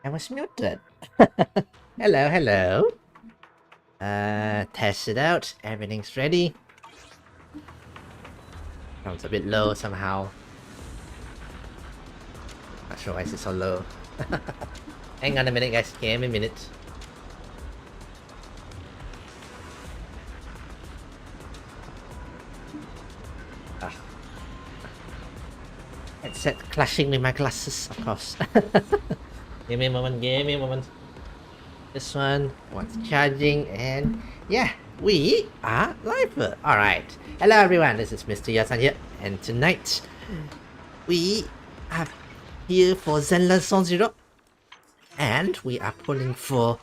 I was muted. Hello, hello. Test it out. Everything's ready. Sounds a bit low somehow. Not sure why it's so low. Hang on a minute, guys. Give me a minute. Headset clashing with my glasses, of course. Give me a moment, give me a moment. This one wants charging, and yeah, we are live. Alright. Hello everyone, this is Mr. Yasan here, and tonight we are here for Zenless Zone 0, and we are pulling for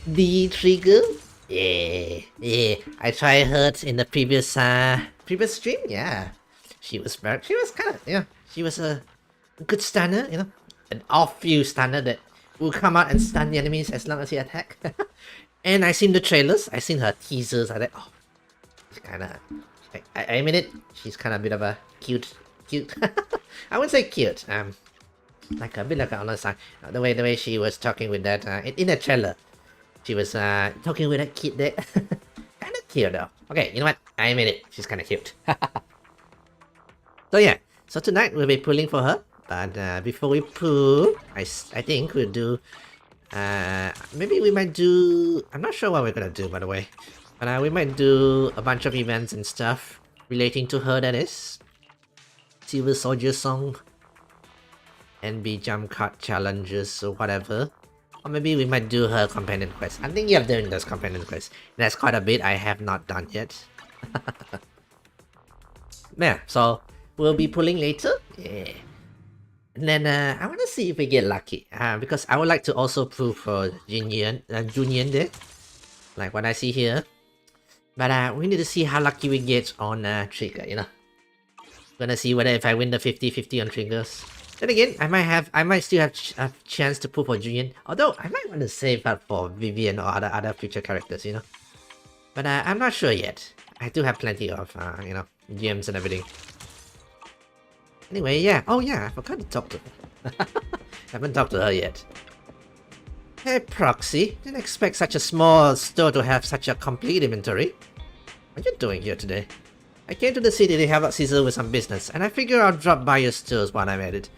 the trigger. Yeah. I tried her in the previous stream. Yeah, she was kind of she was a good stunner, an off-view stunner that will come out and stun the enemies as long as you attack. And I seen the trailers, I seen her teasers. I thought, oh, she's kind of, I mean it. She's kind of a bit of a cute. I wouldn't say cute. Like a bit like on the side. The way she was talking with that in the trailer, she was talking with that kid there. Kind of cute though. Okay, you know what? I admit it. She's kind of cute. So yeah. So tonight we'll be pulling for her. But before we pull, I think we'll do. Maybe we might do. I'm not sure what we're gonna do, by the way. But we might do a bunch of events and stuff relating to her. That is, Silver Soldier Song, NB Jump Card challenges or whatever. Or maybe we might do her companion quest. I'm thinking of doing those companion quests. That's quite a bit I have not done yet. Yeah, so we'll be pulling later. Yeah. And then I want to see if we get lucky. Because I would like to also pull for Junior there. Like what I see here. But we need to see how lucky we get on trigger, Gonna see whether if I win the 50-50 on triggers. Then again, I might still have a chance to pull for Julian. Although I might want to save that for Vivian or other future characters, But I'm not sure yet. I do have plenty of gems and everything. Anyway, yeah. Oh yeah, I forgot to talk to her. Haven't talked to her yet. Hey Proxy, didn't expect such a small store to have such a complete inventory. What are you doing here today? I came to the city to help out Caesar with some business, and I figured I'll drop by your stores while I'm at it.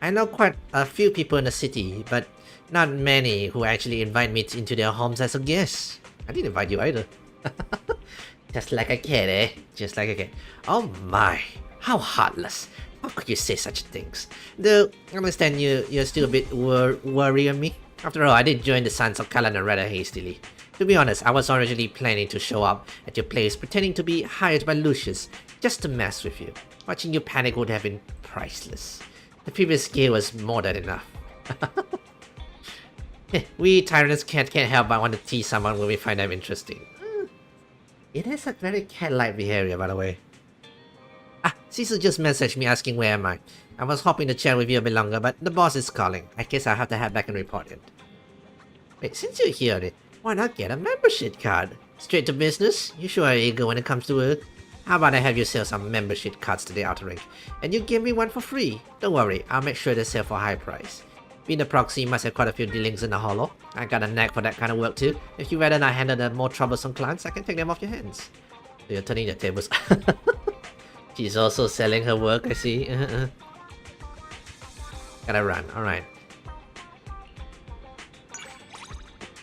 I know quite a few people in the city, but not many who actually invite me into their homes as a guest. I didn't invite you either. Just like a kid, eh? Just like a kid. Oh my, how heartless. How could you say such things? Though, I understand you're still a bit worried on me. After all, I did join the Sons of Kalana rather hastily. To be honest, I was originally planning to show up at your place pretending to be hired by Lucius, just to mess with you. Watching you panic would have been priceless. The previous gear was more than enough. We tyrants can't help but want to tease someone when we find them interesting. It has a very cat-like behavior, by the way. Caesar just messaged me asking where am I. I was hoping to chat with you a bit longer, but the boss is calling. I guess I'll have to head back and report it. Wait, since you're here, why not get a membership card? Straight to business? You sure are eager when it comes to work? How about I have you sell some membership cards to the outer ring, and you give me one for free? Don't worry, I'll make sure they sell for a high price. Being a proxy, you must have quite a few dealings in the hollow. I got a knack for that kind of work too. If you'd rather not handle the more troublesome clients, I can take them off your hands. So you're turning the tables. She's also selling her work, I see. Gotta run, alright.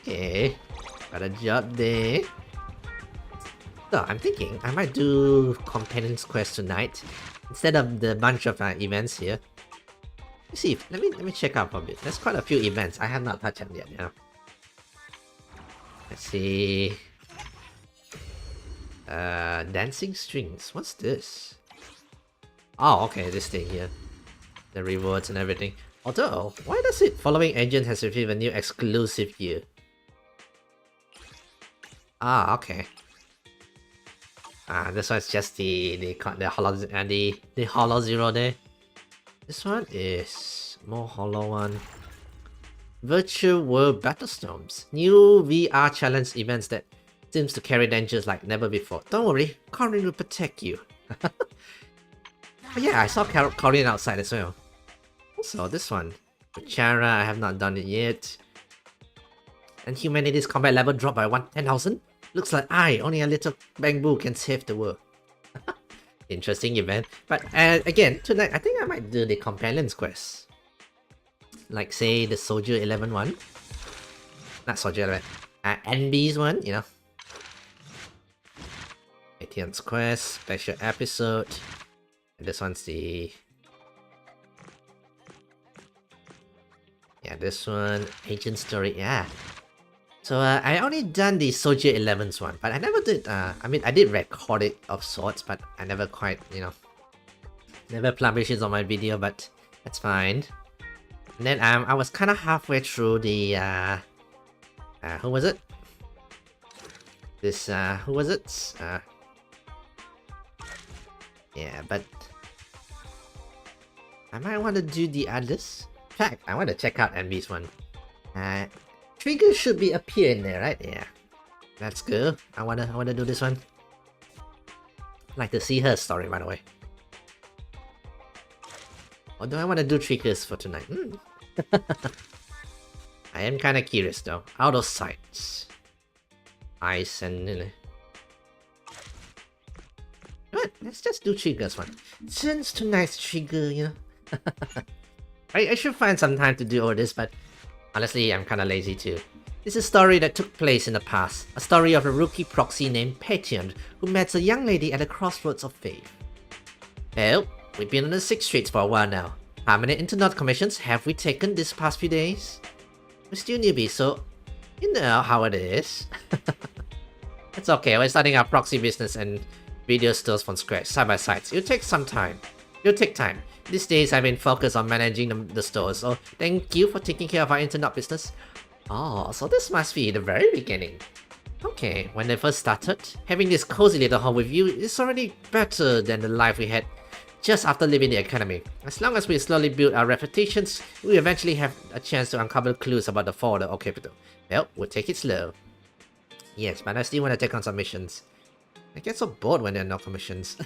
Okay, got a job there. So I'm thinking I might do Companion's Quest tonight instead of the bunch of events here. Let's see, let me check out a bit. There's quite a few events I have not touched them yet, Let's see. Dancing strings. What's this? Oh, okay, this thing here. The rewards and everything. Although, why does it following agent has received a new exclusive gear? Ah, okay. This one's just the hollow zero there. This one is more hollow one. Virtual World Battlestorms. New VR challenge events that seems to carry dangers like never before. Don't worry, Corin will protect you. Oh, yeah, I saw Corin outside as well. Also, this one. Chara, I have not done it yet. And humanity's combat level dropped by 10,000? Looks like only a little bamboo can save the world. Interesting event. But again, tonight, I think I might do the companions quest. Like, say, the Soldier 11 one. Not Soldier 11. NB's one, you know. ATM's quest, special episode. And this one's the... Yeah, this one, Agent Story, yeah. So I only done the Soldier 11's one, but I never did, I mean, I did record it of sorts, but I never quite, you know, never published it on my video, but that's fine. And then I was kind of halfway through the, who was it? This, who was it? Yeah, but I might want to do the others. In fact, I want to check out NB's one. Trigger should be appearing there, right? Yeah. That's good. I wanna do this one. I'd like to see her story, by the way. Or do I want to do triggers for tonight? I am kind of curious though. Out of sight. Ice and... What? Let's just do triggers one. Since tonight's trigger, you know. I should find some time to do all this, but honestly, I'm kinda lazy too. This is a story that took place in the past. A story of a rookie proxy named Patient who met a young lady at the crossroads of faith. Well, we've been on the 6th Street for a while now. How many internet commissions have we taken this past few days? We're still newbies, so you know how it is. It's okay, we're starting our proxy business and video stores from scratch, side by side. It'll take some time. It'll take time. These days I've been focused on managing the stores, so thank you for taking care of our internet business. Oh, so this must be the very beginning. Okay, when they first started, having this cozy little home with you is already better than the life we had just after leaving the academy. As long as we slowly build our reputations, we eventually have a chance to uncover clues about the fall of capital. Well, we'll take it slow. Yes, but I still want to take on some missions. I get so bored when there are no commissions.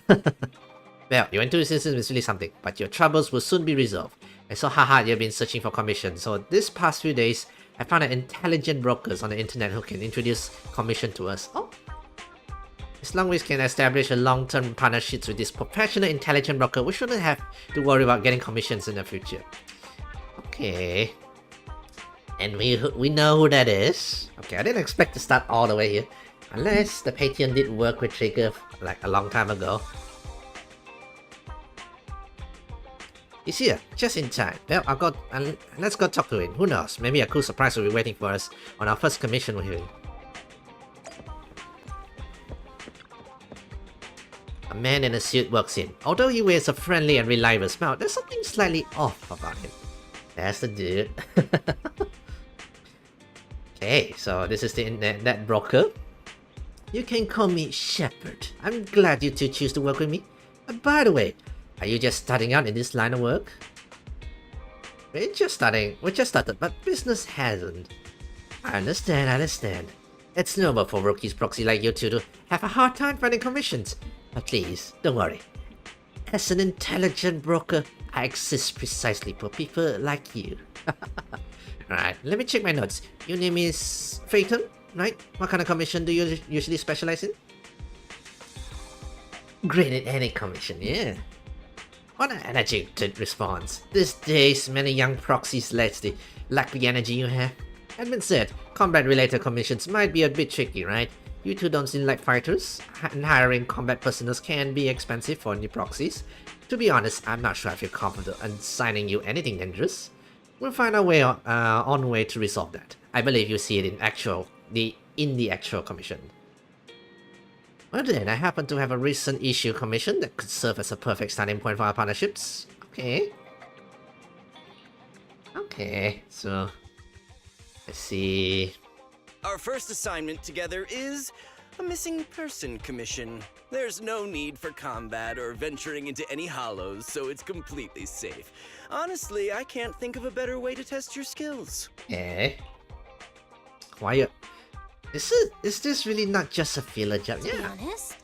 Well, your enthusiasm is really something, but your troubles will soon be resolved. I saw how hard you've been searching for commissions, so this past few days, I found an intelligent brokers on the internet who can introduce commission to us. Oh! As long as we can establish a long-term partnerships with this professional intelligent broker, we shouldn't have to worry about getting commissions in the future. Okay. And we know who that is. Okay, I didn't expect to start all the way here. Unless the Patreon did work with Trigger like a long time ago. He's here, just in time. Well, let's go talk to him. Who knows? Maybe a cool surprise will be waiting for us on our first commission hearing. A man in a suit walks in. Although he wears a friendly and reliable smile, there's something slightly off about him. That's the dude. Okay, so this is the internet broker. You can call me Shepherd. I'm glad you two choose to work with me. By the way, are you just starting out in this line of work? We just started, but business hasn't. I understand. It's normal for rookies proxy like you two to have a hard time finding commissions. But please, don't worry. As an intelligent broker, I exist precisely for people like you. Alright, let me check my notes. Your name is Phaeton, right? What kind of commission do you usually specialize in? Great at any commission, yeah. What an energetic response. These days, many young proxies lack the energy you have. Admin said, combat-related commissions might be a bit tricky, right? You two don't seem like fighters, and hiring combat personnel can be expensive for new proxies. To be honest, I'm not sure I feel confident in signing you anything dangerous. We'll find our way on way to resolve that. I believe you see it in the actual commission. Well then, I happen to have a recent issue commission that could serve as a perfect starting point for our partnerships. Okay, so let's see. Our first assignment together is a missing person commission. There's no need for combat or venturing into any hollows, so it's completely safe. Honestly, I can't think of a better way to test your skills. Quiet. Is this really not just a filler job? To be honest,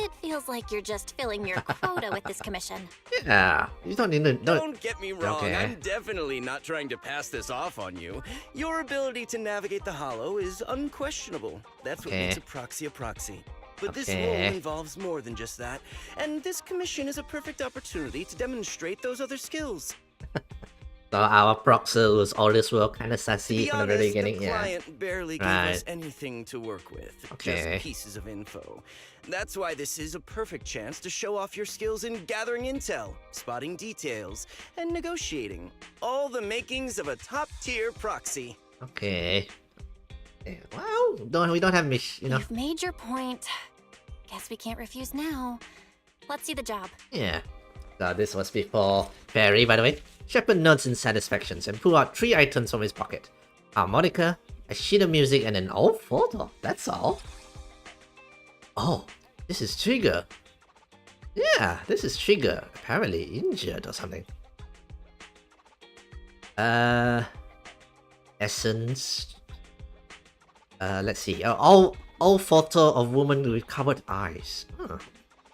It feels like you're just filling your quota with this commission. Yeah, you don't need to. Don't get me wrong, Okay. I'm definitely not trying to pass this off on you. Your ability to navigate the hollow is unquestionable. That's what Okay. makes a proxy. But this Okay. role involves more than just that, and this commission is a perfect opportunity to demonstrate those other skills. So our proxer was all this world kind of To sassy be from the honest, very the beginning. Yeah. client barely gave Right. us anything to work with, Okay. just pieces of info. That's why this is a perfect chance to show off your skills in gathering intel, spotting details, and negotiating. All the makings of a top-tier proxy. Okay. Yeah, well, we don't have You've made your point. Guess we can't refuse now. Let's see the job. Yeah. So this was before Perry, by the way. Shepard nods in satisfaction and pull out 3 items from his pocket. Harmonica, a sheet of music, and an old photo. That's all. Oh, this is Trigger. Yeah, this is Trigger. Apparently injured or something. Essence. Let's see. All photo of woman with covered eyes. Huh.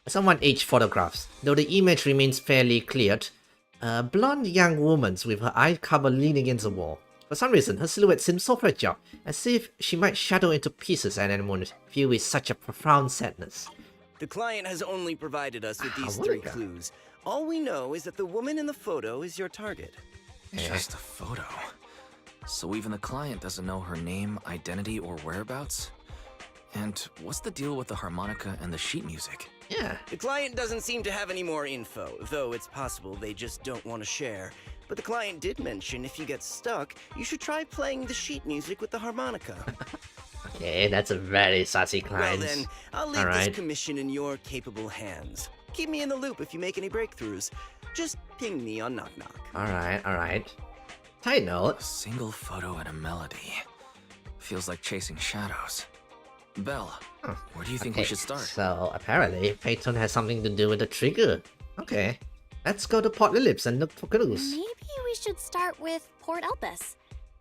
Someone aged photographs, though the image remains fairly cleared. A blonde young woman with her eye covered leaning against the wall. For some reason, her silhouette seems so fragile, as if she might shatter into pieces at any moment, filled with such a profound sadness. The client has only provided us with these 3 Harmonica. clues. All we know is that the woman in the photo is your target. Just a photo. So even the client doesn't know her name, identity, or whereabouts? And what's the deal with the harmonica and the sheet music? Yeah. The client doesn't seem to have any more info, though it's possible they just don't want to share. But the client did mention if you get stuck, you should try playing the sheet music with the harmonica. Okay, that's a very sassy Well client. then, I'll leave Alright. this commission in your capable hands. Keep me in the loop if you make any breakthroughs. Just ping me on Knock Knock. Alright. Side A note. single photo and a melody. Feels like chasing shadows. Belle, Huh. where do you think we should start? So apparently, Peyton has something to do with the trigger. Okay. Let's go to Port Phillips and look for clues. Maybe we should start with Port Elpis.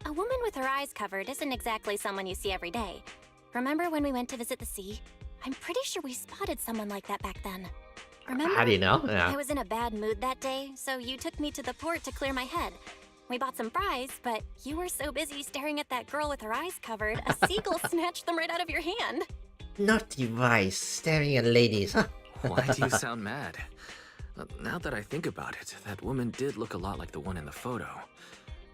A woman with her eyes covered isn't exactly someone you see every day. Remember when we went to visit the sea? I'm pretty sure we spotted someone like that back then. Remember? How do you know? Yeah. I was in a bad mood that day, so you took me to the port to clear my head. We bought some fries, but you were so busy staring at that girl with her eyes covered, a seagull snatched them right out of your hand. Naughty vice, staring at ladies, huh? Why do you sound mad? Now that I think about it, that woman did look a lot like the one in the photo.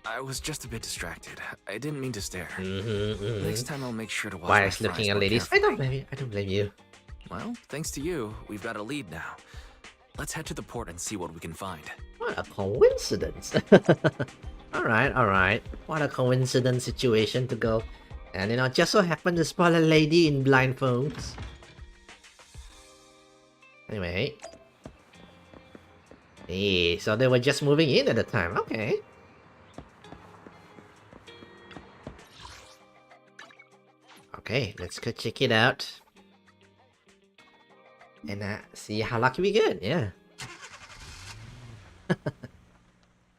I was just a bit distracted. I didn't mean to stare. Next time I'll make sure to watch my Vice fries looking at more ladies. carefully. I don't blame you. Well, thanks to you, we've got a lead now. Let's head to the port and see what we can find. What a coincidence. Alright. What a coincidence situation to go. And just so happened to spot a lady in blindfolds. Anyway. Hey, so they were just moving in at the time. Okay. Okay, let's go check it out. And see how lucky we get, yeah.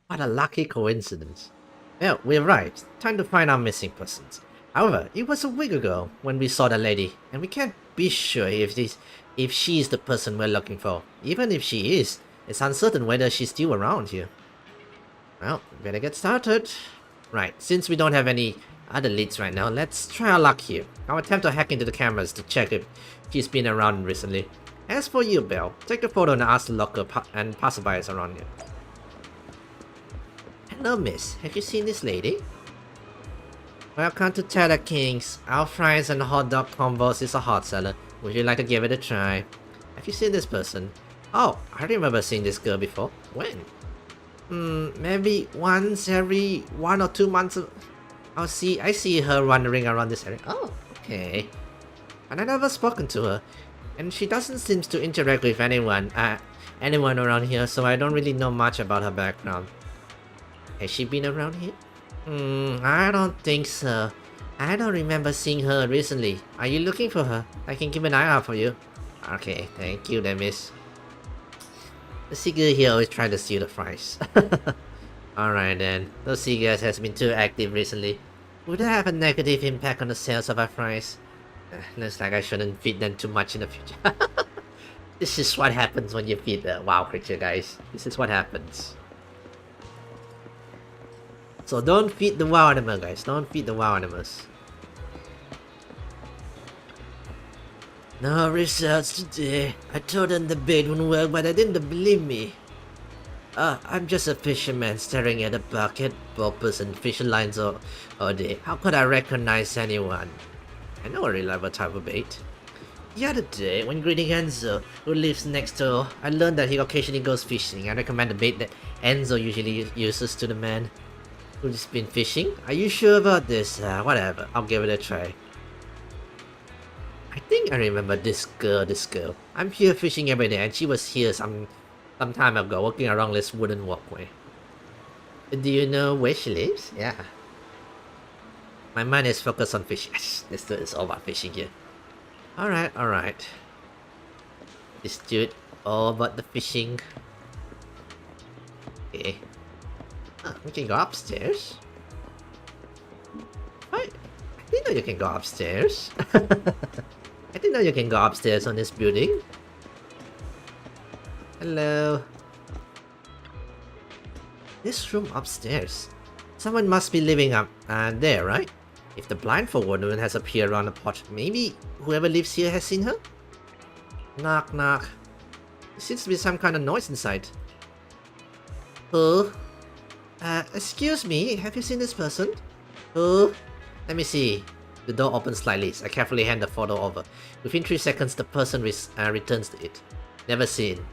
What a lucky coincidence. Well, we're right. Time to find our missing persons. However, it was a week ago when we saw the lady, and we can't be sure if she's the person we're looking for. Even if she is, it's uncertain whether she's still around here. Well, we better get started. Right, since we don't have any other leads right now, let's try our luck here. I'll attempt to hack into the cameras to check if she's been around recently. As for you, Belle, take the photo and ask the local and passerbys around you. Hello, miss. Have you seen this lady? Welcome to Cheddar Kings. Our fries and hot dog combos is a hot seller. Would you like to give it a try? Have you seen this person? Oh, I remember seeing this girl before. When? Maybe once every 1 or 2 months. I see her wandering around this area. Oh, okay. And I never spoken to her. And she doesn't seem to interact with anyone around here, so I don't really know much about her background. Has she been around here? I don't think so. I don't remember seeing her recently. Are you looking for her? I can keep an eye out for you. Okay, thank you then, miss. The seagull here always try to steal the fries. Alright then, those seagulls has been too active recently. Would that have a negative impact on the sales of our fries? Looks like I shouldn't feed them too much in the future. This is what happens when you feed the WoW creature, guys. This is what happens. So don't feed the WoW animal, guys. Don't feed the WoW animals. No results today. I told them the bait wouldn't work, but they didn't believe me. I'm just a fisherman staring at a bucket, boppers, and fishing lines all day. How could I recognize anyone? I know a reliable type of bait. The other day, when greeting Enzo, who lives next door, I learned that he occasionally goes fishing. I recommend the bait that Enzo usually uses to the man who's been fishing. Are you sure about this? Whatever, I'll give it a try. I think I remember this girl. I'm here fishing every day, and she was here some time ago, walking along this wooden walkway. Do you know where she lives? Yeah. My mind is focused on fishing. Yes, this dude is all about fishing here. Alright. This dude, all about the fishing. Okay. We can go upstairs. What? I didn't know you can go upstairs. I didn't know you can go upstairs on this building. Hello. This room upstairs. Someone must be living up there, right? If the blindfold woman has appeared around the porch, maybe whoever lives here has seen her? Knock, knock. There seems to be some kind of noise inside. Oh? Excuse me, have you seen this person? Oh? Let me see. The door opens slightly. I carefully hand the photo over. Within 3 seconds, the person returns to it. Never seen.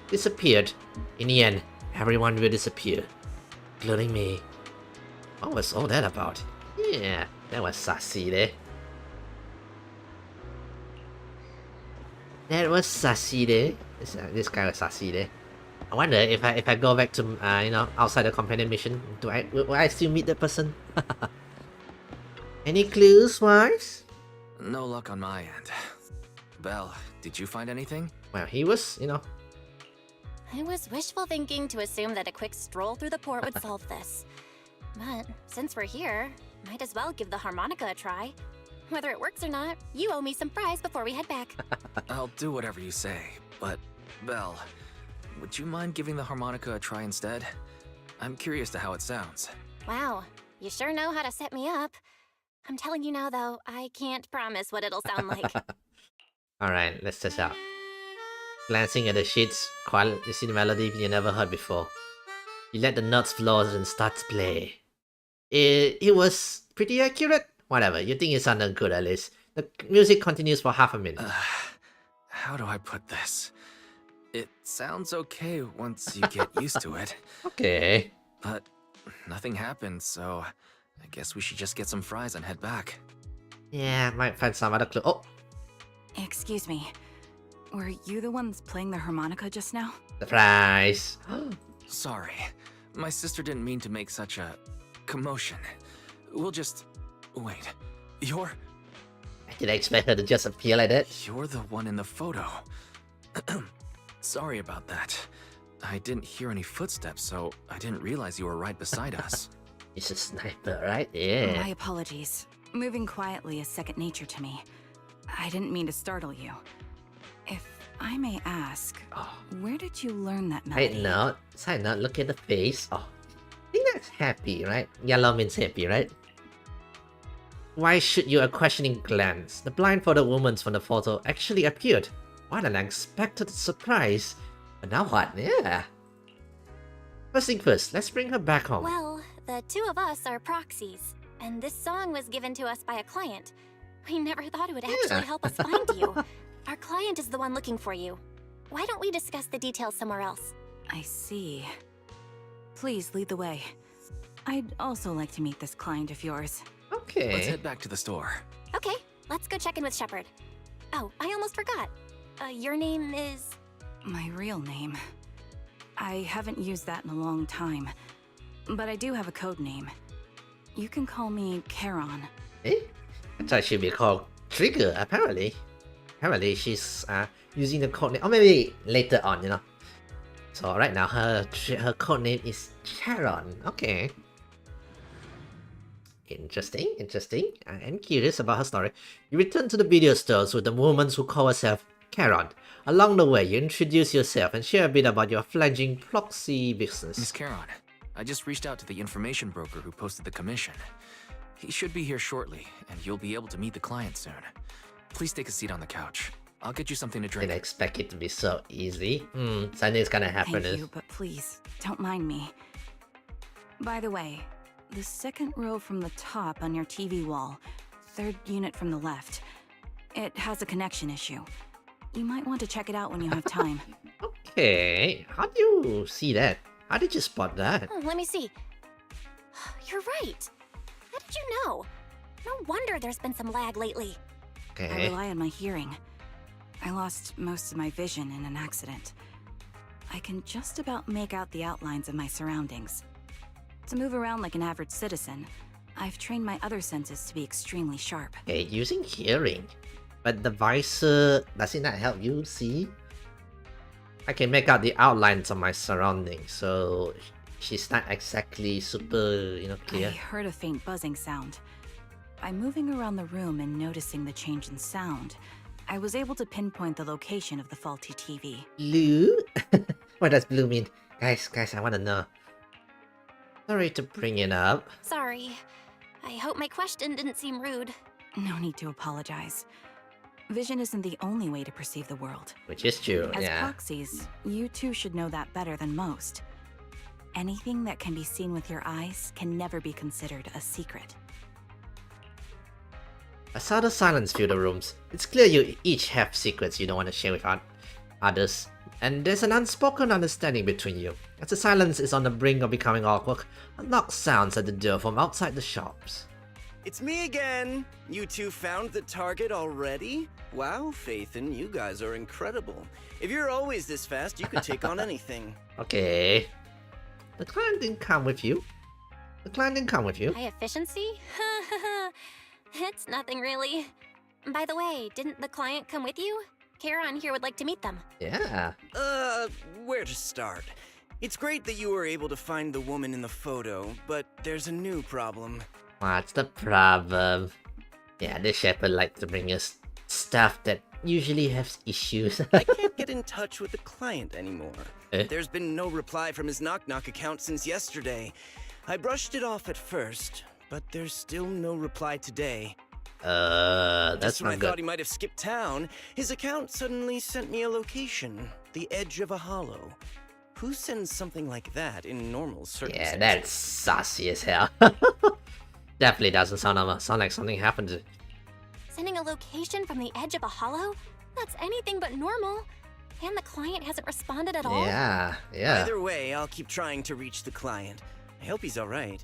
Disappeared. In the end, everyone will disappear. Including me. What was all that about? Yeah, that was sassy there. This guy was sassy there. I wonder if I go back to outside the companion mission, will I still meet that person? Any clues, wives? No luck on my end. Belle, did you find anything? Well, he was, I was wishful thinking to assume that a quick stroll through the port would solve this. But since we're here, might as well give the harmonica a try. Whether it works or not, you owe me some fries before we head back. I'll do whatever you say, but Belle, would you mind giving the harmonica a try instead? I'm curious to how it sounds. Wow, you sure know how to set me up. I'm telling you now, though, I can't promise what it'll sound like. Alright, let's test out. Glancing at the sheets, you see the melody you never heard before. You let the notes flow and start to play. It was pretty accurate. Whatever, you think it sounded good at least. The music continues for half a minute. How do I put this? It sounds okay once you get used to it. Okay. But nothing happened, so I guess we should just get some fries and head back. Yeah, might find some other clue. Oh! Excuse me. Were you the ones playing the harmonica just now? Surprise! Sorry. My sister didn't mean to make such a commotion. We'll just... Wait. You're... Did I expect her to just appear like that? You're the one in the photo. Sorry about that. I didn't hear any footsteps, so I didn't realize you were right beside us. It's a sniper, right? Yeah. My apologies. Moving quietly is second nature to me. I didn't mean to startle you. If I may ask, where did you learn that melody? Side note, look at the face. Oh, I think that's happy, right? Yellow means happy, right? Why should you a questioning glance? The blindfolded woman from the photo actually appeared. What an unexpected surprise. But now what? Yeah. First thing first, let's bring her back home. Well, the two of us are proxies, and this song was given to us by a client. We never thought it would actually help us find you. Our client is the one looking for you. Why don't we discuss the details somewhere else? I see. Please lead the way. I'd also like to meet this client of yours. Okay. Let's head back to the store. Okay, let's go check in with Shepard. Oh, I almost forgot. Your name is... My real name. I haven't used that in a long time. But I do have a code name. You can call me Charon. Eh? I thought she'd be called Trigger, apparently. Apparently she's using the code name. Or maybe later on, So right now her code name is Charon. Okay. Interesting, interesting. I am curious about her story. You return to the video stores with the woman who call herself Karen. Along the way, you introduce yourself and share a bit about your fledgling proxy business. Miss Caron, I just reached out to the information broker who posted the commission. He should be here shortly, and you'll be able to meet the client soon. Please take a seat on the couch. I'll get you something to drink. Didn't expect it to be so easy. Something's gonna happen. Thank you, but please, don't mind me. By the way, the second row from the top on your TV wall, third unit from the left, it has a connection issue. You might want to check it out when you have time. Okay, how do you see that? How did you spot that? Oh, let me see. You're right. How did you know? No wonder there's been some lag lately. I Okay. rely on my hearing. I lost most of my vision in an accident. I can just about make out the outlines of my surroundings. To move around like an average citizen, I've trained my other senses to be extremely sharp. Okay, using hearing. But the visor, does it not help you see? I can make out the outlines of my surroundings, so she's not exactly super, I clear. heard a faint buzzing sound. By moving around the room and noticing the change in sound, I was able to pinpoint the location of the faulty TV. Blue? What does blue mean? Guys, I wanna know. Sorry to bring it up. Sorry. I hope my question didn't seem rude. No need to apologize. Vision isn't the only way to perceive the world. Which is true, As yeah. proxies, you too should know that better than most. Anything that can be seen with your eyes can never be considered a secret. I saw the silence fill the rooms. It's clear you each have secrets you don't want to share with others. And there's an unspoken understanding between you. As the silence is on the brink of becoming awkward, a knock sounds at the door from outside the shops. It's me again. You two found the target already? Wow, Faithin, you guys are incredible. If you're always this fast, you could take on anything. Okay. The client didn't come with you. My efficiency? It's nothing really. By the way, didn't the client come with you? Karen here would like to meet them. Yeah. Where to start? It's great that you were able to find the woman in the photo, but there's a new problem. What's the problem? Yeah, the shepherd likes to bring us stuff that usually has issues. I can't get in touch with the client anymore. Eh? There's been no reply from his Knock Knock account since yesterday. I brushed it off at first, but there's still no reply today. That's Just when I not thought good. he might have skipped town, his account suddenly sent me a location, the edge of a hollow. Who sends something like that in normal circumstances? Yeah, that's saucy as hell. Definitely doesn't sound like something happened to... Sending a location from the edge of a hollow? That's anything but normal. And the client hasn't responded at all? Yeah. Either way, I'll keep trying to reach the client. I hope he's alright.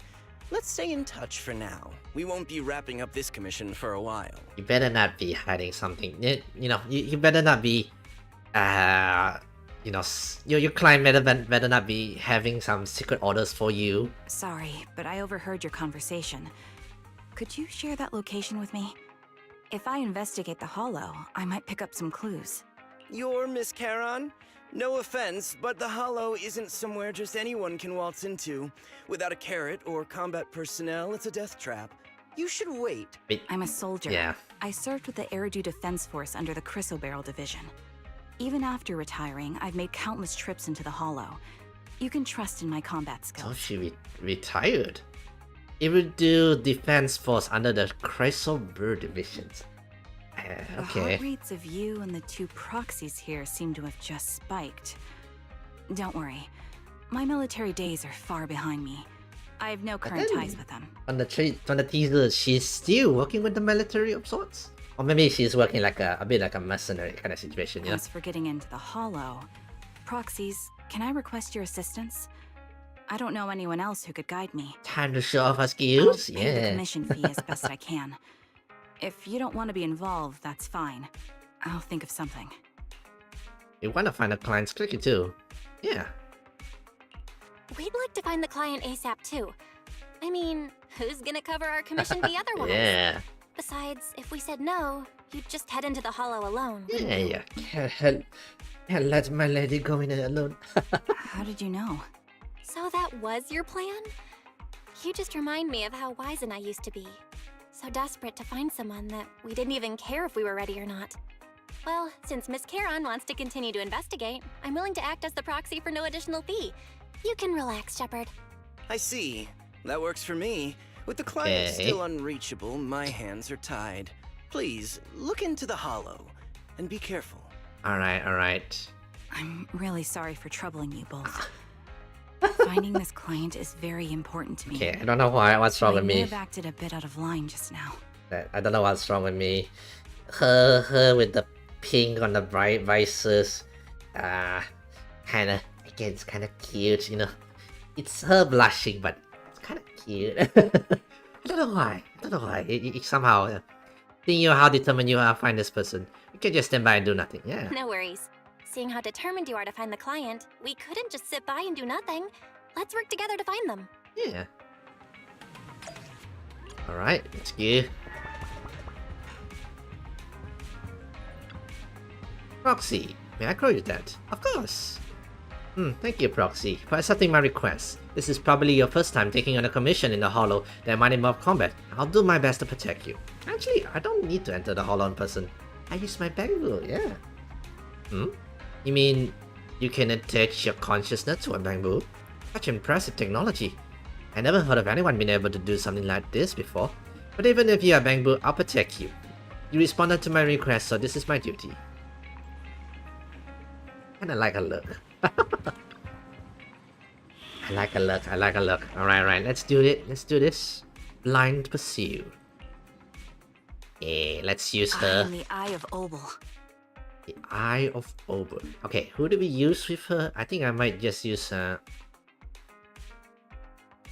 Let's stay in touch for now. We won't be wrapping up this commission for a while. You better not be hiding something. You better not be... your client better not be having some secret orders for you. Sorry, but I overheard your conversation. Could you share that location with me? If I investigate the hollow, I might pick up some clues. You're Miss Karen? No offense, but the hollow isn't somewhere just anyone can waltz into. Without a carrot or combat personnel, it's a death trap. You should wait. I'm a soldier. Yeah. I served with the Eridu Defense Force under the Chrysoberyl Division. Even after retiring, I've made countless trips into the hollow. You can trust in my combat So skills. she retired. Eridu Defense Force under the Chrysoberyl divisions. The Okay. heart rates of you and the two proxies here seem to have just spiked. Don't worry. My military days are far behind me. I have no current then- ties with them. On the teaser, she's still working with the military of sorts? Or maybe she's working like a bit like a mercenary kind of situation, you know? As for getting into the hollow, proxies, can I request your assistance? I don't know anyone else who could guide me. Time to show off her I'll skills? pay the Yeah. commission fee as best I can. If you don't want to be involved, that's fine. I'll think of something. You want to find a client's tricky too. Yeah. We'd like to find the client ASAP too. I mean, who's gonna cover our commission fee otherwise? Yeah. Besides, if we said no, you'd just head into the hollow alone. Yeah. Can't let my lady go in there alone. How did you know? So that was your plan? You just remind me of how Wise and I used to be. So desperate to find someone that we didn't even care if we were ready or not. Well, since Miss Charon wants to continue to investigate, I'm willing to act as the proxy for no additional fee. You can relax, Shepard. I see. That works for me. With the client Okay. still unreachable, my hands are tied. Please, look into the hollow, and be careful. Alright. I'm really sorry for troubling you both. Finding this client is very important to me. Okay, I don't know what's wrong I with may me. have acted a bit out of line just now. I don't know what's wrong with me. Her with the pink on the bright visors. Kinda, again, it's kinda cute, you know. It's her blushing, but it's kinda cute. I don't know why. It somehow, seeing you how determined you are to find this person, you can just stand by and do nothing, yeah. No worries. Seeing how determined you are to find the client, we couldn't just sit by and do nothing. Let's work together to find them. Yeah. Alright, let's go. Proxy, may I call you that? Of course. Thank you, Proxy, for accepting my request. This is probably your first time taking on a commission in the Hollow that might involve combat. I'll do my best to protect you. Actually, I don't need to enter the Hollow in person. I use my bamboo, yeah. You mean you can attach your consciousness to a bamboo? Such impressive technology. I never heard of anyone being able to do something like this before. But even if you are bamboo, I'll protect you. You responded to my request, so this is my duty. Kinda like a look. I like a look. Alright, let's do it. Let's do this. Blind Pursuit. Yeah, let's use I her. am the Eye of Obel. The Eye of Ober. Okay, who do we use with her? I think I might just use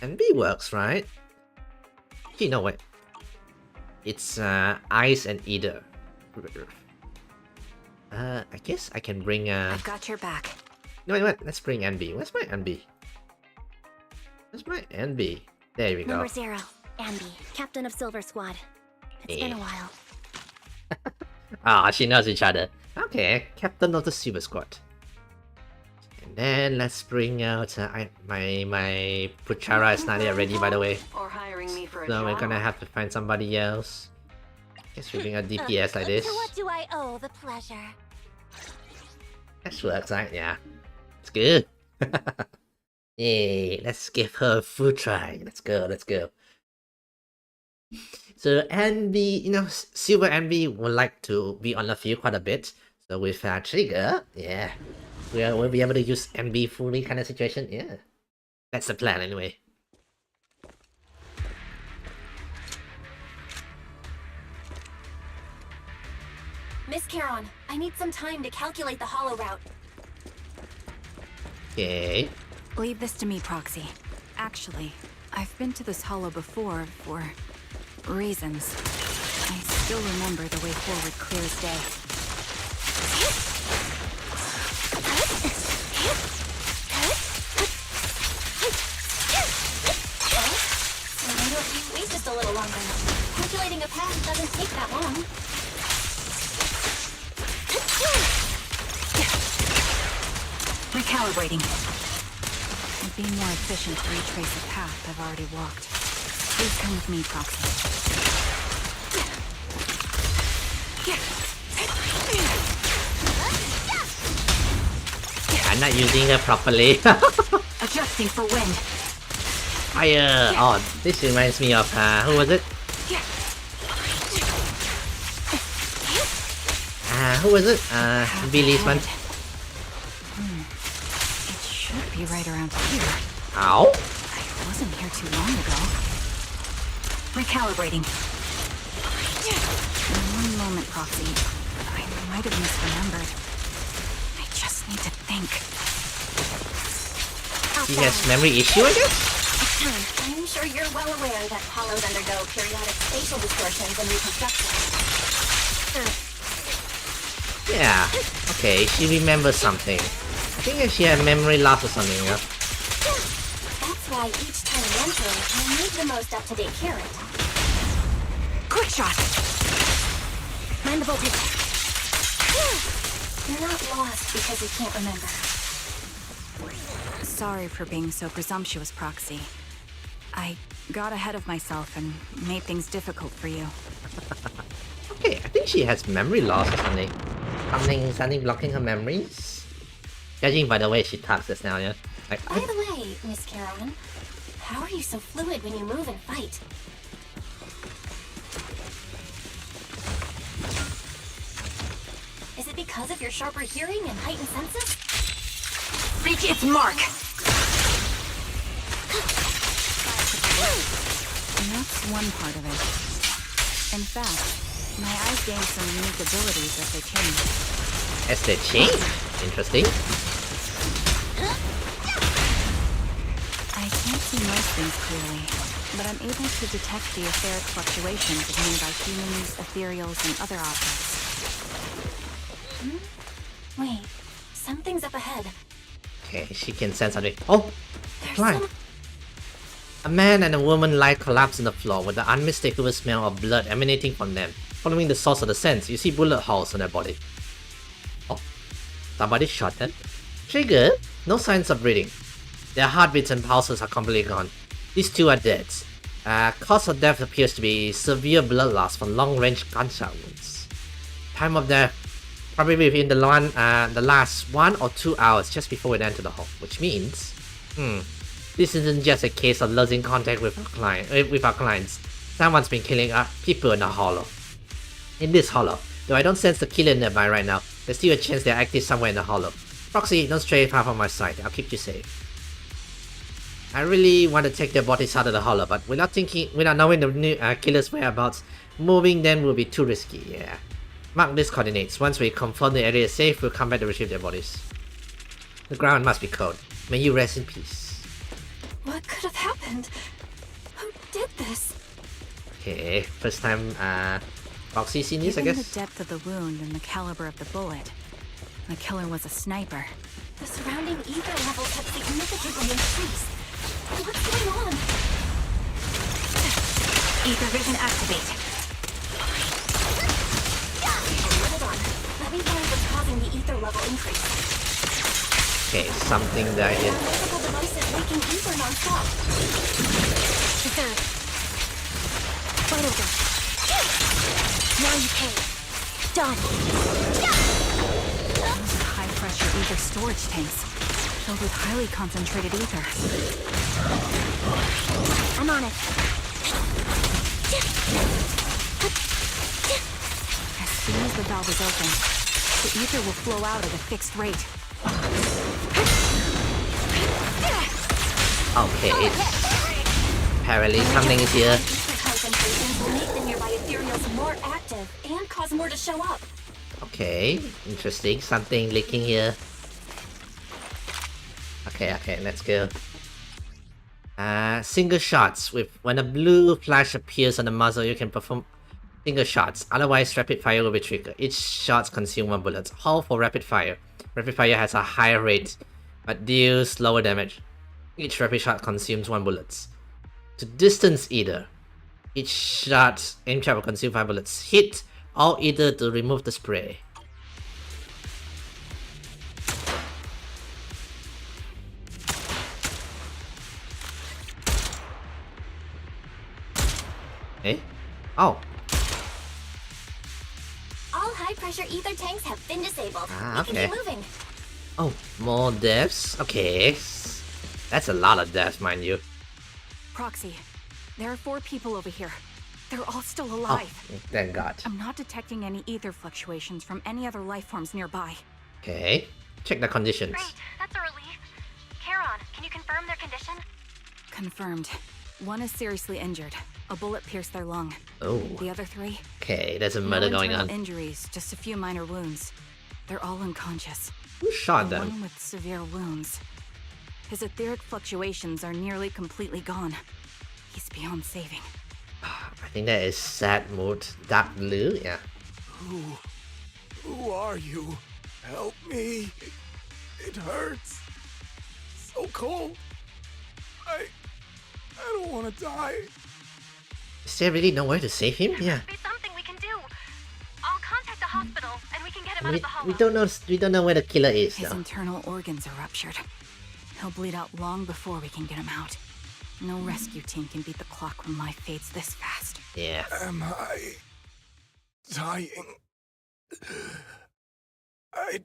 NB works, right? Actually, no, wait. It's Ice and Ether. I guess I can bring I've got your back. No, wait, let's bring NB. Where's my NB? Where's my NB? There we go. Number 0, Ambi, Captain of Silver Squad. It's been a while. Ah, she knows each other. Okay, Captain of the Silver Squad. And then let's bring out my Puchara is not yet ready, by the way. Or hiring me for a So we're gonna have to find somebody else. Guess we bring a DPS like this. To what do I owe the pleasure? That works, right? Yeah. It's good. Yay, let's give her a full try. Let's go. So Envy, you know, Silver Envy would like to be on the field quite a bit. So with Trigger, yeah, we'll be able to use Envy fully kind of situation. Yeah, that's the plan anyway. Miss Charon, I need some time to calculate the hollow route. Okay. Leave this to me, Proxy. Actually, I've been to this hollow before for reasons. I still remember the way forward clear as day. So why don't you wait just a little longer? Calculating a path doesn't take that long. Recalibrating. It'd be more efficient to retrace a path I've already walked. Please come with me, Proxy. I'm not using her properly. Adjusting for wind. Fire! Oh, this reminds me of who was it? Who was it? Billy's one. It should be right around here. Ow! I wasn't here too long ago. Recalibrating. One moment, Proxy. I might have misremembered. I just need to think. He has memory issue, I guess? I'm sure you're well aware that hollows undergo periodic spatial distortions and reconstruction. Yeah. Okay, she remembers something. I think that she had memory loss or something, yeah? That's why each time we enter, I need the most up-to-date current. Quick shot! Mind the voltage. You're not lost because you can't remember. Sorry for being so presumptuous, Proxy. I got ahead of myself and made things difficult for you. Okay, I think she has memory loss or something. Something blocking her memories. Judging by the way she talks just now, yeah. Like, By the way, Miss Caron, how are you so fluid when you move and fight? Is it because of your sharper hearing and heightened senses? Reach its mark! And that's one part of it. In fact, my eyes gain some unique abilities as they change. as they change. Interesting. I can't see most things clearly, but I'm able to detect the etheric fluctuations of nearby humans, ethereals, and other objects. Wait, something's up ahead. Okay, she can sense something. Oh, There's climb. some... A man and a woman lie collapsed on the floor with the unmistakable smell of blood emanating from them. Following the source of the scent, you see bullet holes on their body. Oh, somebody shot them. Trigger, no signs of breathing. Their heartbeats and pulses are completely gone. These two are dead. Cause of death appears to be severe blood loss from long-range gunshot wounds. Time of death, probably within the last 1 or 2 hours just before we enter the home, which means, this isn't just a case of losing contact with our clients. Someone's been killing people in the hollow. In this hollow, though I don't sense the killer nearby right now, there's still a chance they're active somewhere in the hollow. Proxy, don't stray far from my side. I'll keep you safe. I really want to take their bodies out of the hollow, but without knowing the new killer's whereabouts, moving them will be too risky. Yeah. Mark these coordinates. Once we confirm the area is safe, we'll come back to retrieve their bodies. The ground must be cold. May you rest in peace. What could have happened? Who did this? Okay, first time Proxy seen this, I Given guess. the depth of the wound and the caliber of the bullet, the killer was a sniper. The surrounding ether levels have significantly increased. What's going on? Ether vision activate. Hold on. Let me find what's causing the ether level increase. Okay, something that I did. Multiple devices leaking ether non-stop. Deserve. Vital gun. Now you pay. Done. Those are high-pressure ether storage tanks, filled with highly concentrated ether. I'm on it. As soon as the valve is open, the ether will flow out at a fixed rate. Okay, apparently something is here. Ether concentrations will make the nearby ethereals more active and cause more to show up. Okay, interesting. Something leaking here. Okay, let's go. Single shots. When a blue flash appears on the muzzle, you can perform single shots. Otherwise, rapid fire will be triggered. Each shot consumes 1 bullet. Hold for rapid fire. Rapid fire has a higher rate, but deals lower damage. Each rapid shot consumes 1 bullet. To distance either. Each shot aim trap will consume 5 bullets. Hit all either to remove the spray. Eh? Oh. All high-pressure ether tanks have been disabled. We Okay. can keep moving. Oh, more deaths? Okay. That's a lot of deaths, mind you. Proxy, there are 4 people over here. They're all still Oh, alive. thank God. I'm not detecting any ether fluctuations from any other life forms nearby. Okay. Check the conditions. Great, that's a relief. Charon, can you confirm their condition? Confirmed. 1 is seriously injured. A bullet pierced their lung. Oh. The other 3? Okay, there's a murder no going internal on. injuries, just a few minor wounds. They're all unconscious. Who shot The them? one with severe wounds. His etheric fluctuations are nearly completely gone. He's beyond saving. I think that is sad mood. Dark blue, yeah. Who are you? Help me. It hurts. So cold. I don't want to die. Is there really nowhere to save him? Yeah. Be something we can do. I'll contact the hospital and we can get him out of the hollow. We don't know where the killer is His though. internal organs are ruptured. He'll bleed out long before we can get him out. No rescue team can beat the clock when life fades this fast. Yeah. Am I dying? I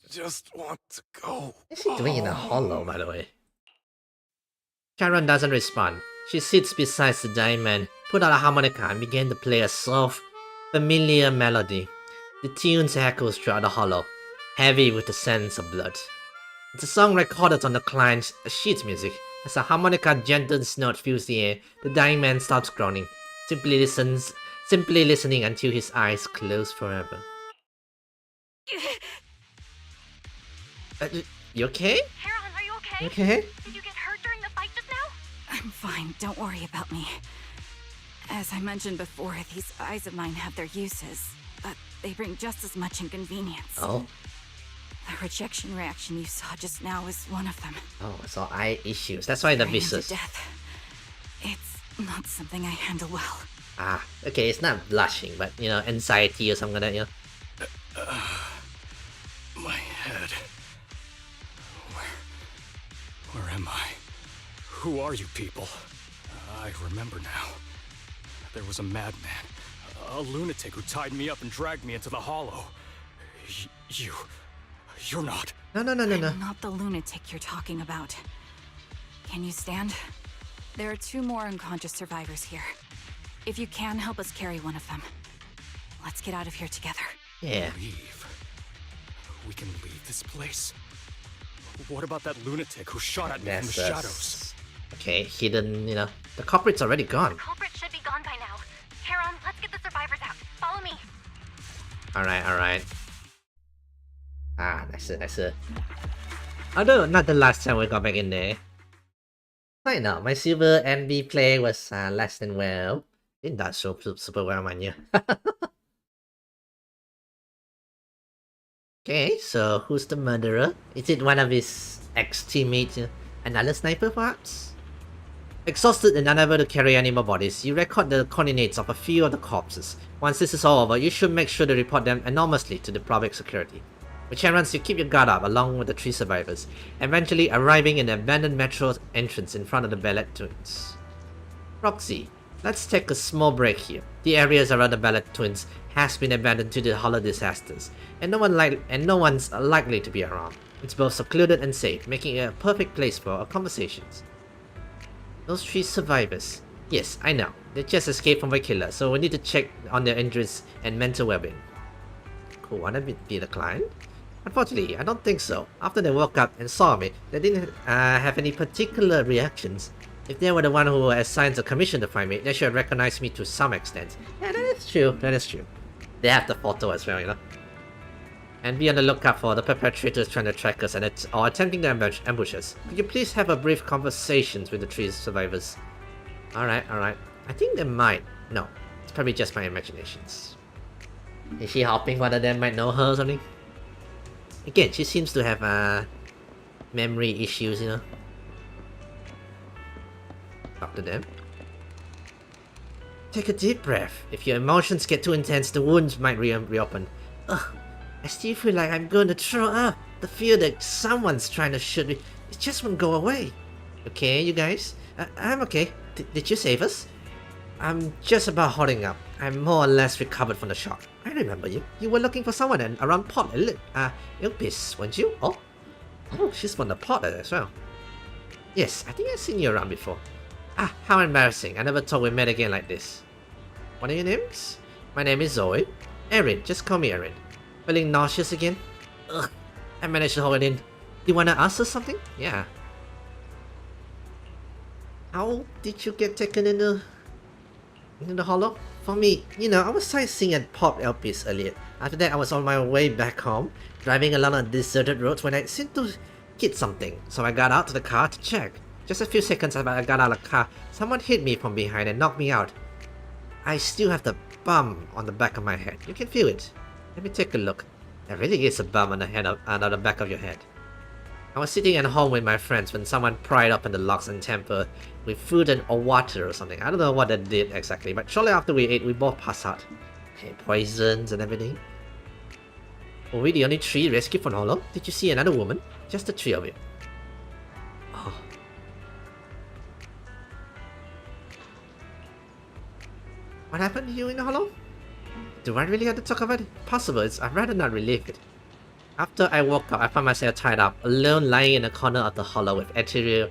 just want to go. What's he doing in the hollow, by the way? Sharon doesn't respond. She sits beside the diamond, put out a harmonica, and began to play a soft, familiar melody. The tunes echoes throughout the hollow, heavy with the sense of blood. It's a song recorded on the client's sheet music. As a harmonica gentle note fills the air, the dying man stops groaning, simply listening until his eyes close forever. You okay? Heron, are you okay? You okay? Did you get hurt during the fight just now? I'm fine, don't worry about me. As I mentioned before, these eyes of mine have their uses, but they bring just as much inconvenience. Oh. The rejection reaction you saw just now is one of them. Oh, so eye issues. That's why the Staring into visas. death. It's not something I handle well. Ah, okay, it's not blushing, but you know, anxiety or something like that, you know. My head. Where am I? Who are you people? I remember now. There was a madman, a lunatic who tied me up and dragged me into the hollow. You're not. No. I'm not the lunatic you're talking about. Can you stand? There are 2 more unconscious survivors here. If you can, help us carry one of them. Let's get out of here together. Yeah. Leave. We can leave this place. What about that lunatic who shot at me from the shadows? Okay, hidden, you know. The culprit's already gone. Culprit should be gone by now. Heron, let's get the survivors out. Follow me. Alright. Ah, that's it. Although, not the last time we got back in there. I know, my silver envy play was less than well. Didn't that super well, man, yeah. Okay, so who's the murderer? Is it one of his ex-teammates? Another sniper, perhaps? Exhausted and unable to carry any more bodies, you record the coordinates of a few of the corpses. Once this is all over, you should make sure to report them anonymously to the public security. With Sharon's, you keep your guard up along with the 3 survivors, eventually arriving in the abandoned metro entrance in front of the Ballet Twins. Roxy, let's take a small break here. The areas around the Ballet Twins has been abandoned due to hollow disasters, and no one's likely to be around. It's both secluded and safe, making it a perfect place for our conversations. Those 3 survivors. Yes, I know. They just escaped from a killer, so we need to check on their injuries and mental well-being. Cool, wanna be the client? Unfortunately, I don't think so. After they woke up and saw me, they didn't have any particular reactions. If they were the one who assigned the commission to find me, they should have recognized me to some extent. Yeah, that is true. They have the photo as well, you know. And be on the lookout for the perpetrators trying to track us or attempting to ambush us. Could you please have a brief conversation with the 3 survivors? Alright. I think they might. No, it's probably just my imaginations. Is she hoping one of them might know her or something? Again, she seems to have memory issues, you know. Talk to them. Take a deep breath. If your emotions get too intense, the wounds might reopen. Ugh, I still feel like I'm going to throw up. The fear that someone's trying to shoot me, it just won't go away. Okay, you guys? I'm okay. Did you save us? I'm just about holding up. I'm more or less recovered from the shock. I remember you. You were looking for someone around Port Ilpis, weren't you? Oh, she's from the port as well. Yes, I think I've seen you around before. Ah, how embarrassing. I never thought we met again like this. What are your names? My name is Zoe. Erin, just call me Erin. Feeling nauseous again? Ugh, I managed to hold it in. Do you want to ask us something? Yeah. How did you get taken into the hollow? For me, you know, I was sightseeing at Port Elpis earlier. After that, I was on my way back home, driving along a deserted road when I seemed to hit something. So I got out to the car to check. Just a few seconds after I got out of the car, someone hit me from behind and knocked me out. I still have the bump on the back of my head. You can feel it. Let me take a look. There really is a bump on the head on the back of your head. I was sitting at home with my friends when someone pried open the locks and tampered with food or water or something. I don't know what that did exactly, but shortly after we ate, we both passed out. Okay, poisons and everything. Were we the only 3 rescued from Hollow? Did you see another woman? Just the 3 of you. What happened to you in the hollow? Do I really have to talk about it? Possible, I'd rather not relive it. After I woke up, I found myself tied up, alone lying in a corner of the hollow with Ethereal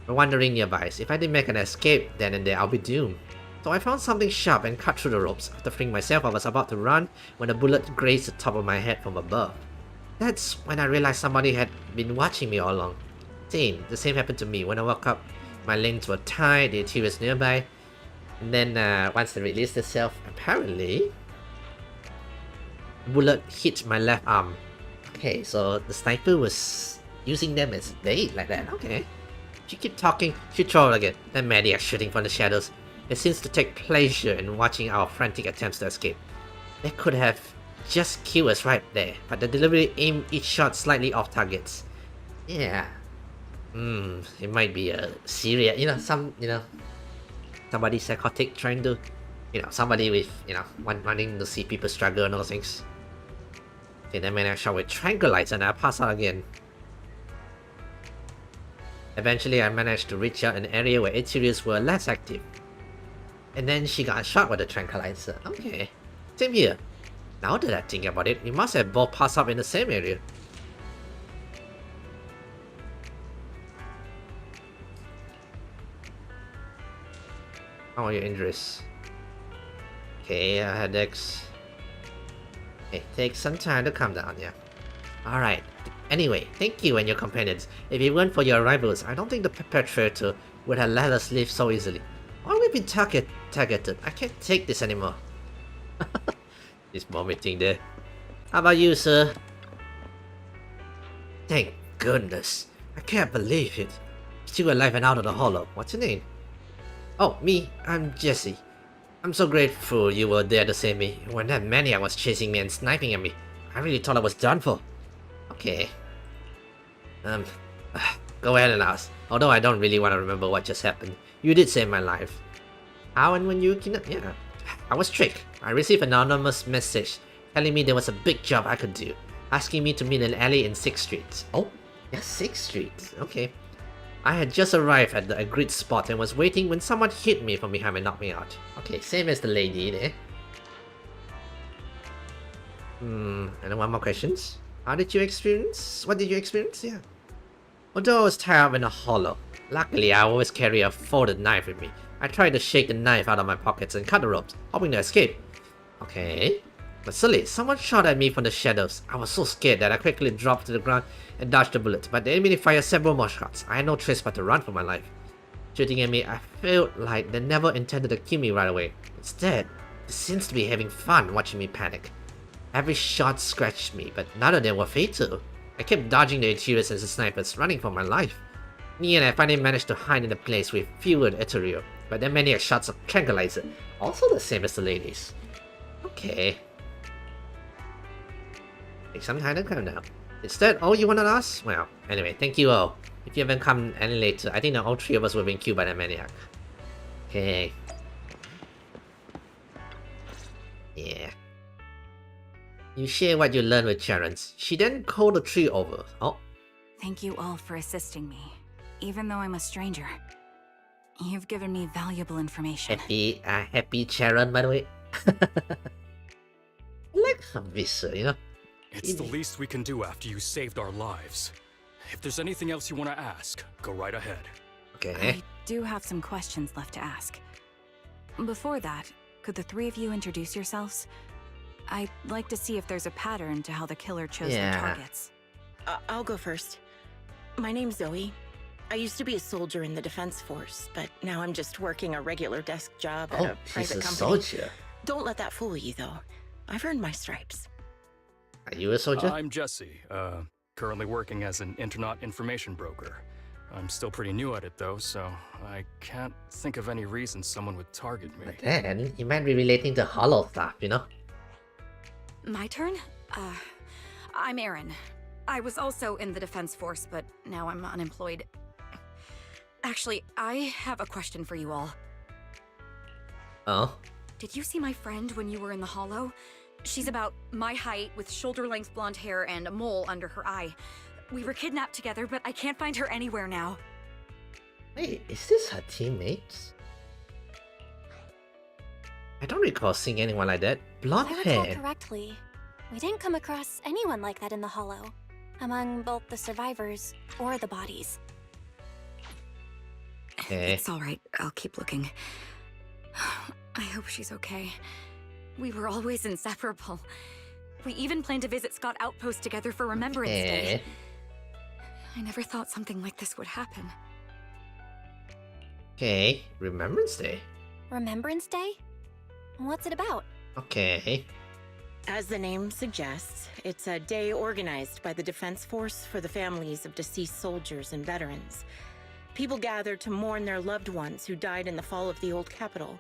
wandering nearby. If I didn't make an escape, then and there I'll be doomed. So I found something sharp and cut through the ropes. After freeing myself, I was about to run when a bullet grazed the top of my head from above. That's when I realized somebody had been watching me all along. The same happened to me. When I woke up, my limbs were tied, the Ethereal was nearby. And then once they released itself, apparently, the bullet hit my left arm. Okay, so the sniper was using them as bait like that. Okay. She kept talking, she threw it again. That maniac shooting from the shadows. It seems to take pleasure in watching our frantic attempts to escape. They could have just killed us right there, but they deliberately aimed each shot slightly off targets. Yeah. It might be a serious, somebody psychotic trying to, somebody with, wanting to see people struggle and all things. Okay, that maniac shot with tranquilizer and I pass out again. Eventually, I managed to reach out an area where Ethereals were less active. And then she got shot with a tranquilizer. Okay. Same here. Now that I think about it, we must have both passed up in the same area. How are your injuries? Okay, headaches. It takes some time to calm down, yeah. Alright. Anyway, thank you and your companions. If it weren't for your arrivals, I don't think the perpetrator would have let us leave so easily. Why we've been targeted? I can't take this anymore. He's vomiting there. How about you, sir? Thank goodness. I can't believe it. Still alive and out of the hollow. What's your name? Oh, me. I'm Jesse. I'm so grateful you were there to save me. When that maniac was chasing me and sniping at me, I really thought I was done for. Okay. Go ahead and ask. Although I don't really want to remember what just happened. You did save my life. How and when you kidnapped? Yeah. I was tricked. I received an anonymous message telling me there was a big job I could do, asking me to meet an alley in 6th Street. Oh, yeah, 6th Street. Okay. I had just arrived at the agreed spot and was waiting when someone hit me from behind and knocked me out. Okay, same as the lady there. And then one more questions. What did you experience? Yeah. Although I was tied up in a hollow, luckily I always carry a folded knife with me. I tried to shake the knife out of my pockets and cut the ropes, hoping to escape. Okay. But suddenly, someone shot at me from the shadows. I was so scared that I quickly dropped to the ground and dodged the bullet, but the enemy fired several more shots. I had no choice but to run for my life. Shooting at me, I felt like they never intended to kill me right away. Instead, they seems to be having fun watching me panic. Every shot scratched me, but none of them were fatal. I kept dodging the interiors and the snipers, running for my life. In the end, I finally managed to hide in a place with fewer ethereal, but then many shots of tranquilizer, also the same as the ladies. Okay. Take some time to calm down. Is that all you wanted to ask? Well, anyway, thank you all. If you haven't come any later, I think that all 3 of us were being killed by that maniac. Okay. Yeah. You share what you learned with Sharon. She then called the 3 over. Oh. Thank you all for assisting me, even though I'm a stranger. You've given me valuable information. Happy Sharon, by the way. I like her visa, you know? It's the least we can do after you saved our lives. If there's anything else you want to ask, go right ahead. Okay. I do have some questions left to ask. Before that, could the 3 of you introduce yourselves? I'd like to see if there's a pattern to how the killer chose their targets. I'll go first. My name's Zoe. I used to be a soldier in the Defense Force, but now I'm just working a regular desk job at a private company. Soldier. Don't let that fool you, though. I've earned my stripes. Are you a soldier? I'm Jesse, currently working as an internet information broker. I'm still pretty new at it though, so I can't think of any reason someone would target me. But then, you might be relating to hollow stuff, you know? My turn? I'm Erin. I was also in the Defense Force, but now I'm unemployed. Actually, I have a question for you all. Oh? Did you see my friend when you were in the hollow? She's about my height, with shoulder-length blonde hair and a mole under her eye. We were kidnapped together, but I can't find her anywhere now. Wait, is this her teammates? I don't recall seeing anyone like that. If I recall Blonde-haired. correctly, we didn't come across anyone like that in the Hollow, among both the survivors or the bodies. Okay. It's all right. I'll keep looking. I hope she's okay. We were always inseparable. We even planned to visit Scott Outpost together for Remembrance Day. Okay. I never thought something like this would happen. Okay. Remembrance Day. Remembrance Day? What's it about? Okay. As the name suggests, it's a day organized by the Defense Force for the families of deceased soldiers and veterans. People gather to mourn their loved ones who died in the fall of the old capital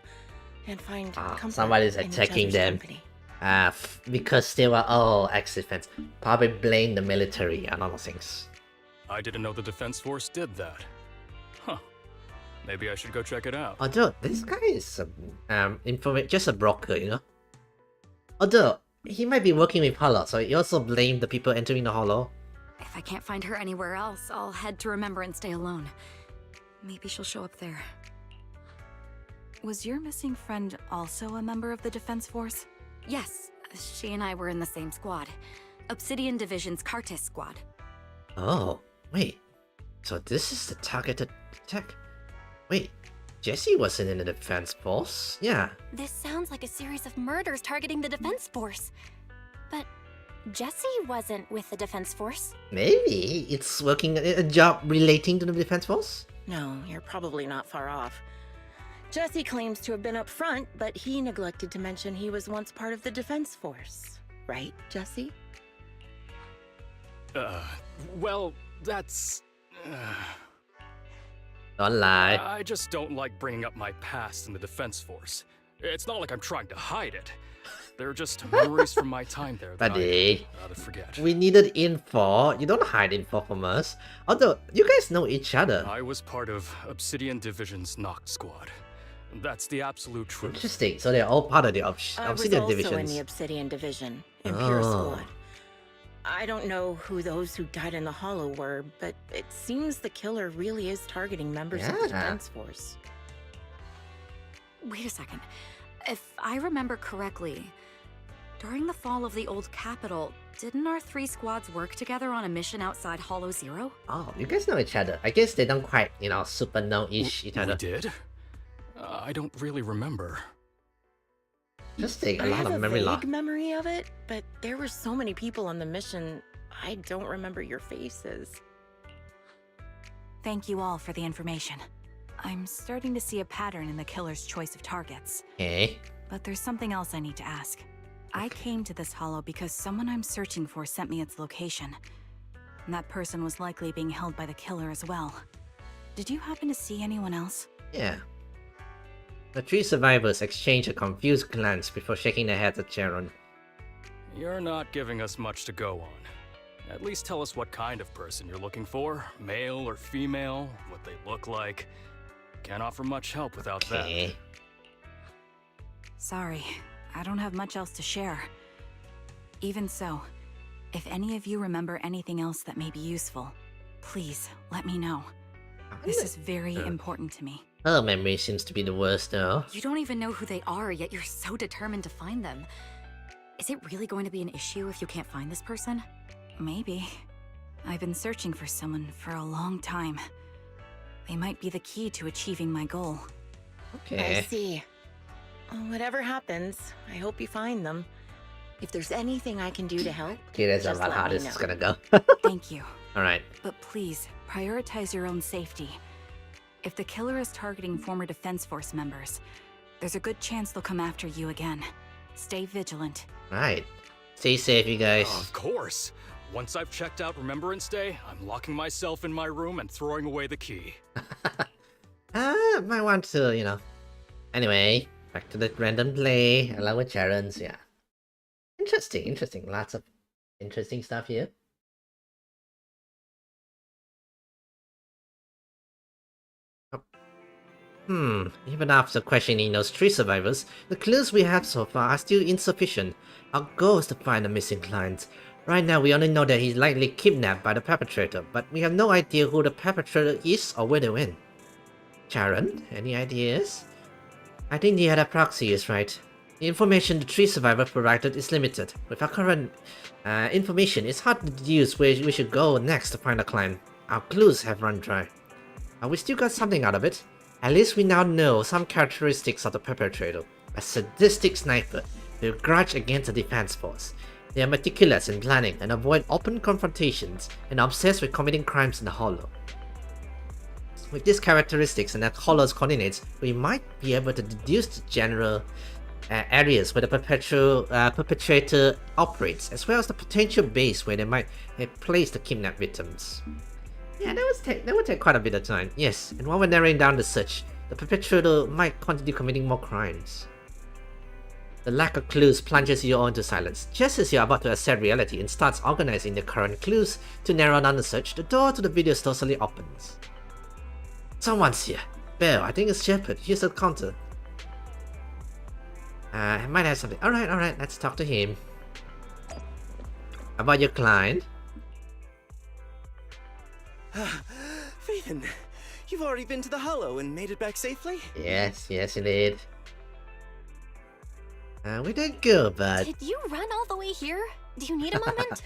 and find comfort somebody's in each attacking other's them. company. Because they were all ex-defense. Probably blame the military and all things. I didn't know the Defense Force did that. Huh. Maybe I should go check it out. Although this guy is just a broker, you know. Although he might be working with Hollow, so he also blamed the people entering the Hollow. If I can't find her anywhere else, I'll head to Remembrance Day alone. Maybe she'll show up there. Was your missing friend also a member of the Defense Force? Yes, she and I were in the same squad. Obsidian Division's Cartis squad. Oh, wait. So this is the targeted attack? Wait, Jessie wasn't in the Defense Force? Yeah. This sounds like a series of murders targeting the Defense Force. But Jessie wasn't with the Defense Force. Maybe it's working a job relating to the Defense Force? No, you're probably not far off. Jesse claims to have been up front, but he neglected to mention he was once part of the Defense Force. Right, Jesse? Well, that's... Don't lie. I just don't like bringing up my past in the Defense Force. It's not like I'm trying to hide it. They're just memories from my time there that Buddy, I rather forget. we needed info. You don't hide info from us. Although, you guys know each other. I was part of Obsidian Division's Noct Squad. That's the absolute truth. Interesting. So they're all part of the I was Obsidian also in Divisions. the Obsidian Division, Impure Oh. Squad. I don't know who those who died in the Hollow were, but it seems the killer really is targeting members of the Yeah. Defense Force. Wait a second. If I remember correctly, during the fall of the old capital, didn't our 3 squads work together on a mission outside Hollow Zero? Oh, you guys know each other. I guess they don't quite, super know each We other. did? I don't really remember. Just take a I lot have of a memory vague loss. memory of it, but there were so many people on the mission, I don't remember your faces. Thank you all for the information. I'm starting to see a pattern in the killer's choice of targets. Okay. But there's something else I need to ask. I came to this hollow because someone I'm searching for sent me its location. And that person was likely being held by the killer as well. Did you happen to see anyone else? Yeah. The 3 survivors exchange a confused glance before shaking their heads at Sharon. You're not giving us much to go on. At least tell us what kind of person you're looking for. Male or female, what they look like. Can't offer much help without that. Okay. Sorry, I don't have much else to share. Even so, if any of you remember anything else that may be useful, please let me know. This is very important to me. Her memory seems to be the worst though. You don't even know who they are, yet you're so determined to find them. Is it really going to be an issue if you can't find this person? Maybe. I've been searching for someone for a long time. They might be the key to achieving my goal. I Okay. see. Whatever happens, I hope you find them. If there's anything I can do to help, Okay, that's just about let how me this is know. gonna go. Thank you. Alright. But please, prioritize your own safety. If the killer is targeting former Defense Force members, there's a good chance they'll come after you again. Stay vigilant. Right. Stay safe, you guys. Of course. Once I've checked out Remembrance Day, I'm locking myself in my room and throwing away the key. Might want to, Anyway, back to the random play. Along with Sharon's, yeah. Interesting. Lots of interesting stuff here. Even after questioning those 3 survivors, the clues we have so far are still insufficient. Our goal is to find the missing clients. Right now, we only know that he's likely kidnapped by the perpetrator, but we have no idea who the perpetrator is or where they went. Sharon, any ideas? I think the other proxy is right. The information the 3 survivors provided is limited. With our current information, it's hard to deduce where we should go next to find a client. Our clues have run dry. But we still got something out of it. At least we now know some characteristics of the perpetrator. A sadistic sniper with a grudge against the defense force. They are meticulous in planning and avoid open confrontations and are obsessed with committing crimes in the Hollow. With these characteristics and the Hollow's coordinates, we might be able to deduce the general areas where the perpetrator operates, as well as the potential base where they might have placed the kidnapped victims. Yeah, that would take quite a bit of time. Yes, and while we're narrowing down the search, the perpetrator might continue committing more crimes. The lack of clues plunges you all into silence. Just as you're about to accept reality and starts organizing the current clues to narrow down the search, the door to the video store suddenly opens. Someone's here. Bell, I think it's Shepard. Here's the counter. I might have something. Alright, let's talk to him. About your client? Phaeton, you've already been to the Hollow and made it back safely? Yes, you did. We did good, but... Did you run all the way here? Do you need a moment?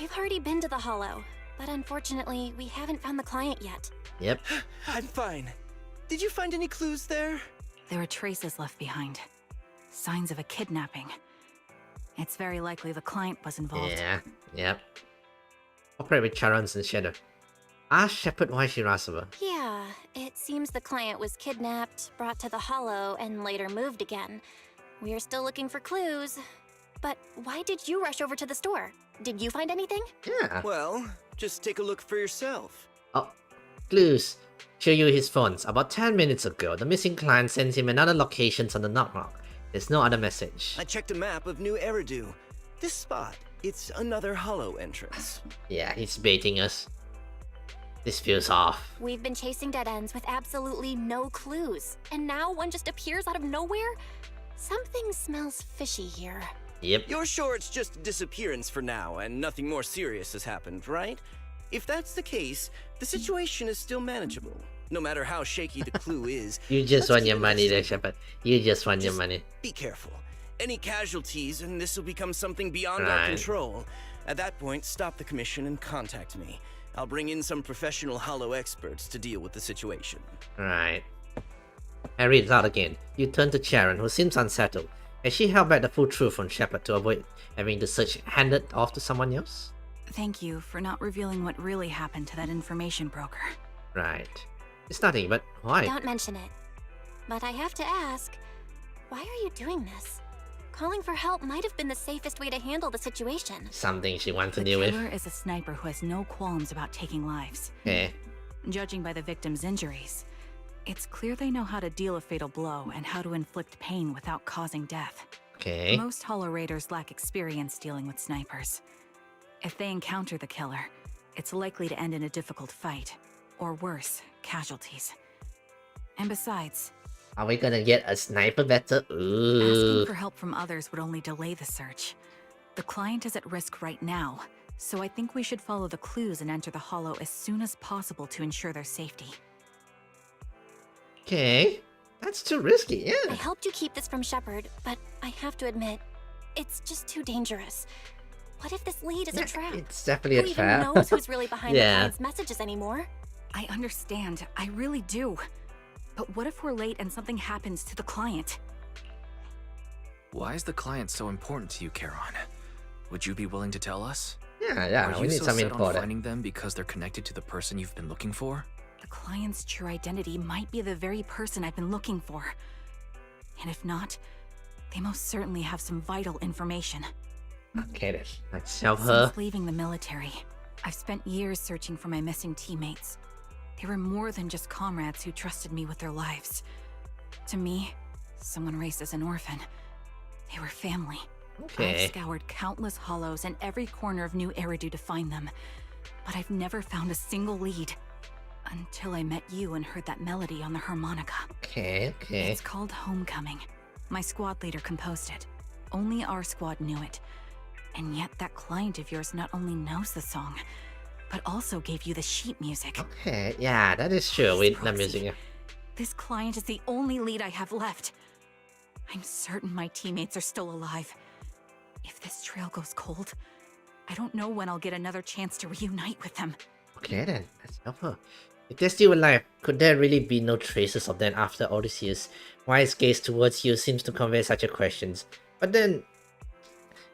We've already been to the Hollow, but unfortunately, we haven't found the client yet. Yep. I'm fine. Did you find any clues there? There are traces left behind. Signs of a kidnapping. It's very likely the client was involved. Yeah, yep. Operate with Charons and Shadow. Ask Shepard why she Rasava. Yeah, it seems the client was kidnapped, brought to the Hollow, and later moved again. We are still looking for clues. But why did you rush over to the store? Did you find anything? Yeah. Well, just take a look for yourself. Oh, clues. Show you his phones. About 10 minutes ago, the missing client sends him another location on the knock. There's no other message. I checked a map of New Eridu. This spot, it's another Hollow entrance. Yeah, he's baiting us. This feels off. We've been chasing dead ends with absolutely no clues. And now one just appears out of nowhere? Something smells fishy here. Yep. You're sure it's just a disappearance for now and nothing more serious has happened, right? If that's the case, the situation is still manageable. No matter how shaky the clue is. You just let's want keep your money there, investigating. Shepard. You just want your Just money. Be careful. Any casualties and this will become something beyond our Right. control. At that point, stop the commission and contact me. I'll bring in some professional Hollow experts to deal with the situation. Right. I read it out again. You turn to Sharon, who seems unsettled. Has she held back the full truth from Shepard to avoid having the search handed off to someone else? Thank you for not revealing what really happened to that information broker. Right. It's nothing, but why? Don't mention it. But I have to ask, why are you doing this? Calling for help might have been the safest way to handle the situation. Something she wants to The deal with. killer is a sniper who has no qualms about taking lives. Okay. Judging by the victim's injuries, it's clear they know how to deal a fatal blow and how to inflict pain without causing death. Okay. Most Hollow Raiders lack experience dealing with snipers. If they encounter the killer, it's likely to end in a difficult fight, or worse, casualties. And besides, Are we gonna get a sniper better? Ooh. asking for help from others would only delay the search. The client is at risk right now, so I think we should follow the clues and enter the Hollow as soon as possible to ensure their safety. Okay. That's too risky, I yeah. helped you keep this from Shepard, but I have to admit, it's just too dangerous. What if this lead is a trap? It's definitely Who a even trap. knows who's really behind the Yeah. client's messages anymore? I understand, I really do. But what if we're late and something happens to the client? Why is the client so important to you, Charon? Would you be willing to tell us? Yeah, Are we you need so some set info on there. finding them because they're connected to the person you've been looking for? The client's true identity might be the very person I've been looking for. And if not, they most certainly have some vital information. Okay, then. Let's help her. Since leaving the military, I've spent years searching for my missing teammates. They were more than just comrades who trusted me with their lives. To me, someone raised as an orphan, they were family. Okay. I've scoured countless hollows and every corner of New Eridu to find them, but I've never found a single lead. Until I met you and heard that melody on the harmonica. Okay. It's called Homecoming. My squad leader composed it. Only our squad knew it. And yet that client of yours not only knows the song, but also gave you the sheet music. Okay, yeah, that is true. Please, With the Roxy. music. Yeah. This client is the only lead I have left. I'm certain my teammates are still alive. If this trail goes cold, I don't know when I'll get another chance to reunite with them. Okay then, let's help her. If they're still alive, could there really be no traces of them after all these years? Why his gaze towards you seems to convey such a questions. But then,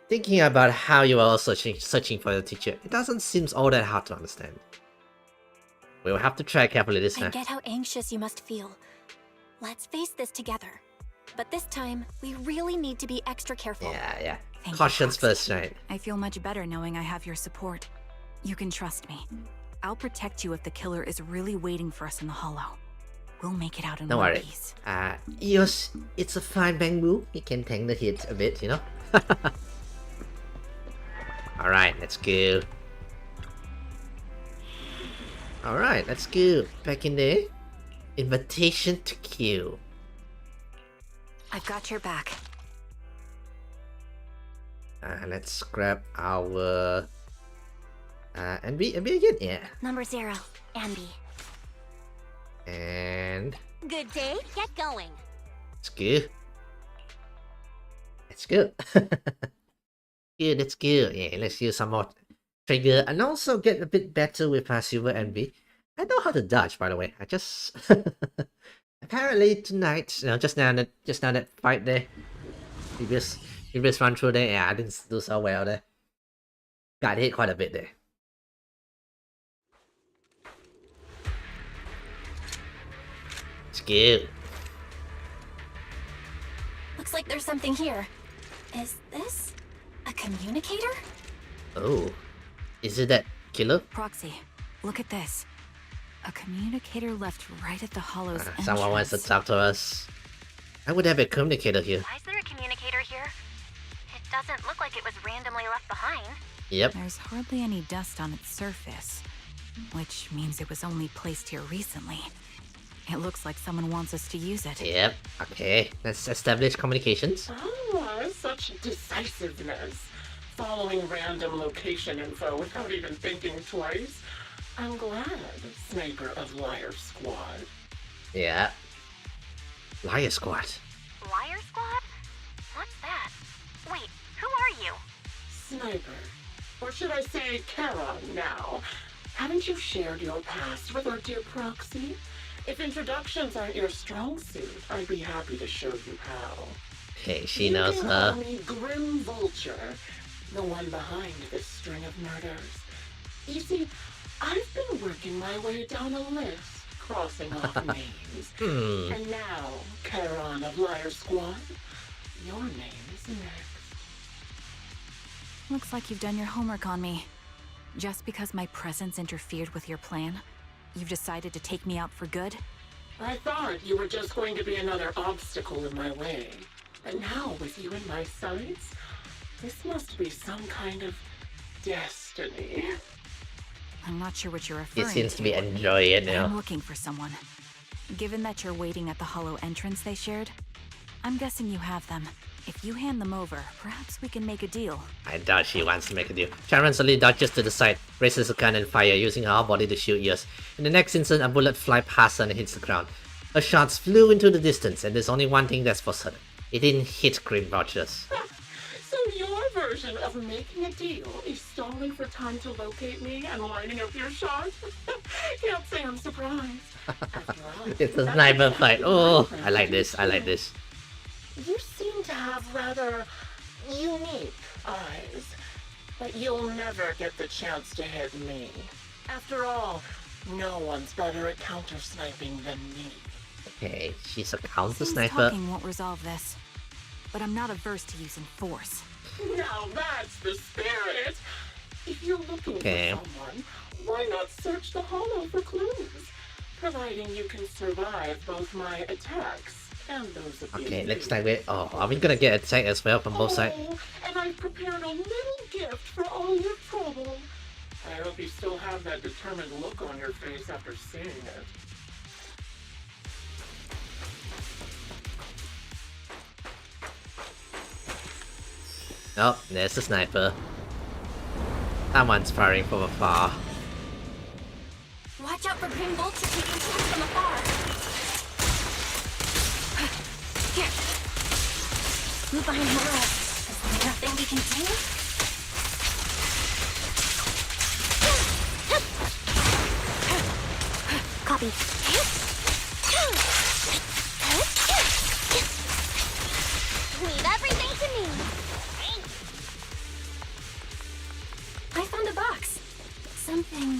thinking about how you are all searching for your teacher, it doesn't seem all that hard to understand. We'll have to try carefully this I time. get how anxious you must feel. Let's face this together. But this time, we really need to be extra careful. Yeah. Thank you, Cautions Foxy. first, right? I feel much better knowing I have your support. You can trust me. I'll protect you if the killer is really waiting for us in the hollow. We'll make it out in Don't one worry. piece. Yes, it's a fine bamboo. You can tank the hit a bit, you know? Alright, let's go. Alright, let's go. Back in there. Invitation to kill. I've got your back. Let's grab our... NB again? Yeah. Number 0, Anby. And... Good day, get going. Let's go. Let's go. Good, let's go. Yeah, let's use some more trigger and also get a bit better with Silver NB. I know how to dodge, by the way. I just... Apparently tonight, just now that fight there, previous run through there, yeah, I didn't do so well there. Got hit quite a bit there. It's good. Looks like there's something here. Is this a communicator? Oh, is it that killer? Proxy, look at this. A communicator left right at the hollow's entrance. Someone wants to talk to us. I would have a communicator here. Why is there a communicator here? It doesn't look like it was randomly left behind. Yep. There's hardly any dust on its surface, which means it was only placed here recently. It looks like someone wants us to use it. Yep. Okay. Let's establish communications. Oh, such decisiveness. Following random location info without even thinking twice. I'm glad, Sniper of Liar Squad. Yeah. Liar Squad. Liar Squad? What's that? Wait, who are you? Sniper. Or should I say Charon now? Haven't you shared your past with our dear Proxy? If introductions aren't your strong suit, I'd be happy to show you how. Hey, she knows her. You can call me Grim Vulture, the one behind this string of murders. You see, I've been working my way down a list, crossing off names. And now, Charon of Liar Squad, your name is next. Looks like you've done your homework on me. Just because my presence interfered with your plan, you've decided to take me out for good? I thought you were just going to be another obstacle in my way. But now, with you in my sights, this must be some kind of destiny. I'm not sure what you're referring He to. seems to be enjoying it but now. I'm looking for someone. Given that you're waiting at the hollow entrance they shared, I'm guessing you have them. If you hand them over, perhaps we can make a deal. I doubt she wants to make a deal. Sharon suddenly dodges to the side, raises a gun and fire, using her body to shield ears. In the next instant, a bullet flies past her and hits the ground. Her shots flew into the distance, and there's only one thing that's for certain. It didn't hit Grim Vultures. So your version of making a deal is stalling for time to locate me and lining up your shot? Can't say I'm surprised. After all, It's a that's sniper exactly fight. what Oh, I'm I like this, I trying to like do. this. You seem to have rather unique eyes, but you'll never get the chance to hit me. After all, no one's better at counter-sniping than me. Okay, she's a counter Seems sniper. talking won't resolve this. But I'm not averse to using force. Now that's the spirit! If you're looking Okay. for someone, why not search the hollow for clues? Providing you can survive both my attacks and those of the Okay, looks enemy. like we... Oh, are we gonna get attacked as well from both sides? Oh, and I've prepared a little gift for all your trouble. I hope you still have that determined look on your face after seeing it. Oh, there's the sniper. Someone's firing from afar. Watch out for Grim Vulture taking shots from afar. Move behind Merle. Is there nothing we can do? Copy. Leave everything to me. I found a box. Something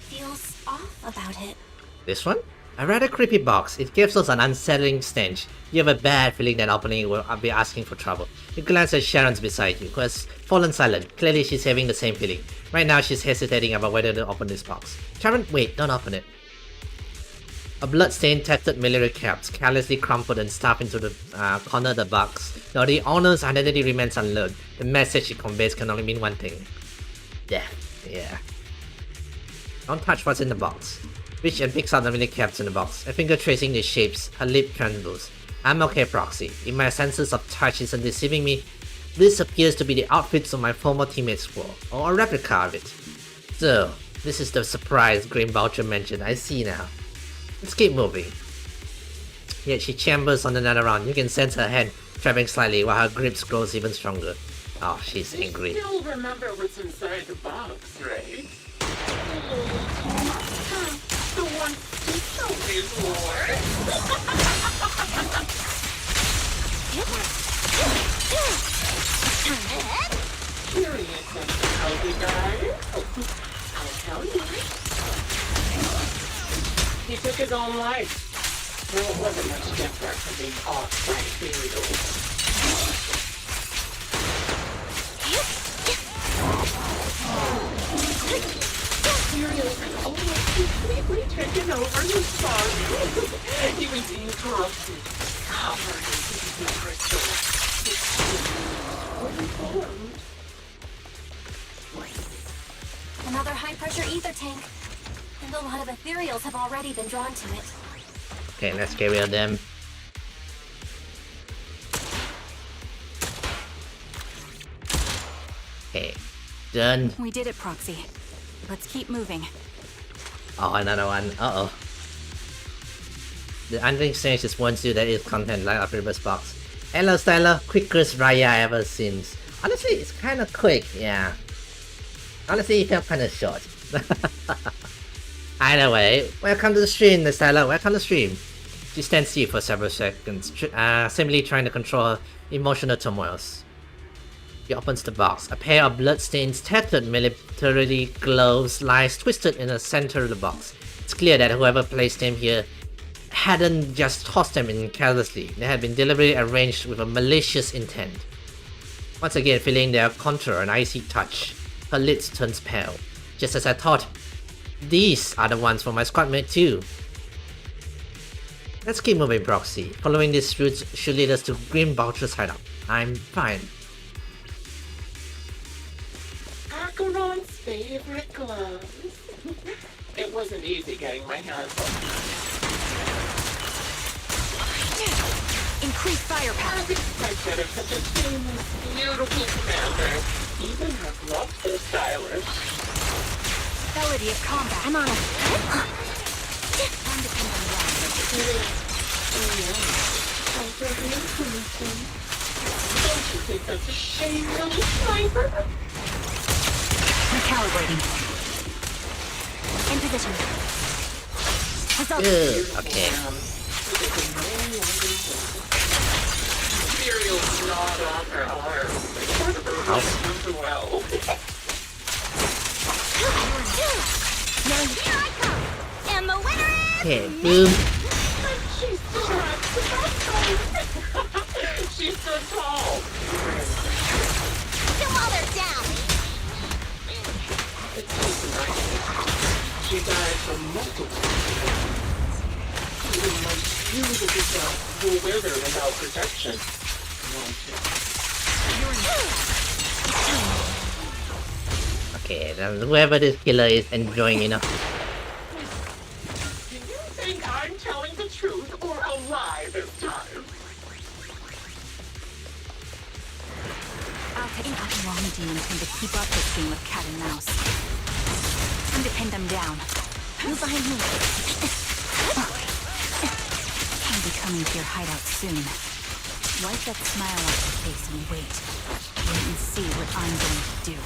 feels off about it. This one? A rather creepy box. It gives us an unsettling stench. You have a bad feeling that opening it will be asking for trouble. You glance at Sharon's beside you, who has fallen silent. Clearly she's having the same feeling. Right now she's hesitating about whether to open this box. Sharon, wait, don't open it. A blood-stained, tattered military cap, carelessly crumpled and stuffed into the corner of the box. Though the owner's identity remains unknown, the message it conveys can only mean one thing. Death. Yeah. Don't touch what's in the box. Reach and picks out the military caps in the box. A finger tracing the shapes, her lip trembles. I'm okay, Proxy. If my senses of touch isn't deceiving me, this appears to be the outfits of my former teammates wore, or a replica of it. So, this is the surprise Green Vulture mentioned. I see now. Let's keep moving. Yet she chambers on another round. You can sense her hand trembling slightly while her grip grows even stronger. Oh, she's angry. You still remember what's inside the box, right? The one you always wore. Curious as to how he died? I'll tell you. He took his own life. Well, it wasn't much different from being off by Vtuber. Completely taken over his body. He was being corrupted, covered in crystal. Another high-pressure ether tank. And a lot of ethereals have already been drawn to it. Okay, let's get rid of them. Okay, done. We did it, Proxy. Let's keep moving. Oh, another one. Uh-oh. The unfinished stage is one that is content like a previous box. Hello, Styler. Quickest Raya ever since. Honestly, it's kind of quick, yeah. Honestly, it felt kind of short. Either way, welcome to the stream, Styler. Welcome to the stream. She stands still for several seconds, simply trying to control her emotional turmoils. She opens the box. A pair of bloodstained, tattered military gloves lies twisted in the center of the box. It's clear that whoever placed them here hadn't just tossed them in carelessly. They had been deliberately arranged with a malicious intent. Once again, feeling their contour and icy touch, her lids turns pale. Just as I thought, these are the ones for my squadmate too. Let's keep moving, Proxy. Following these routes should lead us to Green Vulture's hideout. I'm fine. Acheron's favorite gloves. It wasn't easy getting my hands on them. Increase firepower. As expected of such a seamless, beautiful commander. Even her gloves are stylish. Melody of combat. I'm on it. Don't you think that's a shame, little sniper? Recalibrating. In position. Ugh, okay. Imperial's not on her arm. Well. Now here I come! And the winner is... Okay, boom. She's she's so tall. Still while they're down! She died from multiple reasons. Even my beautiful self will wither without protection. Okay, then whoever this killer is enjoying enough. Do you think I'm telling the truth or a lie this time? I'll take out the wrong demons and to keep up this game of cat and mouse. Time to pin them down. Move behind me. I'll be coming to your hideout soon. Wipe that smile off your face and wait. Wait and see what I'm going to do.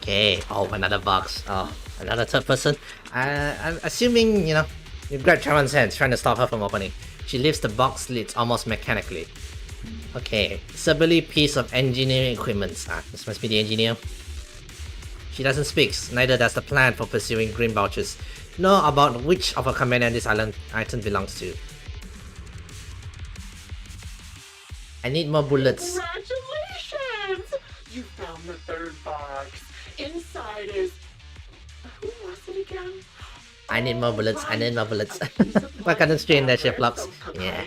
Okay, oh, another box. Oh, another third person. I'm assuming, you know, you grab Charon's hand, trying to stop her from opening. She lifts the box lids almost mechanically. Okay, subtly piece of engineering equipment. Ah, this must be the engineer. She doesn't speak, neither does the plan for pursuing green vouchers, nor about which of her companion this island item belongs to. I need more bullets. Congratulations! You found the third box. Inside is... Who was it again? I need more bullets, I need more bullets. What kind of strain that she flops? Yeah.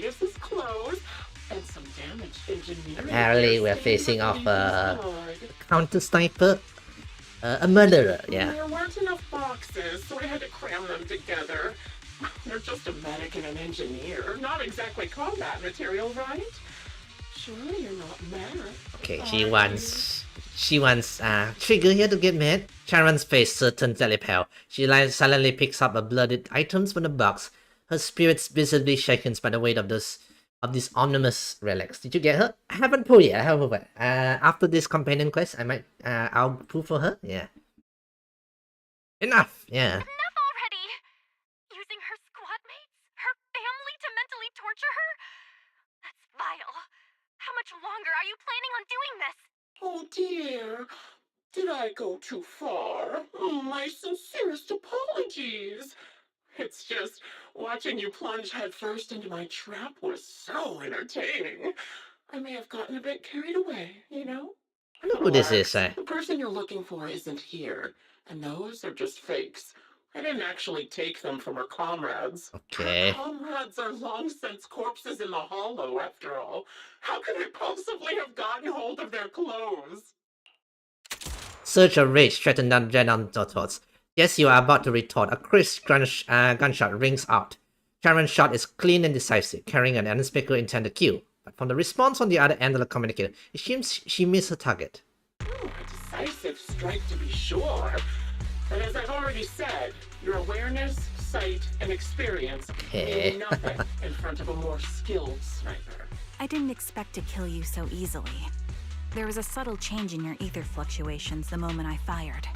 Apparently we're facing off a counter sniper. A murderer, yeah. There weren't enough boxes, so I had to cram them together. They're just a medic and an engineer. Not exactly combat material, right? Surely you're not mad. Okay, she wants Trigger here to get mad. Charon's face turns deadly pale. She silently picks up a blooded items from the box. Her spirits visibly shaken by the weight of these ominous relics. Did you get her? I haven't pulled yet. I haven't pulled. After this companion quest, I might I'll pull for her. Yeah. Enough. Yeah. Enough already! Using her squad mates, her family to mentally torture her? That's vile. How much longer are you planning on doing this? Oh dear. Did I go too far? My sincerest apologies. It's just watching you plunge headfirst into my trap was so entertaining. I may have gotten a bit carried away, you know? Look who this is, The person you're looking for isn't here, and those are just fakes. I didn't actually take them from her comrades. Okay. Her comrades are long since corpses in the hollow, after all. How could I possibly have gotten hold of their clothes? Surge of rage threatened down Jenon's thoughts. Yes, you are about to retort. A crisp gunshot rings out. Charon's shot is clean and decisive, carrying an unspeakable intent to kill. But from the response on the other end of the communicator, it seems she missed her target. A decisive strike to be sure. But as I've already said, your awareness, sight, and experience mean nothing in front of a more skilled sniper. I didn't expect to kill you so easily. There was a subtle change in your ether fluctuations the moment I fired.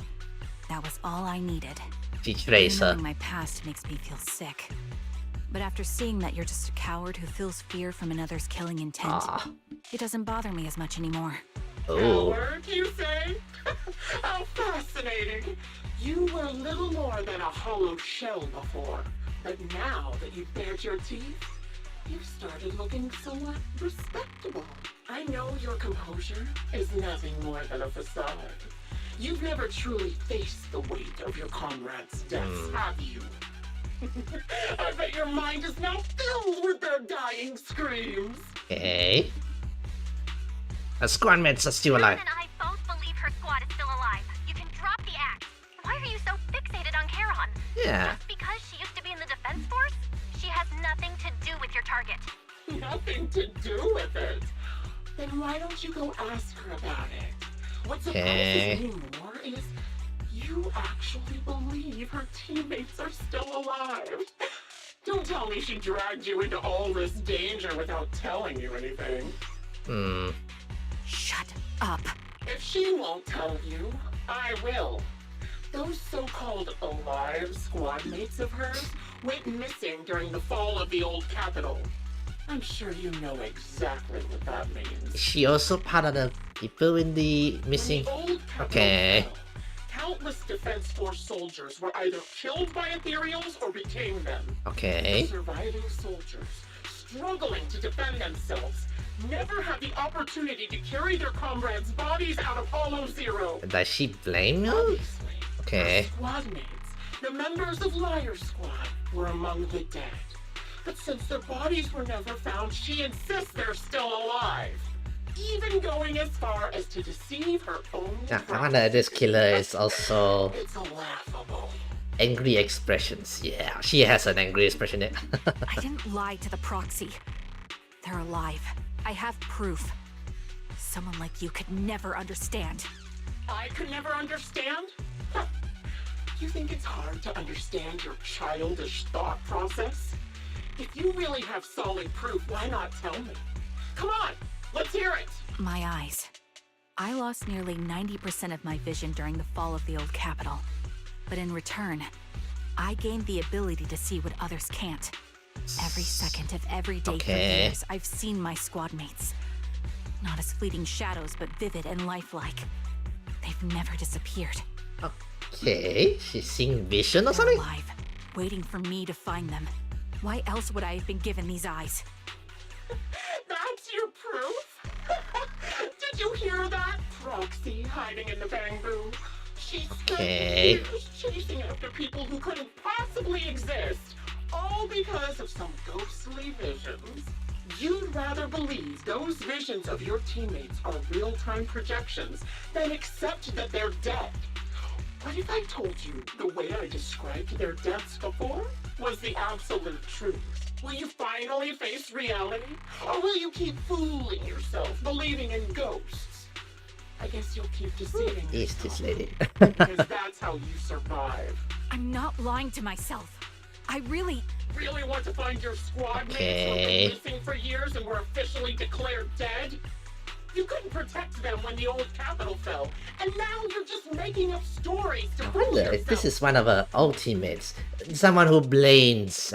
That was all I needed. Knowing my past makes me feel sick. But after seeing that you're just a coward who feels fear from another's killing intent, it doesn't bother me as much anymore. Coward, you say? How fascinating! You were little more than a hollow shell before. But now that you've bared your teeth, you've started looking somewhat respectable. I know your composure is nothing more than a facade. You've never truly faced the weight of your comrades' deaths, have you? I bet your mind is now filled with their dying screams. Okay. Her squad mates are still alive. Aaron and I both believe her squad is still alive. You can drop the axe. Why are you so fixated on Charon? Yeah. Just because she used to be in the defense force? She has nothing to do with your target. Nothing to do with it. Then why don't you go ask her about it? What surprises me more is you actually believe her teammates are still alive. Don't tell me she dragged you into all this danger without telling you anything. Shut up. If she won't tell you, I will. Those so-called alive squad mates of hers went missing during the fall of the old capital. I'm sure you know exactly what that means. Is she also part of the people in the missing? Okay. Countless Defense Force soldiers were either killed by ethereals or became them. Okay. The surviving soldiers, struggling to defend themselves, never had the opportunity to carry their comrades' bodies out of Hollow Zero. Does she blame you? Obviously, Okay. her squad mates, the members of Liar Squad, were among the dead. But since their bodies were never found, she insists they're still alive. Even going as far as to deceive her own Yeah, I wonder if this killer is also It's laughable. angry expressions. Yeah, she has an angry expression there. I didn't lie to the proxy. They're alive. I have proof. Someone like you could never understand. I could never understand? Huh. You think it's hard to understand your childish thought process? If you really have solid proof, why not tell me? Come on, let's hear it. My eyes. I lost nearly 90% of my vision during the fall of the old capital. But in return, I gained the ability to see what others can't. Every second of every day for years, I've seen my squad mates. Not as fleeting shadows, but vivid and lifelike. They've never disappeared. Okay, she's seeing vision or They're something? alive, waiting for me to find them. Why else would I have been given these eyes? That's your proof? Did you hear that? Proxy hiding in the bamboo. She spent years chasing after people who couldn't possibly exist, all because of some ghostly visions. You'd rather believe those visions of your teammates are real-time projections than accept that they're dead. What if I told you the way I described their deaths before was the absolute truth? Will you finally face reality? Or will you keep fooling yourself, believing in ghosts? I guess you'll keep deceiving Is this lady? because that's how you survive. I'm not lying to myself. I really Want to find your squad mates who've been missing for years and were officially declared dead? You couldn't protect them when the old capital fell, and now you're just making up stories to I fool wonder yourself. if this is one of her old teammates. Someone who blames,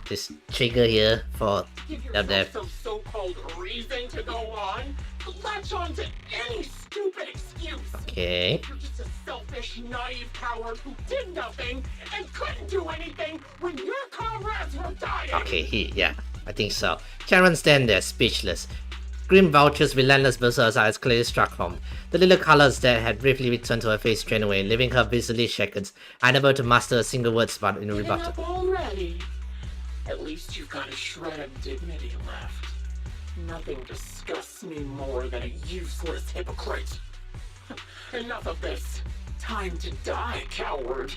this trigger here for Give their yourself death. some so-called reason to go on. Latch on to any stupid excuse. Okay. You're just a selfish, naive coward who did nothing and couldn't do anything when your comrades were dying. Okay, yeah, I think so. Sharon stands there, speechless. Grim Vulture's relentless berserk's eyes clearly struck home. The little colors that had briefly returned to her face strained away, leaving her visibly shaken, unable to muster a single word spout in Giving rebuttal. up already. At least you've got a shred of dignity left. Nothing disgusts me more than a useless hypocrite. Enough of this. Time to die, coward.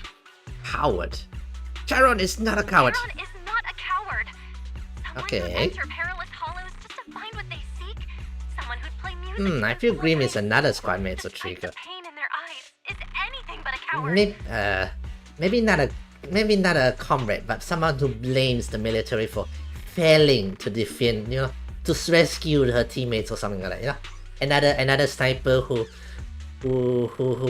Coward? Sharon is not a coward. Sharon is not a coward. Someone Okay. who'd enter perilous hollows just to find what they seek. Someone who'd play music. I feel Grim is another squad mate, so trigger. The pain in their eyes is anything but a coward. Maybe not a comrade, but someone who blames the military for failing to defend, to rescue her teammates or something like that, Another sniper who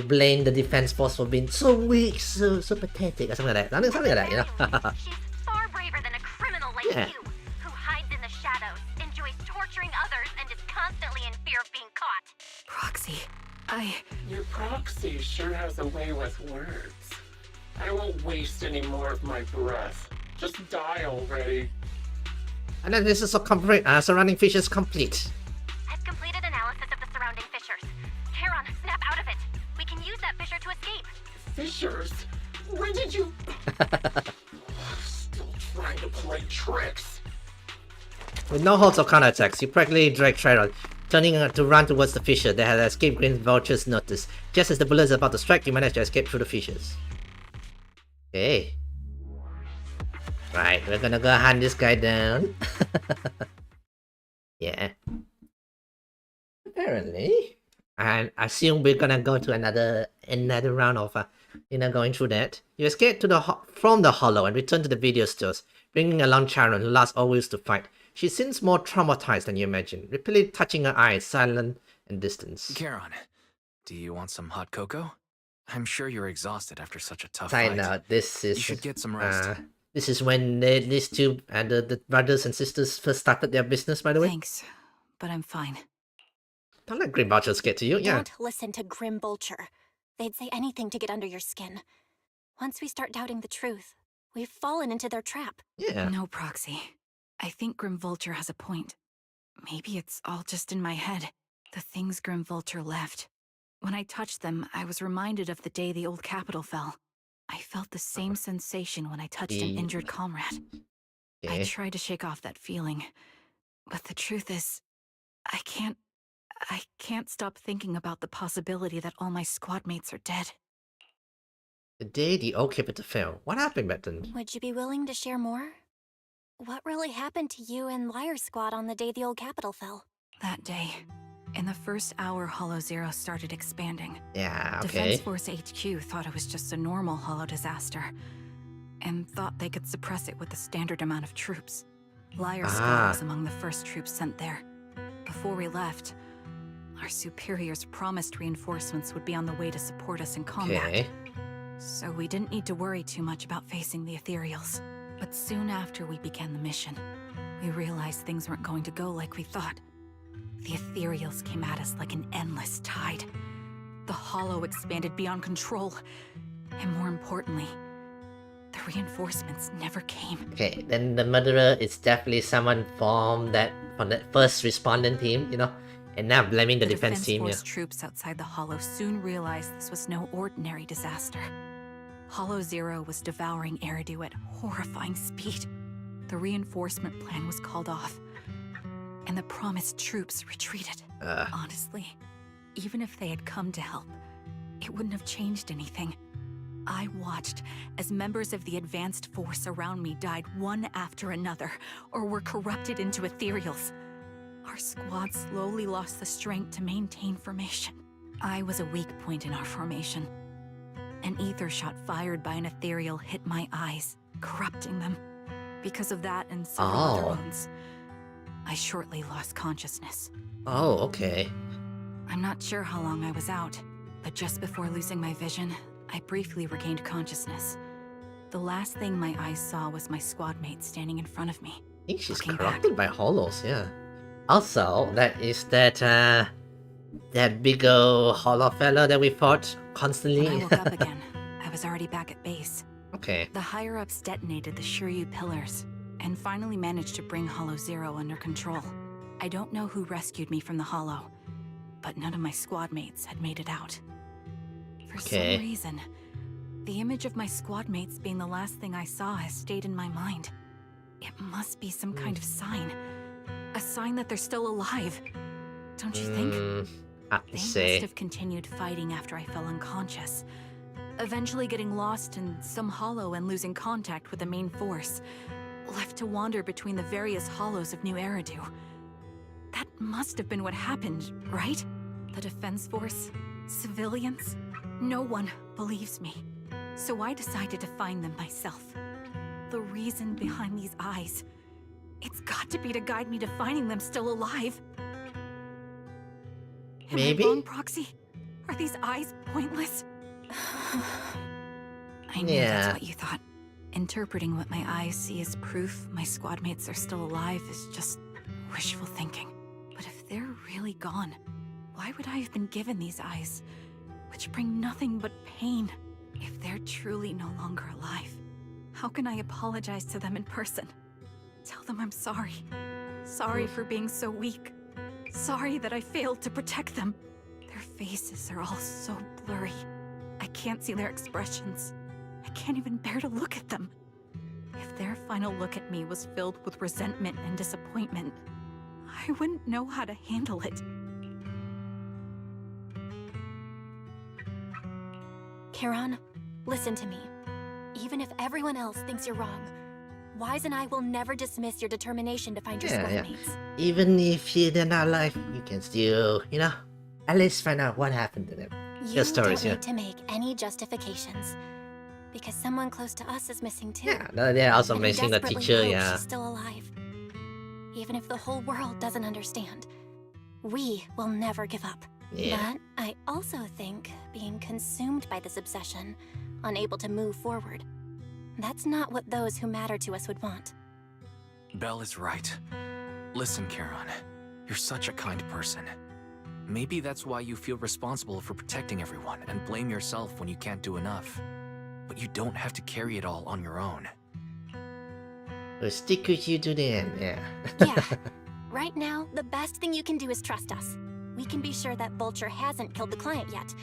blamed the defense force for being so weak, so pathetic, or something like that. Something like that, She's far braver than a criminal like Yeah. you, who hides in the shadows, enjoys torturing others, and is constantly in fear of being caught. Proxy. Your proxy sure has a way with words. I won't waste any more of my breath. Just die already. And then this is surrounding features complete. I've completed analysis of the surrounding fissures. Charon, snap out of it. We can use that fissure to escape. Fissures? When did you... Still trying to play tricks. With no holds or counterattacks, you practically drag Sharon, turning her to run towards the fissure that had escaped Green Vulture's notice. Just as the bullet is about to strike, you manage to escape through the fissures. Okay. Right, we're gonna go hunt this guy down. Yeah. Apparently. And I assume we're gonna go to another round of going through that. You escape from the hollow and return to the video stores, bringing along Sharon, who lost all wills to fight. She seems more traumatized than you imagine, repeatedly touching her eyes, silent and distant. Charon, do you want some hot cocoa? I'm sure you're exhausted after such a tough I fight. know, this is... You should get some rest. This is when these two and the brothers and sisters first started their business, by the way. Thanks, but I'm fine. Don't let Grim Vultures get to you, yeah. Don't listen to Grim Vulture. They'd say anything to get under your skin. Once we start doubting the truth, we've fallen into their trap. Yeah. No, Proxy. I think Grim Vulture has a point. Maybe it's all just in my head. The things Grim Vulture left. When I touched them, I was reminded of the day the old capital fell. I felt the same sensation when I touched an injured comrade. I tried to shake off that feeling, but the truth is, I can't stop thinking about the possibility that all my squad mates are dead. The day the old capital fell. What happened back then? Would you be willing to share more? What really happened to you and Liar Squad on the day the old capital fell? That day, in the first hour Hollow Zero started expanding. Yeah, okay. Defense Force HQ thought it was just a normal Hollow disaster. and thought they could suppress it with a standard amount of troops. Liar Ah. Skull was among the first troops sent there. Before we left, our superiors promised reinforcements would be on the way to support us in combat. Okay. So we didn't need to worry too much about facing the Ethereals. But soon after we began the mission, we realized things weren't going to go like we thought. The Ethereals came at us like an endless tide. The Hollow expanded beyond control. And more importantly, the reinforcements never came. Okay, then the murderer is definitely someone from that first respondent team, you know, and now blaming the defense team. Force troops outside the Hollow soon realized this was no ordinary disaster. Hollow Zero was devouring Eridu at horrifying speed. The reinforcement plan was called off, and the promised troops retreated. Honestly, even if they had come to help, it wouldn't have changed anything. I watched as members of the advanced force around me died one after another, or were corrupted into ethereals. Our squad slowly lost the strength to maintain formation. I was a weak point in our formation. An ether shot fired by an ethereal hit my eyes, corrupting them. Because of that and several other wounds, I shortly lost consciousness. Oh, okay. I'm not sure how long I was out, but just before losing my vision, I briefly regained consciousness. The last thing my eyes saw was my squad mate standing in front of me. I think she's Looking corrupted by hollows, yeah. Also, that is that big old hollow fellow that we fought constantly. When I woke up again, I was already back at base. Okay. The higher-ups detonated the Shiryu pillars, and finally managed to bring Hollow Zero under control. I don't know who rescued me from the Hollow, but none of my squad mates had made it out. For some reason, the image of my squad mates being the last thing I saw has stayed in my mind. It must be some kind of sign. A sign that they're still alive. Don't you think? They must have continued fighting after I fell unconscious, eventually getting lost in some hollow and losing contact with the main force, left to wander between the various hollows of New Eridu. That must have been what happened, right? The defense force? Civilians? No one believes me. So I decided to find them myself. The reason behind these eyes. It's got to be to guide me to finding them still alive. Maybe? Am I wrong, Proxy? Are these eyes pointless? I knew that's what you thought. Interpreting what my eyes see as proof my squad mates are still alive is just wishful thinking. But if they're really gone, why would I have been given these eyes, which bring nothing but pain? If they're truly no longer alive, how can I apologize to them in person? Tell them I'm sorry. Sorry for being so weak. Sorry that I failed to protect them. Their faces are all so blurry. I can't see their expressions. I can't even bear to look at them. If their final look at me was filled with resentment and disappointment, I wouldn't know how to handle it. Charon, listen to me. Even if everyone else thinks you're wrong, Wise and I will never dismiss your determination to find your squad mates. Even if they're not alive, you can still, you know, at least find out what happened to them. You don't need to make any justifications. Because someone close to us is missing too. Yeah, no, they're also And we missing the desperately teacher, hope yeah. she's still alive. Even if the whole world doesn't understand, we will never give up. Yeah. But I also think being consumed by this obsession, unable to move forward, that's not what those who matter to us would want. Belle is right. Listen, Charon, you're such a kind person. Maybe that's why you feel responsible for protecting everyone and blame yourself when you can't do enough. But you don't have to carry it all on your own. We'll stick with you to the end, yeah. Yeah. Right now, the best thing you can do is trust us. We can be sure that Vulture hasn't killed the client yet.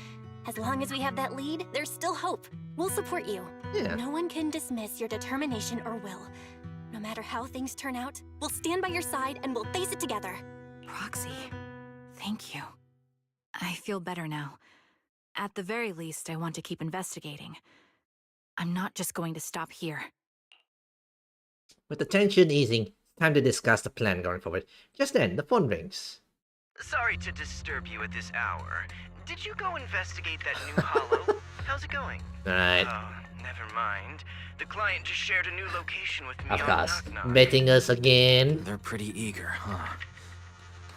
As long as we have that lead, there's still hope. We'll support you. Yeah. No one can dismiss your determination or will. No matter how things turn out, we'll stand by your side and we'll face it together. Proxy, thank you. I feel better now. At the very least, I want to keep investigating. I'm not just going to stop here. With the tension easing, time to discuss the plan going forward. Just then, the phone rings. Sorry to disturb you at this hour. Did you go investigate that new hollow? How's it going? Alright. Oh, never mind. The client just shared a new location with me Of on course. Knock Knock. Betting us again. They're pretty eager, huh?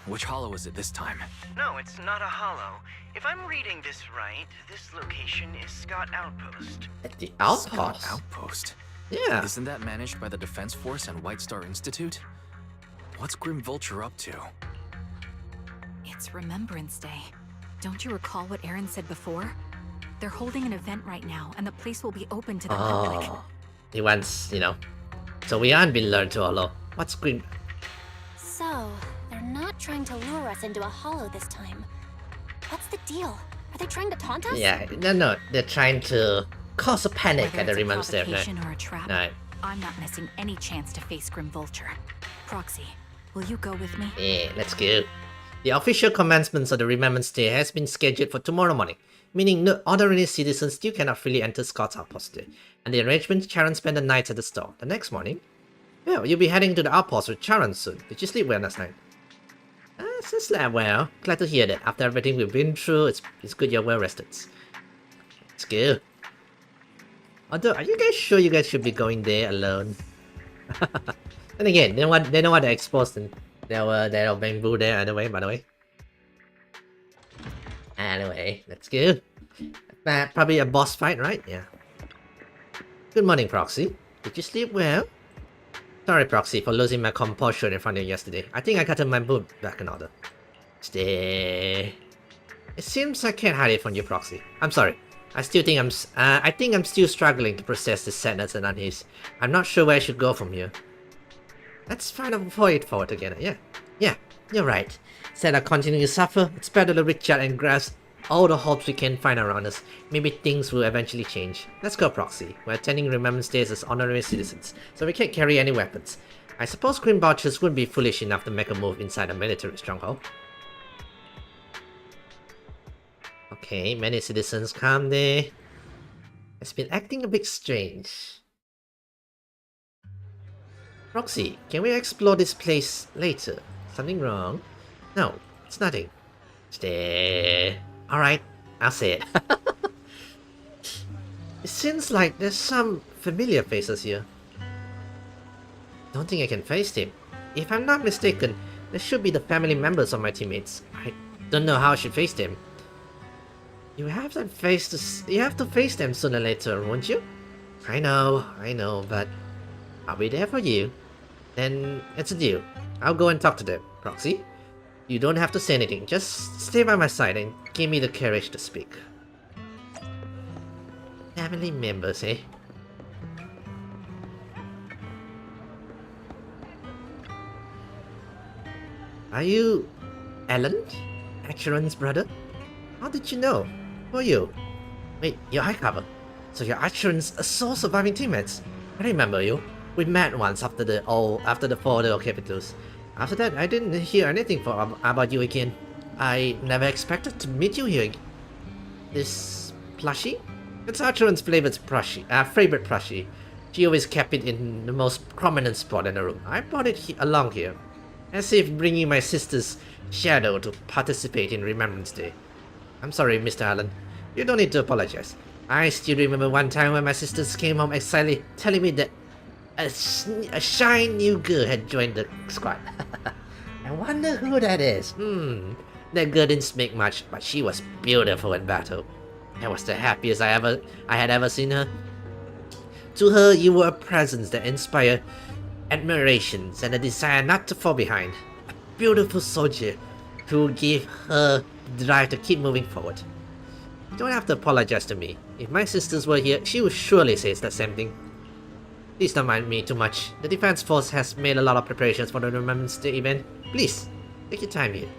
Which hollow is it this time? No, it's not a hollow. If I'm reading this right, this location is Scott Outpost. At the Scott outpost. Outpost. Yeah. Isn't that managed by the Defense Force and White Star Institute? What's Grim Vulture up to? It's Remembrance Day. Don't you recall what Aaron said before? They're holding an event right now, and the place will be open to the public. Oh. He wants, you know. So we aren't been learned to hollow. What's green? So, they're not trying to lure us into a hollow this time. What's the deal? Are they trying to taunt us? Yeah, no. They're trying to cause a panic Whether at the it's a Remembrance Day. provocation or a trap, No. I'm not missing any chance to face Grim Vulture. Proxy, will you go with me? Yeah, let's go. The official commencement of the Remembrance Day has been scheduled for tomorrow morning, meaning no ordinary citizens still cannot freely enter Scott's outpost. And the arrangement, Charon spent the night at the store. The next morning, well, you'll be heading to the outpost with Charon soon. Did you sleep well last night? Since slept well. Glad to hear that. After everything we've been through, it's good you're well rested. Let's go. Although, are you guys sure you guys should be going there alone? And again, they know what they're exposed and there are bamboo there anyway, by the way. Anyway, let's go. Probably a boss fight, right? Yeah. Good morning, Proxy. Did you sleep well? Sorry, Proxy, for losing my composure in front of you yesterday. I think I got my mood back in order. Stay. It seems I can't hide it from you, Proxy. I'm sorry. I think I'm still struggling to process this sadness and unease. I'm not sure where I should go from here. Let's find a way forward together. Yeah, you're right. Instead of continuing to suffer, it's better to reach out and grasp all the hopes we can find around us. Maybe things will eventually change. Let's go, Proxy. We're attending Remembrance Days as honorary citizens, so we can't carry any weapons. I suppose Grim Vultures wouldn't be foolish enough to make a move inside a military stronghold. Okay, many citizens come there. It's been acting a bit strange. Proxy, can we explore this place later? Something wrong? No, it's nothing. Stay. Alright, I'll say it. It seems like there's some familiar faces here. Don't think I can face him. If I'm not mistaken, there should be the family members of my teammates. I don't know how I should face them. You have to face them sooner or later, won't you? I know, but I'll be there for you. Then it's a deal. I'll go and talk to them, Proxy. You don't have to say anything, just stay by my side and give me the courage to speak. Family members, eh? Are you Alan? Acheron's brother? How did you know? Who are you? Wait, you're high cover. So you're Acheron's sole surviving teammates. I remember you. We met once after the four other capitals. After that, I didn't hear anything about you again. I never expected to meet you here. This plushie? It's Acheron's favorite plushie. She always kept it in the most prominent spot in the room. I brought it along here, as if bringing my sister's shadow to participate in Remembrance Day. I'm sorry, Mr. Allen. You don't need to apologize. I still remember one time when my sisters came home excitedly telling me that a shy new girl had joined the squad. I wonder who that is. That girl didn't speak much, but she was beautiful in battle. That was the happiest I had ever seen her. To her, you were a presence that inspired admiration and a desire not to fall behind. A beautiful soldier who gave her the drive to keep moving forward. You don't have to apologize to me. If my sisters were here, she would surely say the same thing. Please don't mind me too much. The Defense Force has made a lot of preparations for the Remembrance Day event. Please, take your time here.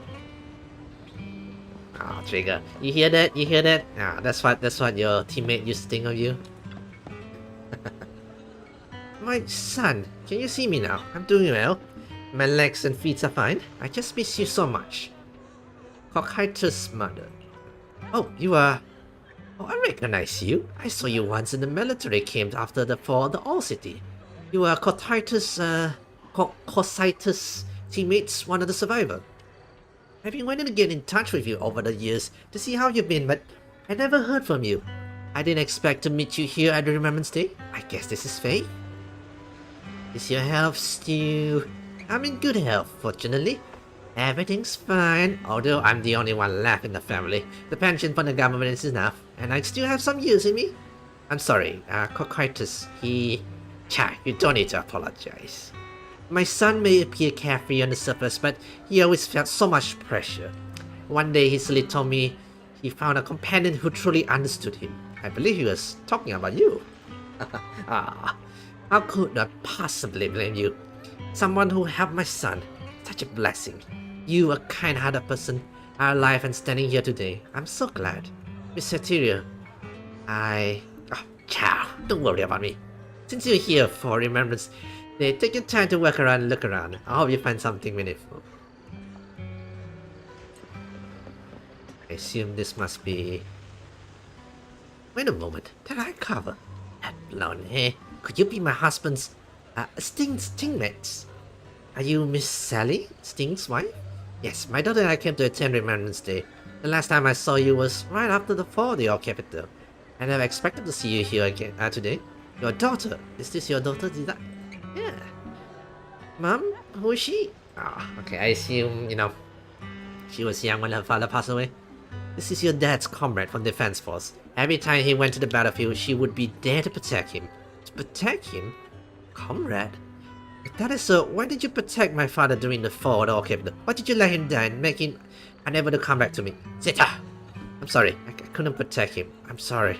Ah, Trigger. You hear that? You hear that? Ah, that's what your teammate used to think of you. My son, can you see me now? I'm doing well. My legs and feet are fine. I just miss you so much. Cocytus' mother. Oh, you are... Oh, I recognize you. I saw you once in the military camp after the fall of the All City. You are Cocytus' teammates, one of the survivors. I've been wanting to get in touch with you over the years to see how you've been, but I never heard from you. I didn't expect to meet you here at the Remembrance Day. I guess this is fate. Is your health still... I'm in good health, fortunately. Everything's fine, although I'm the only one left in the family. The pension from the government is enough, and I still have some use in me. I'm sorry, Cocytus, Chai, you don't need to apologize. My son may appear carefree on the surface, but he always felt so much pressure. One day he suddenly told me he found a companion who truly understood him. I believe he was talking about you. How could I possibly blame you? Someone who helped my son. Such a blessing. You, a kind-hearted person, are alive and standing here today. I'm so glad. Miss Satyria, Ciao, don't worry about me. Since you're here for Remembrance Day, take your time to walk around and look around. I hope you find something meaningful. I assume this must be... Wait a moment, that eye cover. That blonde hair. Could you be my husband's... Sting's teammates? Are you Miss Sally, Sting's wife? Yes, my daughter and I came to attend Remembrance Day. The last time I saw you was right after the fall of the old capital. I never expected to see you here again today. Your daughter. Is this your daughter? Yeah. Mom? Who is she? Okay, I assume, she was young when her father passed away. This is your dad's comrade from Defense Force. Every time he went to the battlefield, she would be there to protect him. To protect him? Comrade? If that is so, why did you protect my father during the fall of the old capital? Why did you let him die and make him unable to come back to me? Zeta! I'm sorry, I couldn't protect him. I'm sorry.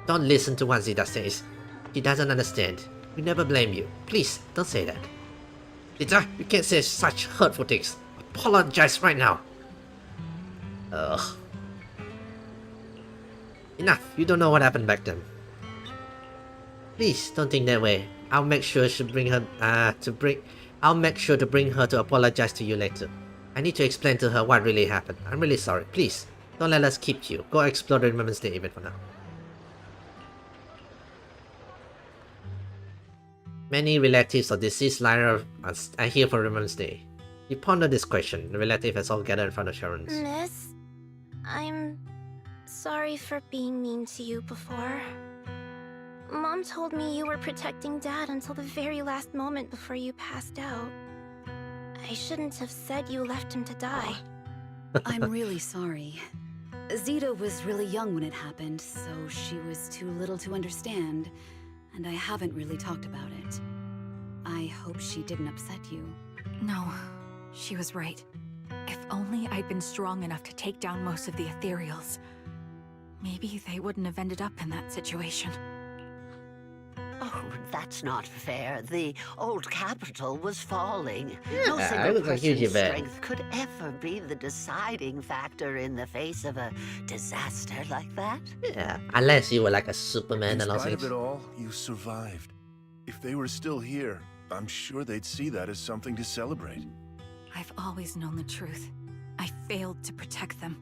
Don't listen to what Zeta says. She doesn't understand. We never blame you. Please, don't say that. Zeta, you can't say such hurtful things. Apologize right now. Ugh. Enough, you don't know what happened back then. Please, don't think that way. I'll make sure to bring her to apologize to you later. I need to explain to her what really happened. I'm really sorry. Please, don't let us keep you. Go explore the Remembrance Day event for now. Many relatives of deceased liner are here for Remembrance Day. You ponder this question. The relative has all gathered in front of Sharon's. Miss, I'm sorry for being mean to you before. Mom told me you were protecting Dad until the very last moment before you passed out. I shouldn't have said you left him to die. I'm really sorry. Zeta was really young when it happened, so she was too little to understand, and I haven't really talked about it. I hope she didn't upset you. No, she was right. If only I'd been strong enough to take down most of the ethereals, maybe they wouldn't have ended up in that situation. Oh, that's not fair. The old capital was falling. Yeah, No it single was a huge person's event. strength could ever be the deciding factor in the face of a disaster like that. Yeah, unless you were like a Superman In and all spite things. of it all, you survived. If they were still here, I'm sure they'd see that as something to celebrate. I've always known the truth. I failed to protect them.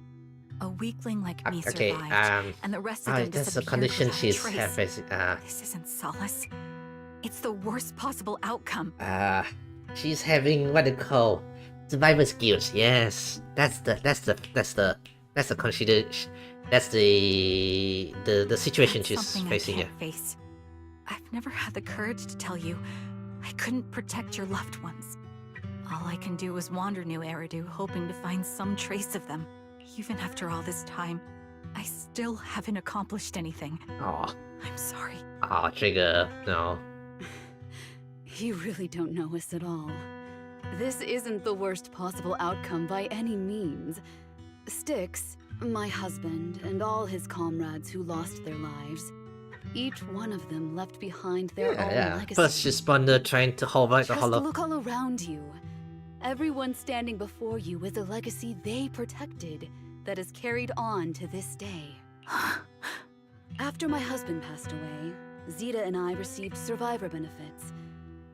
A weakling like me Okay, survived, and the rest of them that's the disappeared condition without a she's trace. having. This isn't solace. It's the worst possible outcome. She's having what they call survivor's guilt. Yes, that's the consideration. That's the situation That's she's something facing. I Yeah. can't face. I've never had the courage to tell you I couldn't protect your loved ones. All I can do is wander New Eridu, hoping to find some trace of them. Even after all this time, I still haven't accomplished anything. Aw. I'm sorry. Aw, Trigger. No. You really don't know us at all. This isn't the worst possible outcome by any means. Styx, my husband, and all his comrades who lost their lives, each one of them left behind their own legacy. First responder trying to hold back the Just hollow. look all around you. Everyone standing before you is a legacy they protected that is carried on to this day. After my husband passed away, Zeta and I received survivor benefits.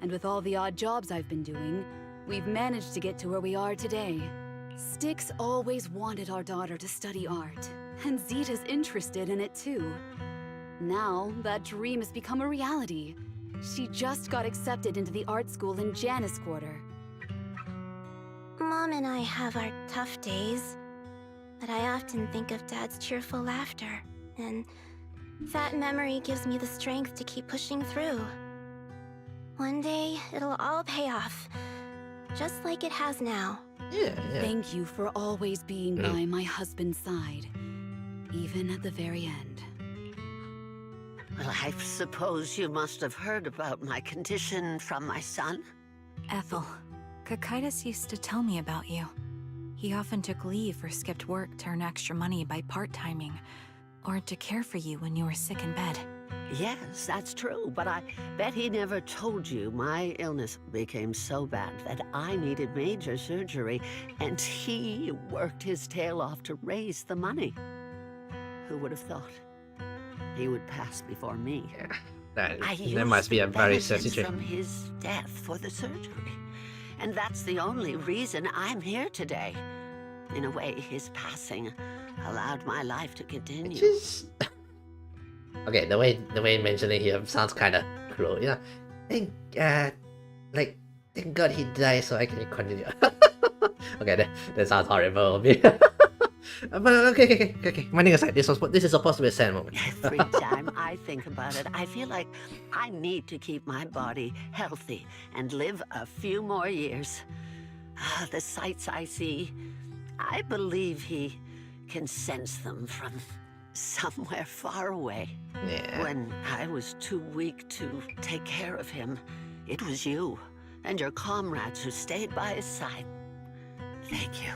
And with all the odd jobs I've been doing, we've managed to get to where we are today. Styx always wanted our daughter to study art, and Zeta's interested in it too. Now, that dream has become a reality. She just got accepted into the art school in Janus Quarter. Mom and I have our tough days, but I often think of Dad's cheerful laughter, and That memory gives me the strength to keep pushing through. One day, it'll all pay off. Just like it has now. Yeah. Thank you for always being by my husband's side, even at the very end. Well, I suppose you must have heard about my condition from my son. Ethel, Kakaitis used to tell me about you. He often took leave or skipped work to earn extra money by part-timing, or to care for you when you were sick in bed. Yes, that's true, but I bet he never told you my illness became so bad that I needed major surgery, and he worked his tail off to raise the money. Who would have thought he would pass before me? That I must be used a the very benefits sad situation. from his death for the surgery, and that's the only reason I'm here today. In a way, his passing allowed my life to continue. Just okay, the way mentioning here sounds kind of cruel. You know, thank God he died so I can continue. Okay, that sounds horrible of me. But okay. Minding aside, this is supposed to be a sad moment. Every time I think about it, I feel like I need to keep my body healthy and live a few more years. The sights I see, I believe he can sense them from somewhere far away. Yeah. When I was too weak to take care of him, it was you and your comrades who stayed by his side. Thank you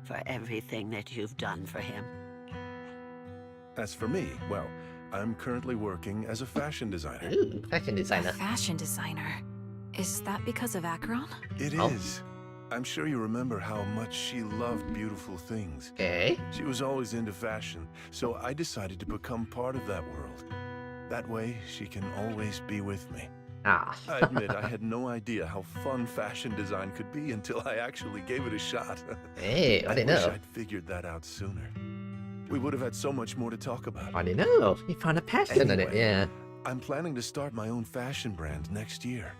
for everything that you've done for him. As for me, well, I'm currently working as a fashion designer. Ooh, fashion A designer. fashion designer. Is that because of Acheron? It Oh. is. I'm sure you remember how much she loved beautiful things. Okay. She was always into fashion, so I decided to become part of that world. That way, she can always be with me. Ah. I admit I had no idea how fun fashion design could be until I actually gave it a shot. Hey, I I didn't wish know. I'd figured that out sooner. We would have had so much more to talk about. I didn't know. You found a passion in it. Anyway. Yeah. I'm planning to start my own fashion brand next year.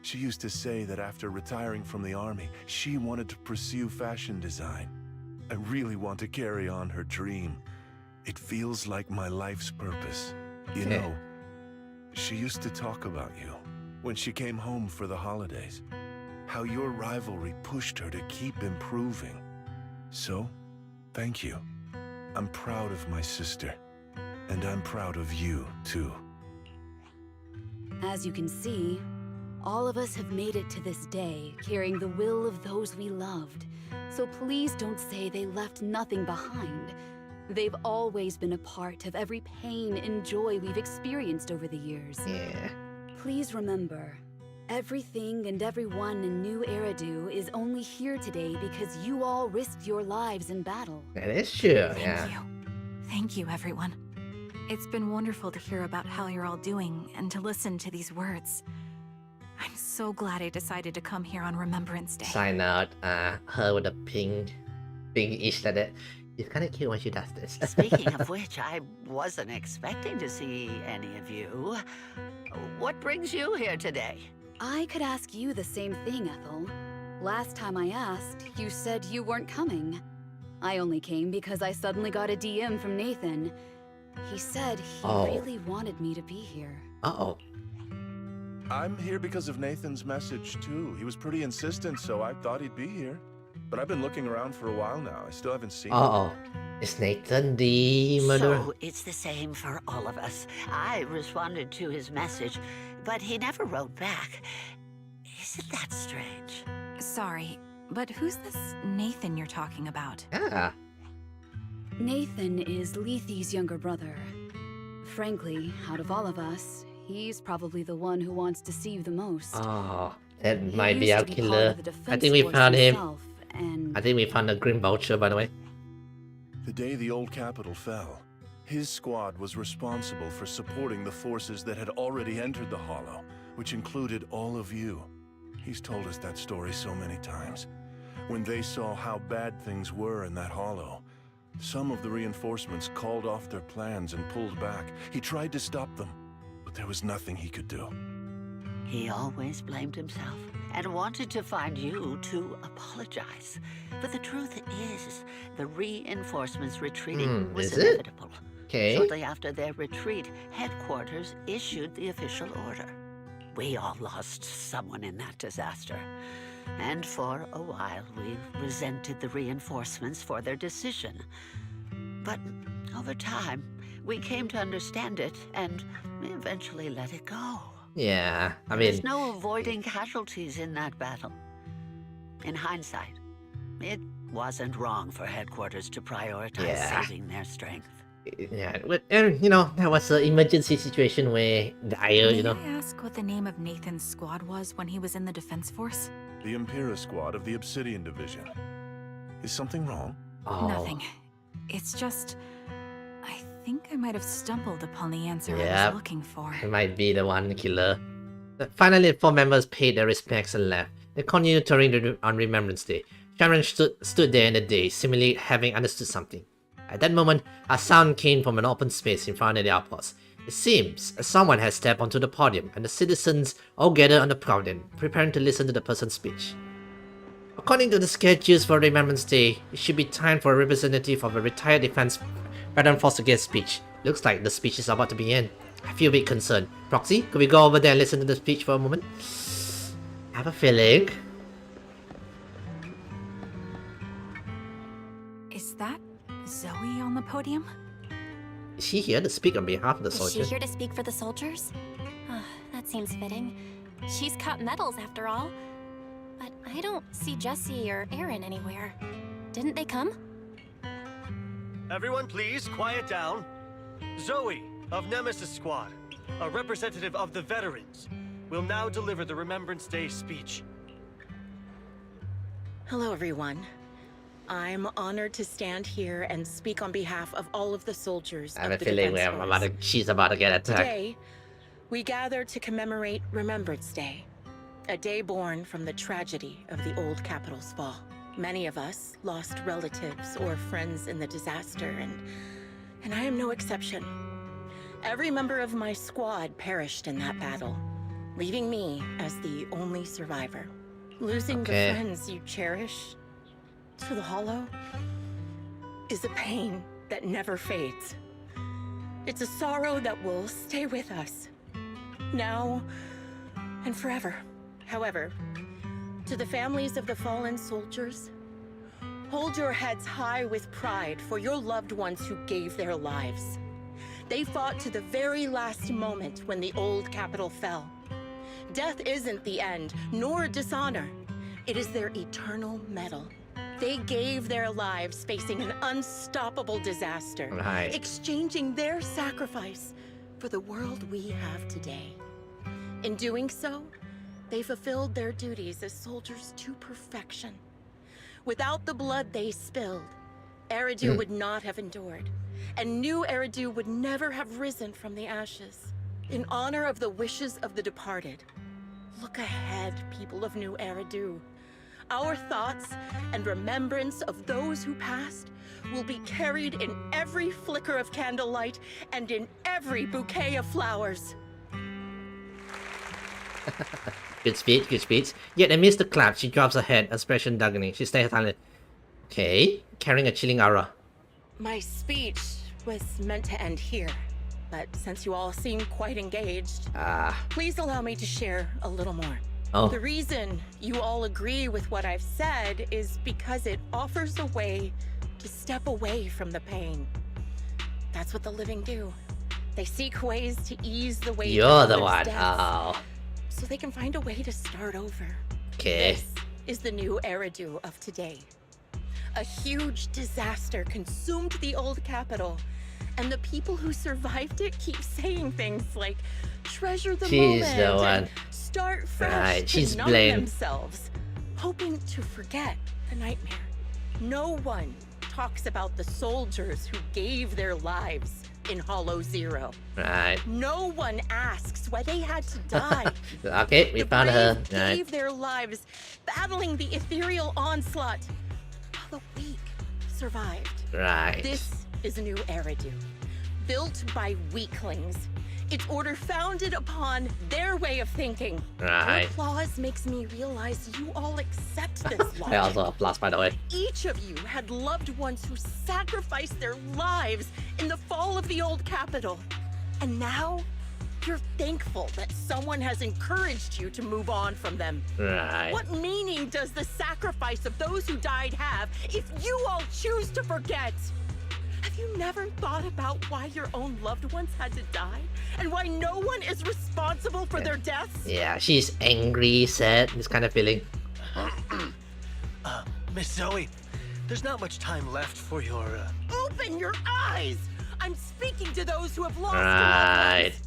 She used to say that after retiring from the army, she wanted to pursue fashion design. I really want to carry on her dream. It feels like my life's purpose. You Okay. know, she used to talk about you when she came home for the holidays. How your rivalry pushed her to keep improving. So, thank you. I'm proud of my sister. And I'm proud of you, too. As you can see, all of us have made it to this day, carrying the will of those we loved. So please don't say they left nothing behind. They've always been a part of every pain and joy we've experienced over the years. Yeah. Please remember, everything and everyone in New Eridu is only here today because you all risked your lives in battle. That is true. Thank Yeah. you. Thank you, everyone. It's been wonderful to hear about how you're all doing and to listen to these words. I'm so glad I decided to come here on Remembrance Day. Sign out. Her with a pinkish like that. It's kind of cute when she does this. Speaking of which, I wasn't expecting to see any of you. What brings you here today? I could ask you the same thing, Ethel. Last time I asked, you said you weren't coming. I only came because I suddenly got a DM from Nathan. He said he really wanted me to be here. Uh-oh. I'm here because of Nathan's message, too. He was pretty insistent, so I thought he'd be here. But I've been looking around for a while now. I still haven't seen him. Uh-oh. Is Nathan the murderer? So it's the same for all of us. I responded to his message, but he never wrote back. Isn't that strange? Sorry, but who's this Nathan you're talking about? Yeah. Nathan is Lethe's younger brother. Frankly, out of all of us, he's probably the one who wants to see you the most. Oh, that He might be used our to part killer. of the I defense think we force found him. himself, and I think we found the Green Vulture, by the way. The day the old capital fell, his squad was responsible for supporting the forces that had already entered the Hollow, which included all of you. He's told us that story so many times. When they saw how bad things were in that Hollow, some of the reinforcements called off their plans and pulled back. He tried to stop them, but there was nothing he could do. He always blamed himself and wanted to find you to apologize. But the truth is, the reinforcements retreating was is it? inevitable. Okay. Shortly after their retreat, headquarters issued the official order. We all lost someone in that disaster. And for a while, we resented the reinforcements for their decision. But over time, we came to understand it, and we eventually let it go. Yeah, I There's mean, no avoiding casualties in that battle. In hindsight, it wasn't wrong for headquarters to prioritize Yeah. saving their strength. yeah, and you know, that was an emergency situation where dire, May you know. I ask what the name of Nathan's squad was when he was in the defense force? The Impera squad of the Obsidian Division. Is something wrong? Oh, Nothing. It's just... I think I might have stumbled upon the answer I Yep. was looking for. it might be the one killer. Finally, 4 members paid their respects and left. They continued touring on Remembrance Day. Sharon stood there in the day, seemingly having understood something. At that moment, a sound came from an open space in front of the outpost. It seems someone had stepped onto the podium, and the citizens all gathered on the podium, preparing to listen to the person's speech. According to the schedules for Remembrance Day, it should be time for a representative of a retired defense veteran force to give a speech. Looks like the speech is about to begin. I feel a bit concerned. Proxy, could we go over there and listen to the speech for a moment? I have a feeling. Is that Zoe on the podium? Is she here to speak on behalf of the Is she soldiers? here to speak for the soldiers? That seems fitting. She's got medals after all. But I don't see Jesse or Aaron anywhere. Didn't they come? Everyone please, quiet down. Zoe, of Nemesis Squad, a representative of the veterans, will now deliver the Remembrance Day speech. Hello, everyone. I'm honored to stand here and speak on behalf of all of the soldiers I have of a the feeling Defense Force. she's about to get attacked. Today, we gather to commemorate Remembrance Day, a day born from the tragedy of the old capital's fall. Many of us lost relatives or friends in the disaster, and I am no exception. Every member of my squad perished in that battle, leaving me as the only survivor. Losing Okay. the friends you cherish to the Hollow is a pain that never fades. It's a sorrow that will stay with us, now and forever. However, to the families of the fallen soldiers, hold your heads high with pride for your loved ones who gave their lives. They fought to the very last moment when the old capital fell. Death isn't the end, nor dishonor. It is their eternal medal. They gave their lives facing an unstoppable disaster, Right. exchanging their sacrifice for the world we have today. In doing so, they fulfilled their duties as soldiers to perfection. Without the blood they spilled, Eridu would not have endured, and new Eridu would never have risen from the ashes. In honor of the wishes of the departed, look ahead, people of New Eridu. Our thoughts and remembrance of those who passed will be carried in every flicker of candlelight and in every bouquet of flowers. Good speech, good speech. Yet amidst the clap, she drops her head, expression darkening. She stays silent. Okay, carrying a chilling aura. My speech was meant to end here, but since you all seem quite engaged, please allow me to share a little more. Oh. The reason you all agree with what I've said is because it offers a way to step away from the pain. That's what the living do. They seek ways to ease the weight You're of the others' one. deaths, Oh. so they can find a way to start over. Okay. This is the new Eridu of today. A huge disaster consumed the old capital, and the people who survived it keep saying things like, treasure the She's moment the one. and start fresh Right, to she's numb blamed. themselves, hoping to forget the nightmare. No one talks about the soldiers who gave their lives in Hollow Zero. Right. No one asks why they had to die. Okay, we The found her. brave Right. gave their lives battling the ethereal onslaught, while the weak survived. Right. This is a new Eridu, built by weaklings, It's order founded upon their way of thinking. Right. Your clause makes me realize you all accept this I also logic. applause, by the way. Each of you had loved ones who sacrificed their lives in the fall of the old capital. And now, you're thankful that someone has encouraged you to move on from them. Right. What meaning does the sacrifice of those who died have if you all choose to forget? Have you never thought about why your own loved ones had to die? And why no one is responsible for their deaths? Yeah, she's angry, sad, this kind of feeling. Miss Zoe, there's not much time left for your, Open your eyes! I'm speaking to those who have lost Right. loved ones.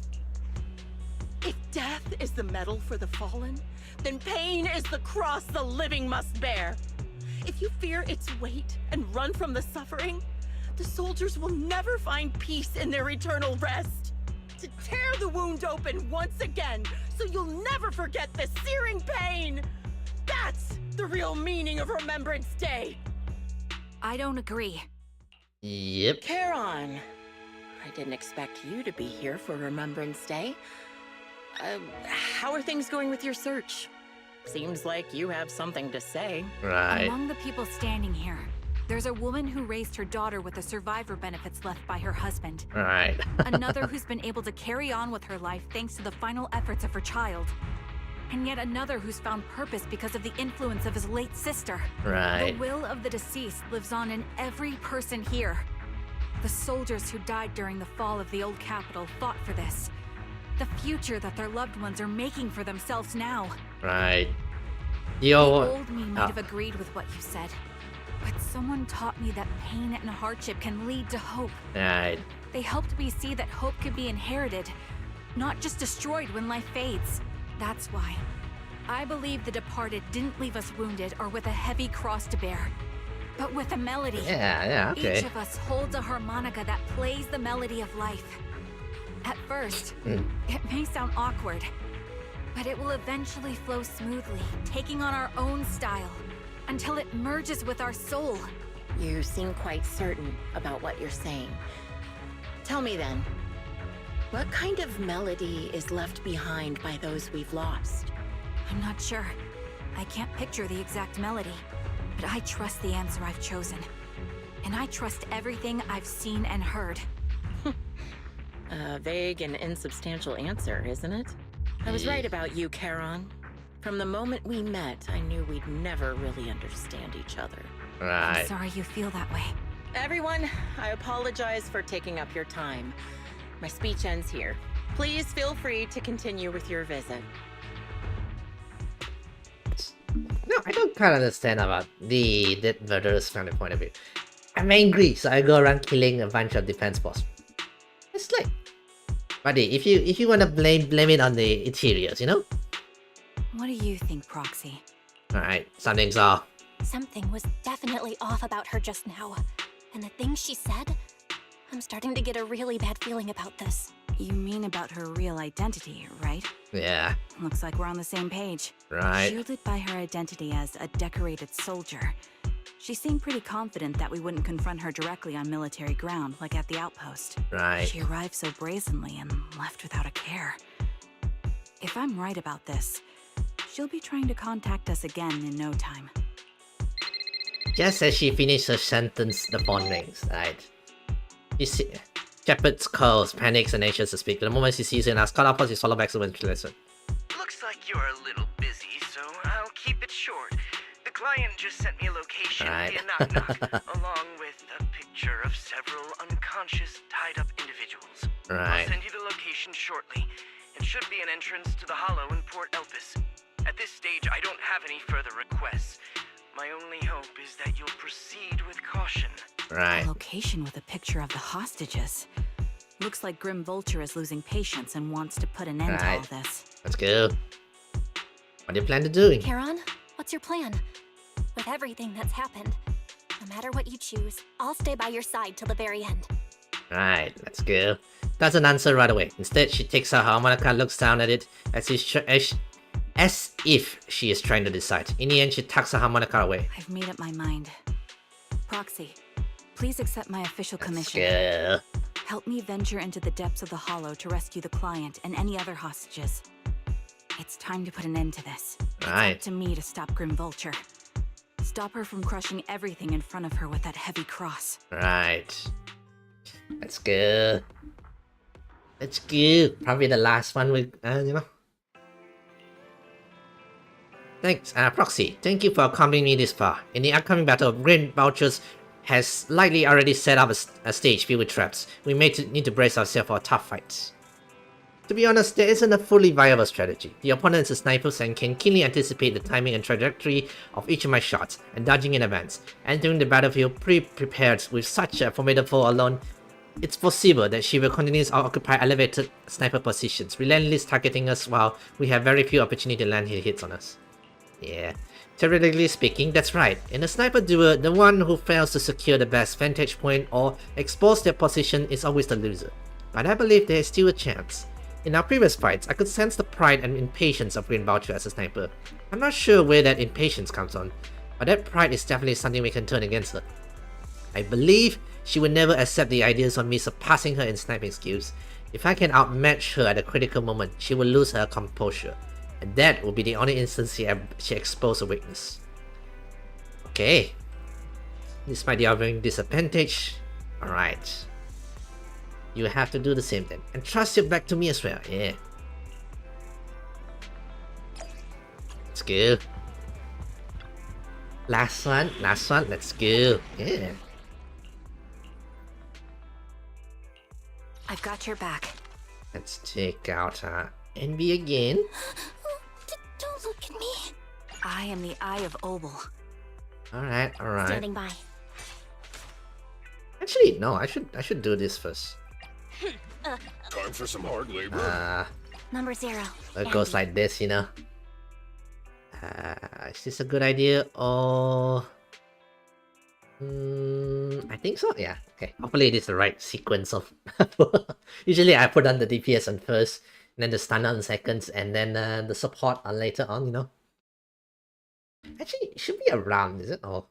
If death is the medal for the fallen, then pain is the cross the living must bear. If you fear its weight and run from the suffering, the soldiers will never find peace in their eternal rest. To tear the wound open once again, so you'll never forget the searing pain. That's the real meaning of Remembrance Day. I don't agree. Yep. Charon, I didn't expect you to be here for Remembrance Day. How are things going with your search? Seems like you have something to say. Right. Among the people standing here, there's a woman who raised her daughter with the survivor benefits left by her husband. Right. Another who's been able to carry on with her life thanks to the final efforts of her child. And yet another who's found purpose because of the influence of his late sister. Right. The will of the deceased lives on in every person here. The soldiers who died during the fall of the old capital fought for this. The future that their loved ones are making for themselves now. Right. The Yo. old me might have agreed with what you said, but someone taught me that pain and hardship can lead to hope. Right. They helped me see that hope could be inherited, not just destroyed when life fades. That's why. I believe the departed didn't leave us wounded or with a heavy cross to bear, but with a melody. Yeah, okay. Each of us holds a harmonica that plays the melody of life. At first, it may sound awkward, but it will eventually flow smoothly, taking on our own style, until it merges with our soul. You seem quite certain about what you're saying. Tell me then, what kind of melody is left behind by those we've lost? I'm not sure. I can't picture the exact melody, but I trust the answer I've chosen. And I trust everything I've seen and heard. A vague and insubstantial answer, isn't it? I was right about you, Charon. From the moment we met, I knew we'd never really understand each other. Right. I'm sorry you feel that way. Everyone, I apologize for taking up your time. My speech ends here. Please feel free to continue with your visit. No, I don't quite understand about the dead murderers kind of point of view. I'm angry, so I go around killing a bunch of defense boss. It's like, buddy, if you wanna blame it on the interiors, you know? What do you think, Proxy? Alright, something's off. Something was definitely off about her just now. And the things she said, I'm starting to get a really bad feeling about this. You mean about her real identity, right? Yeah. Looks like we're on the same page. Right. Shielded by her identity as a decorated soldier, she seemed pretty confident that we wouldn't confront her directly on military ground, like at the outpost. Right. She arrived so brazenly and left without a care. If I'm right about this, she'll be trying to contact us again in no time. Just as she finished her sentence, the phone rings, right? You see, Shepard's calls, panics and anxious to speak. The moment she sees you and asks, call up us, you follow back to when she listens. Looks like you're a little busy, so I'll keep it short. The client just sent me a location via knock-knock, along with a picture of several unconscious, tied-up individuals. Right. I'll send you the location shortly. It should be an entrance to the hollow in Port Elpis. At this stage, I don't have any further requests. My only hope is that you'll proceed with caution. Right. A location with a picture of the hostages. Looks like Grim Vulture is losing patience and wants to put an end to all this. Let's go. What do you plan to do? Charon, what's your plan? With everything that's happened, no matter what you choose, I'll stay by your side till the very end. Right, let's go. Doesn't answer right away. Instead, she takes her harmonica, looks down at it as if she is trying to decide. In the end, she tucks her harmonica away. I've made up my mind. Proxy, please accept my official commission. Go. Help me venture into the depths of the Hollow to rescue the client and any other hostages. It's time to put an end to this. Right. It's up to me to stop Grim Vulture. Stop her from crushing everything in front of her with that heavy cross. Right. Let's go. Let's go. Probably the last one we, Thanks, Proxy. Thank you for accompanying me this far. In the upcoming battle, Grim Vultures has likely already set up a stage filled with traps. We may need to brace ourselves for a tough fight. To be honest, there isn't a fully viable strategy. The opponent is a sniper and can keenly anticipate the timing and trajectory of each of my shots, and dodging in advance. Entering the battlefield pre-prepared with such a formidable foe alone, it's foreseeable that she will continue to occupy elevated sniper positions, relentlessly targeting us while we have very few opportunities to land hits on us. Yeah, theoretically speaking, that's right. In a sniper duel, the one who fails to secure the best vantage point or expose their position is always the loser. But I believe there is still a chance. In our previous fights, I could sense the pride and impatience of Green Vulture as a sniper. I'm not sure where that impatience comes from, but that pride is definitely something we can turn against her. I believe she would never accept the ideas of me surpassing her in sniping skills. If I can outmatch her at a critical moment, she will lose her composure. And that will be the only instance she exposed a weakness. Okay. Despite the obvious disadvantage, alright. You have to do the same then. And trust your back to me as well, yeah. Let's go. Last one, let's go. Yeah. I've got your back. Let's take out Envy again. Don't look at me. I am the Eye of Obel. Alright. Standing by. Actually, no, I should do this first. Time for some hard labor. Number 0. It goes like this, you know. Is this a good idea or... I think so, yeah. Okay, hopefully it is the right sequence of... Usually I put on the DPS on first, and then the stun on seconds, and then the support on later on, you know. Actually, it should be around, is it? Oh,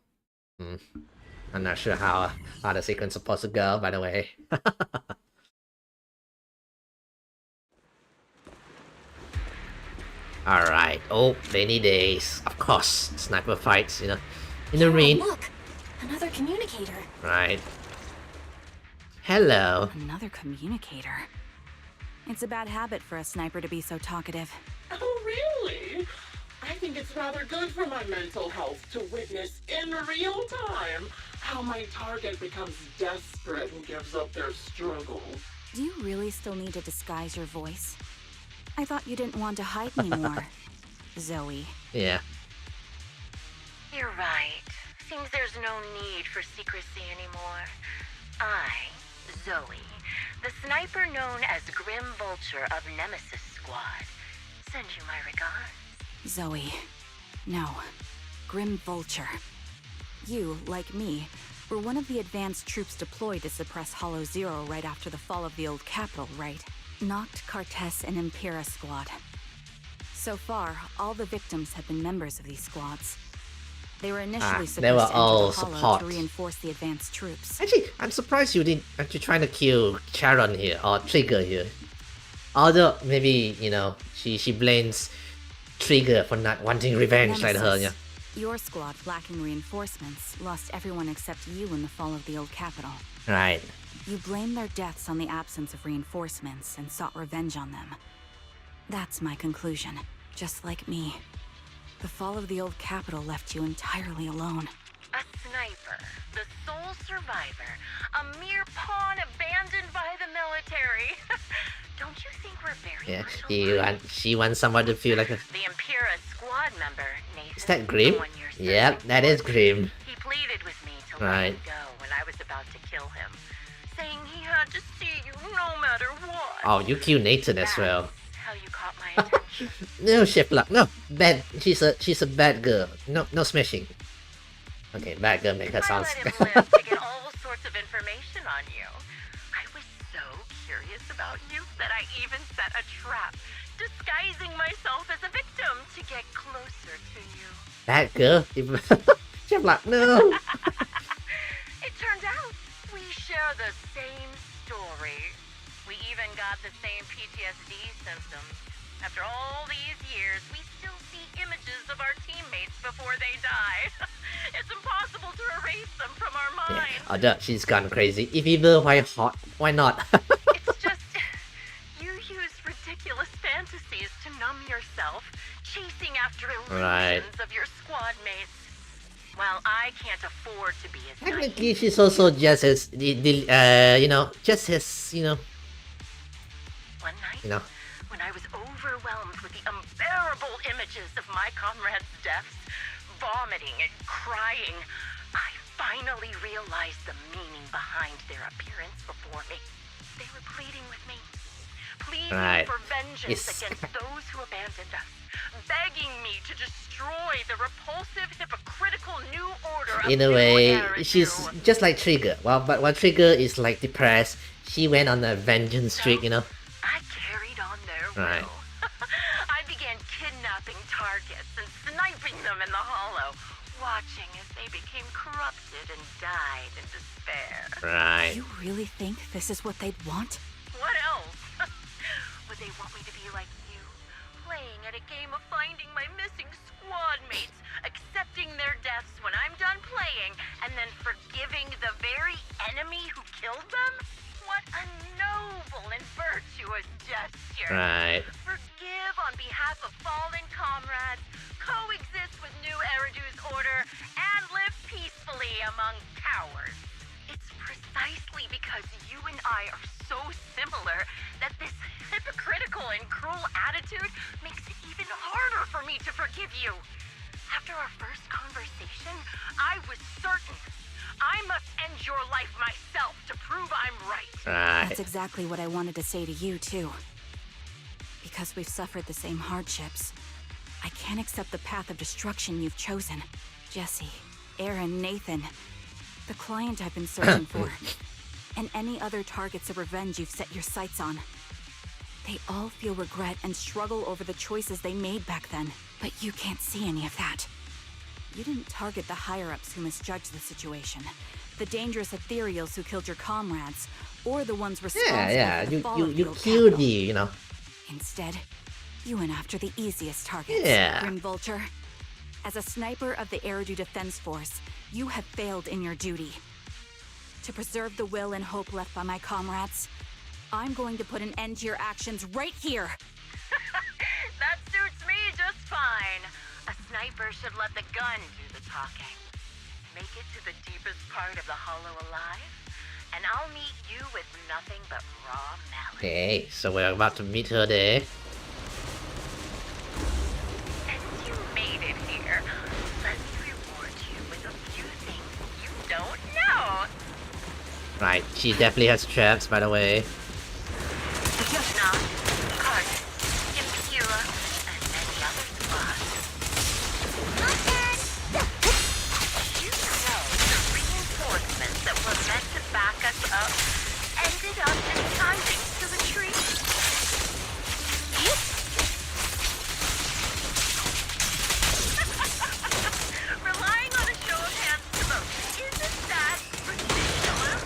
I'm not sure how the sequence is supposed to go, by the way. Alright, oh, rainy days. Of course, sniper fights, you know, in the rain. Look, another communicator. Right. Hello. Another communicator. It's a bad habit for a sniper to be so talkative. Oh, really? I think it's rather good for my mental health to witness in real time how my target becomes desperate and gives up their struggle. Do you really still need to disguise your voice? I thought you didn't want to hide anymore, Zoe. Yeah. You're right. Seems there's no need for secrecy anymore. I, Zoe, the sniper known as Grim Vulture of Nemesis Squad, send you my regards. Zoe. No. Grim Vulture. You, like me, were one of the advanced troops deployed to suppress Hollow Zero right after the fall of the old capital, right? Noct, Cartes, and Impera squad. So far, all the victims have been members of these squads. They were initially they were supposed to all enter the Hollow support to reinforce the advanced troops. Actually, I'm surprised you didn't actually trying to kill Charon here, or Trigger here. Although, maybe, you know, she blames Trigger for not wanting revenge like her, yeah. Your squad, lacking reinforcements, lost everyone except you in the fall of the old capital. Right. You blamed their deaths on the absence of reinforcements and sought revenge on them. That's my conclusion. Just like me. The fall of the old capital left you entirely alone. A sniper, the sole survivor, a mere pawn abandoned by the military. Don't you think we're very much she wants someone to feel like a... The Impera squad member, Nathan. Is that Grim? Yep, that is Grim. He pleaded with me to let him go when I was about to kill him, saying he had to see you no matter what. Oh, you kill Nathan as well. How you caught my attention. No, Chef Luck, no. Bad. She's a bad girl. No smashing. Okay, bad girl make her sound. I let him live to get all sorts of information on you. I was so curious about you that I even set a trap, disguising myself as a victim to get closer to you. Bad girl? Chef Luck, no. It turned out We share the same story. We even got the same PTSD symptoms. After all these years, we still see images of our teammates before they die. It's impossible to erase them from our minds. Yeah. Although she's gone crazy. If Vtuber, why hot? Why not? It's just, you use ridiculous fantasies to numb yourself, chasing after illusions of your squad mates. Well, I can't afford to be as Technically, she's also just as, just as, One night, when I was overwhelmed with the unbearable images of my comrades' deaths, vomiting and crying, I finally realized the meaning behind their appearance before me. They were pleading with me. Pleading for vengeance against those who abandoned us. Begging me to destroy the repulsive, hypocritical new order of In a way, she's just like Trigger. Well, but while Trigger is like depressed, she went on a vengeance streak, I carried on their will. I began kidnapping targets and sniping them in the hollow, watching as they became corrupted and died in despair. Right. You really think this is what they'd want? What else? Would they want me to be like you, playing at a game of finding my missing squad mates, accepting their deaths when I'm done playing, and then forgiving the very enemy who killed them? What a noble and virtuous gesture. Right. Forgive on behalf of fallen comrades, coexist with new Eridu's order, and live peacefully among cowards. It's precisely because you and I are so similar that this hypocritical and cruel attitude makes it even harder for me to forgive you. After our first conversation, I was certain I must end your life myself to prove I'm right. That's exactly what I wanted to say to you, too. Because we've suffered the same hardships, I can't accept the path of destruction you've chosen. Jesse, Aaron, Nathan, the client I've been searching for, and any other targets of revenge you've set your sights on. They all feel regret and struggle over the choices they made back then. But you can't see any of that. You didn't target the higher-ups who misjudged the situation, the dangerous ethereals who killed your comrades, or the ones responsible for the fall of you killed you, Instead, you went after the easiest targets. Yeah. Grim Vulture. As a sniper of the Eridu Defense Force, you have failed in your duty. To preserve the will and hope left by my comrades, I'm going to put an end to your actions right here. That suits me just fine. A sniper should let the gun do the talking. Make it to the deepest part of the hollow alive, and I'll meet you with nothing but raw malice. Okay, so we're about to meet her there. Since you made it here, let me reward you with a few things you don't know. Right, she definitely has traps, by the way. Not Carter, Impura, and many other squads. You know the reinforcements that were meant to back us up ended up descending to the tree. Relying on a show of hands to vote, isn't that ridiculous?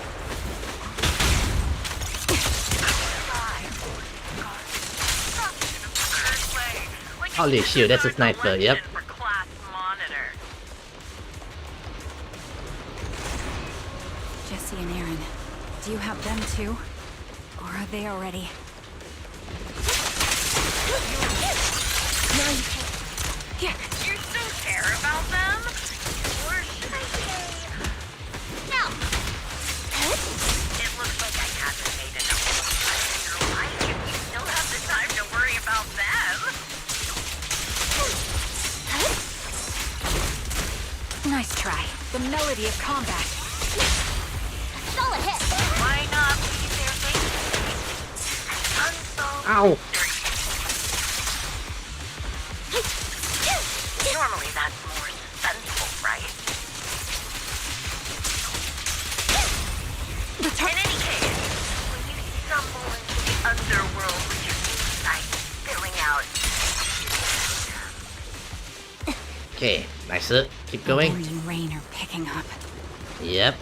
Holy shit, that's a sniper, yep. Jesse and Aaron, do you have them too? Or are they already? You still care about them? Or should I say... No. It looks like I haven't made enough in your life if you still have the time to worry about them. Nice try. The melody of combat. Solid hit. Why not leave their faces and unsolved Ow! mysteries? Normally that's more suspenseful, right? In any case, when you stumble into the underworld with your insight spilling out... Okay, nice. Keep going. The wind and rain are picking up. Yep.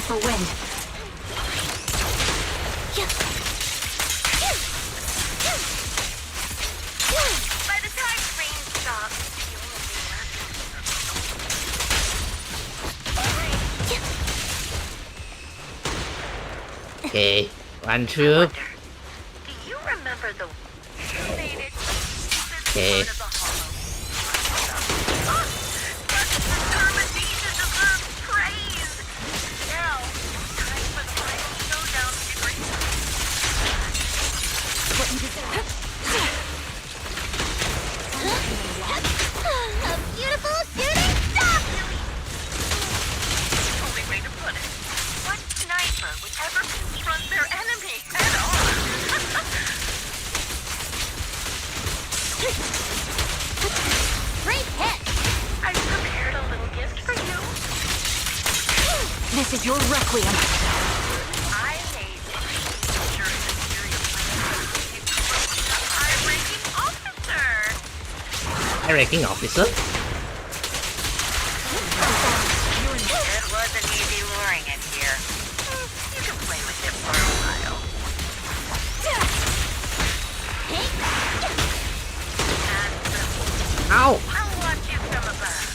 for wind. By the time rain stops, the only thing left Okay, 1, 2. do you remember the faded Okay. part of the hollow? Such determination deserves praise. Now, time for the final showdown, Henry. A beautiful shooting star! Only way to put it. What sniper would ever confront their enemy head on? Great hit! I prepared a little gift for you. This is your requiem. I made it. Sure, it's a serious high-ranking officer. High-ranking officer? It wasn't easy luring it here. You can play with it for a while. Ow! I'll watch you from above.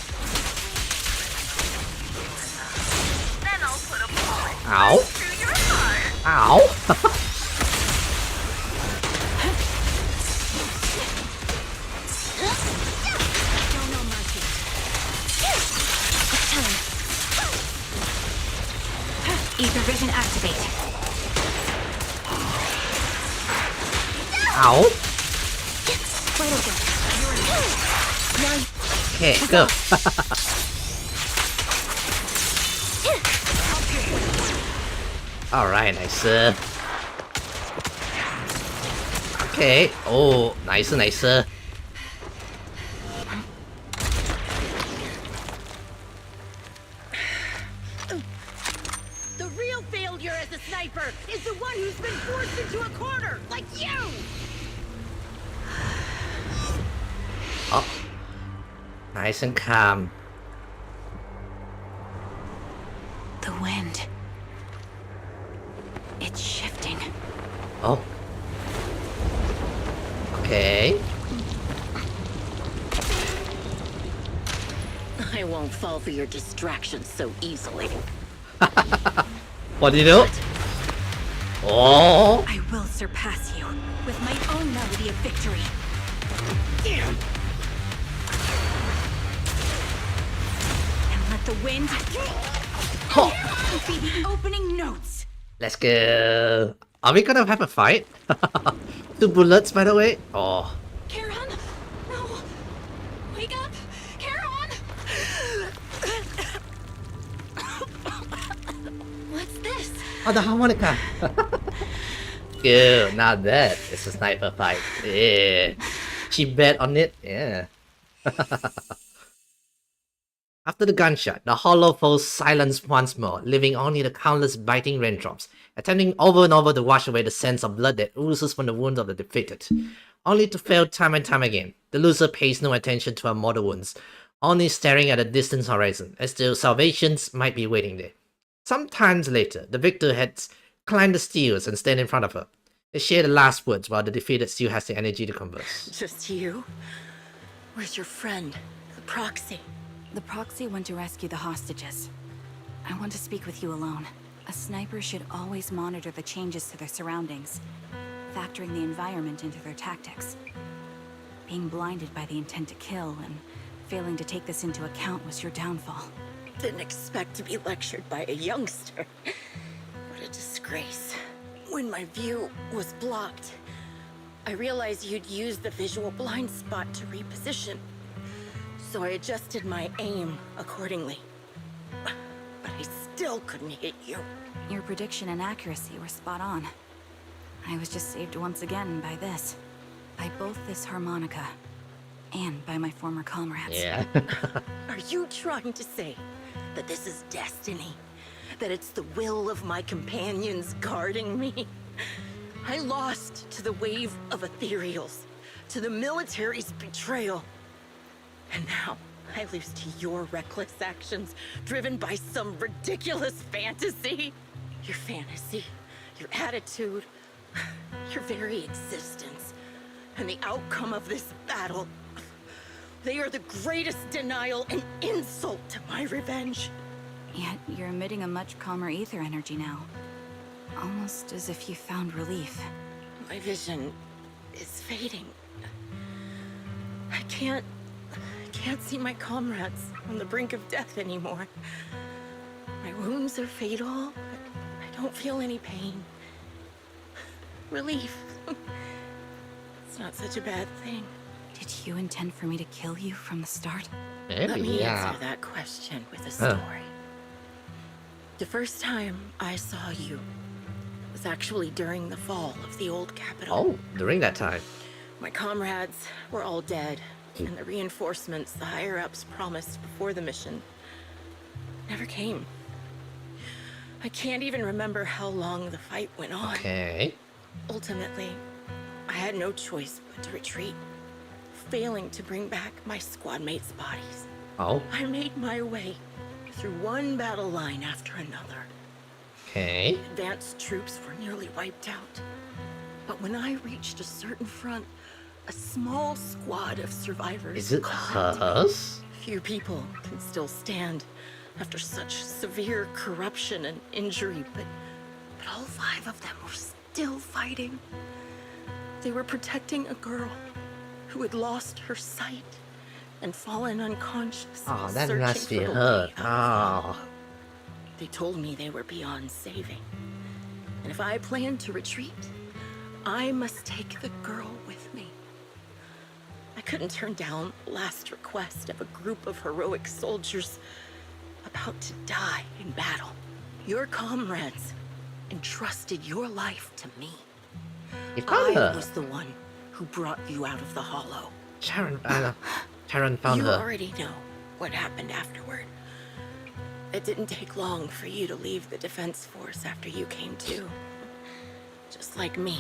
Then I'll put a bullet Ow! through your heart. Ow! Show no mercy. Ether vision activate. Ow! Wide open. Okay, go. Alright, nice. Okay. Oh, nice, nice. The real failure as a sniper is the one who's been forced into a corner, like you! Oh. Nice and calm. The wind. It's shifting. Oh. Okay. I won't fall for your distractions so easily. What do you do? Oh. I will surpass you with my own melody of victory. And let the wind be the opening notes. Let's go. Are we gonna have a fight? 2 bullets, by the way. Oh. Karen? No. Wake up. Karen! What's this? Oh, the harmonica. Good. Now that is a sniper fight. Yeah. She bet on it. Yeah. After the gunshot, the hollow falls silent once more, leaving only the countless biting raindrops, attempting over and over to wash away the sense of blood that oozes from the wounds of the defeated, only to fail time and time again. The loser pays no attention to her mortal wounds, only staring at a distant horizon, as though salvations might be waiting there. Sometimes later, the victor has climbed the stairs and stand in front of her. They share the last words while the defeated still has the energy to converse. Just you? Where's your friend, the proxy? The proxy went to rescue the hostages. I want to speak with you alone. A sniper should always monitor the changes to their surroundings, factoring the environment into their tactics. Being blinded by the intent to kill and failing to take this into account was your downfall. Didn't expect to be lectured by a youngster. What a disgrace. When my view was blocked, I realized you'd used the visual blind spot to reposition. So I adjusted my aim accordingly. But I still couldn't hit you. Your prediction and accuracy were spot on. I was just saved once again by this. By both this harmonica and by my former comrades. Yeah. Are you trying to say that this is destiny? That it's the will of my companions guarding me? I lost to the wave of ethereals, to the military's betrayal. And now, I lose to your reckless actions driven by some ridiculous fantasy. Your fantasy, your attitude, your very existence, and the outcome of this battle. They are the greatest denial and insult to my revenge. Yet you're emitting a much calmer ether energy now. Almost as if you found relief. My vision is fading. I can't see my comrades on the brink of death anymore. My wounds are fatal, but I don't feel any pain. Relief. It's not such a bad thing. Did you intend for me to kill you from the start? Maybe, Let me yeah. answer that question with a story. The first time I saw you was actually during the fall of the old capital. Oh, during that time. My comrades were all dead, and the reinforcements the higher-ups promised before the mission never came. I can't even remember how long the fight went on. Okay. Ultimately, I had no choice but to retreat, failing to bring back my squad mates' bodies. Oh. I made my way through one battle line after another. Okay. Advanced troops were nearly wiped out. But when I reached a certain front, a small squad of survivors Is it called us? Few people can still stand after such severe corruption and injury, but all 5 of them were still fighting. They were protecting a girl who had lost her sight and fallen unconscious. Oh, that searching must be for the hurt. way out. Oh. They told me they were beyond saving. And if I planned to retreat, I must take the girl with me. I couldn't turn down the last request of a group of heroic soldiers about to die in battle. Your comrades entrusted your life to me. You found I her. was the one who brought you out of the hollow. Sharon found You her. already know what happened afterward. It didn't take long for you to leave the defense force after you came to. Just like me,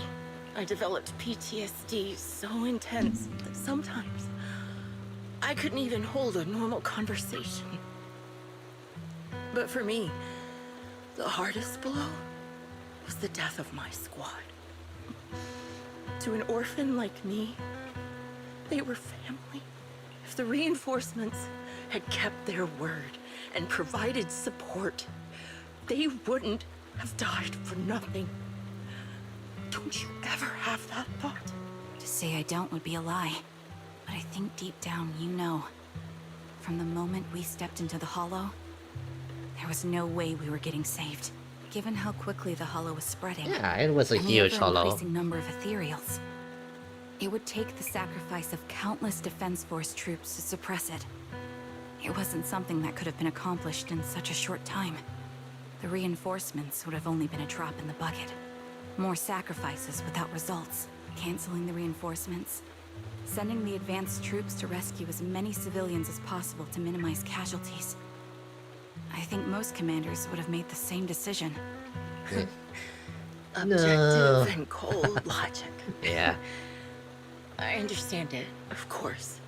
I developed PTSD so intense that sometimes I couldn't even hold a normal conversation. But for me, the hardest blow was the death of my squad. To an orphan like me, they were family. If the reinforcements had kept their word and provided support, they wouldn't have died for nothing. Don't you ever have that thought? To say I don't would be a lie. But I think deep down you know. From the moment we stepped into the Hollow, there was no way we were getting saved. Given how quickly the Hollow was spreading. Yeah, it was a and the huge Hollow. ever-increasing number of ethereals. It would take the sacrifice of countless Defense Force troops to suppress it. It wasn't something that could have been accomplished in such a short time. The reinforcements would have only been a drop in the bucket. More sacrifices without results. Canceling the reinforcements. Sending the advanced troops to rescue as many civilians as possible to minimize casualties. I think most commanders would have made the same decision. Objective and cold logic. Yeah. I understand it, of course.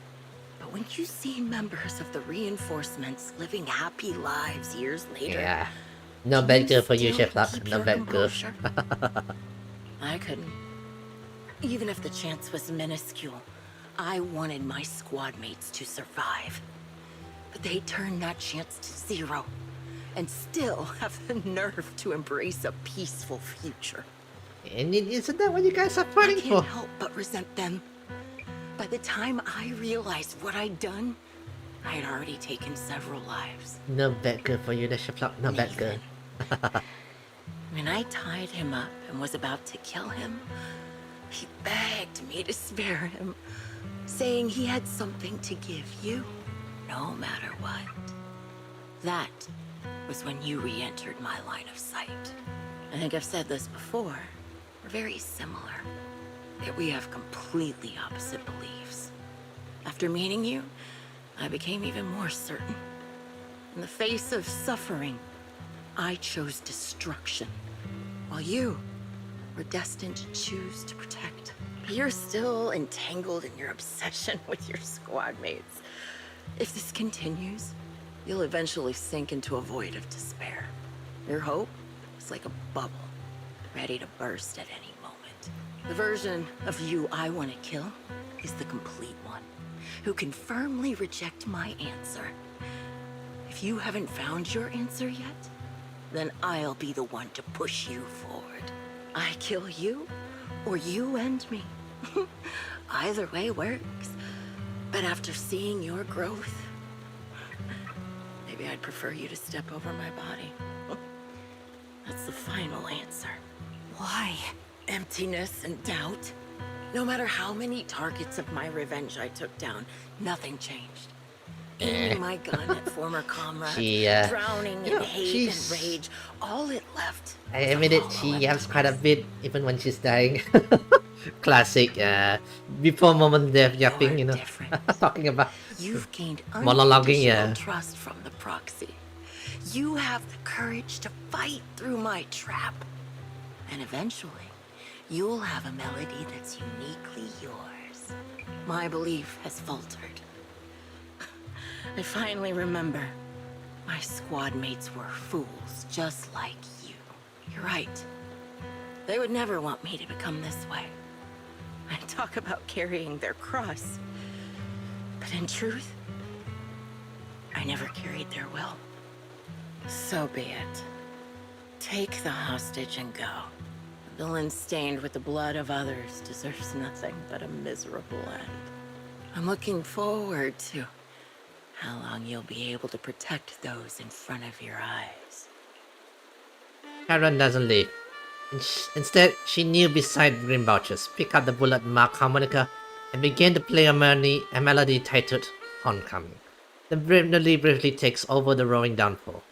But when you see members of the reinforcements living happy lives years later... Yeah. No bad girl for you, still Chef Luck. keep No your bad girl. composure? I couldn't. Even if the chance was minuscule, I wanted my squad mates to survive. But they turned that chance to zero, and still have the nerve to embrace a peaceful future. And isn't that what you guys are I fighting can't for? help but resent them. By the time I realized what I'd done, I had already taken several lives. No bad girl for you, the Chef Luck. No bad girl. When I tied him up and was about to kill him, he begged me to spare him, saying he had something to give you, no matter what. That was when you re-entered my line of sight. I think I've said this before. We're very similar, yet we have completely opposite beliefs. After meeting you, I became even more certain. In the face of suffering, I chose destruction, while you were destined to choose to protect. You're still entangled in your obsession with your squad mates. If this continues, you'll eventually sink into a void of despair. Your hope is like a bubble, ready to burst at any moment. The version of you I want to kill is the complete one, who can firmly reject my answer. If you haven't found your answer yet, then I'll be the one to push you forward. I kill you, or you end me. Either way works. But after seeing your growth, maybe I'd prefer you to step over my body. That's the final answer. Why? Emptiness and doubt. No matter how many targets of my revenge I took down, nothing changed. Aiming my gun at former comrades, drowning in hate and rage, all it left. I admit it, she yells quite a bit even when she's dying. Classic, before moment death yapping, you know, talking about You've gained monologuing, unconditional trust from the proxy. You have the courage to fight through my trap. And eventually, you'll have a melody that's uniquely yours. My belief has faltered. I finally remember. My squad mates were fools, just like you. You're right. They would never want me to become this way. I talk about carrying their cross. But in truth, I never carried their will. So be it. Take the hostage and go. The villain stained with the blood of others deserves nothing but a miserable end. I'm looking forward to how long you'll be able to protect those in front of your eyes. Karen doesn't leave. Instead, she kneeled beside Green Vouchers, picked up the bullet-marked harmonica, and began to play a melody titled Homecoming. The melody briefly takes over the roaring downpour,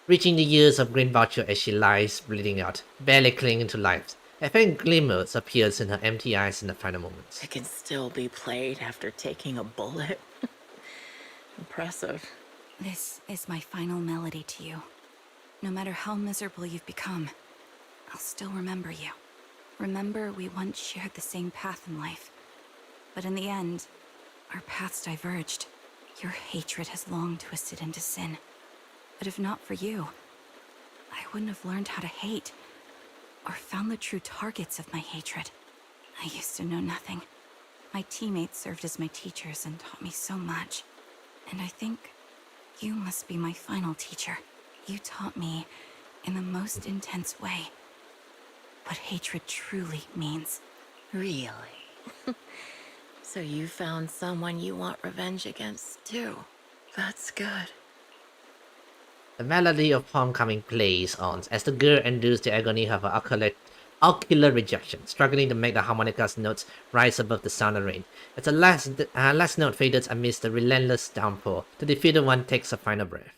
reaching the ears of Green Voucher as she lies bleeding out, barely clinging to life. A faint glimmer appears in her empty eyes in the final moments. It can still be played after taking a bullet. Impressive. This is my final melody to you. No matter how miserable you've become, I'll still remember you. Remember we once shared the same path in life. But in the end, our paths diverged. Your hatred has long twisted into sin. But if not for you, I wouldn't have learned how to hate, or found the true targets of my hatred. I used to know nothing. My teammates served as my teachers and taught me so much. And I think you must be my final teacher. You taught me, in the most intense way, what hatred truly means. Really? So you found someone you want revenge against, too. That's good. The melody of Homecoming plays on as the girl endures the agony of her ocular rejection, struggling to make the harmonica's notes rise above the sound of rain. As the last note fades amidst the relentless downpour, the defeated one takes a final breath.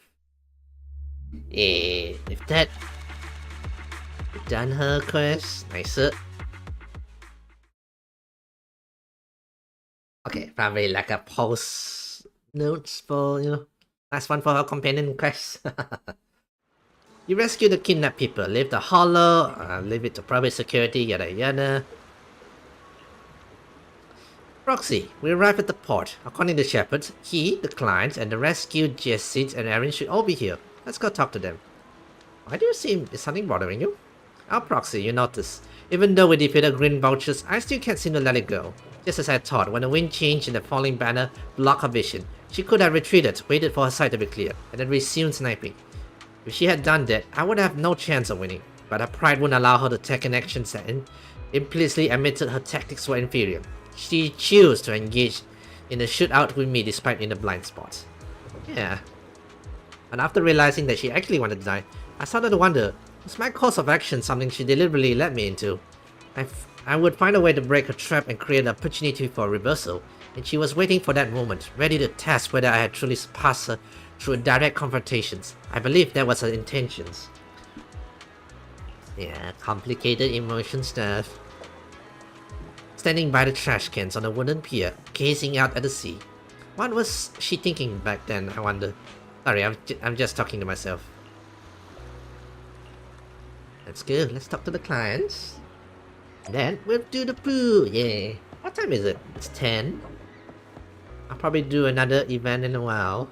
With that, we've done her quest. Nice. Okay, probably like a post notes for, you know, last one for her companion quest. You rescue the kidnapped people, leave the hollow, leave it to private security, yada yada. Proxy, we arrive at the port. According to Shepard, he, the client, and the rescued Jesse and Aaron should all be here. Let's go talk to them. Why do you seem... Is something bothering you? Our Proxy, you notice. Even though we defeated Green Vultures, I still can't seem to let it go. Just as I thought, when the wind changed and the falling banner blocked her vision, she could have retreated, waited for her sight to be clear, and then resumed sniping. If she had done that, I would have no chance of winning, but her pride wouldn't allow her to take an action that implicitly admitted her tactics were inferior. She chose to engage in a shootout with me despite in the blind spot. Yeah. And after realizing that she actually wanted to die, I started to wonder, was my course of action something she deliberately led me into? I would find a way to break her trap and create an opportunity for a reversal, and she was waiting for that moment, ready to test whether I had truly surpassed her through direct confrontations. I believe that was her intentions. Yeah, complicated emotion stuff. Standing by the trash cans on a wooden pier, gazing out at the sea. What was she thinking back then, I wonder? Sorry, I'm just talking to myself. Let's go, let's talk to the clients. And then we'll do the poo, yeah. What time is it? It's 10. I'll probably do another event in a while.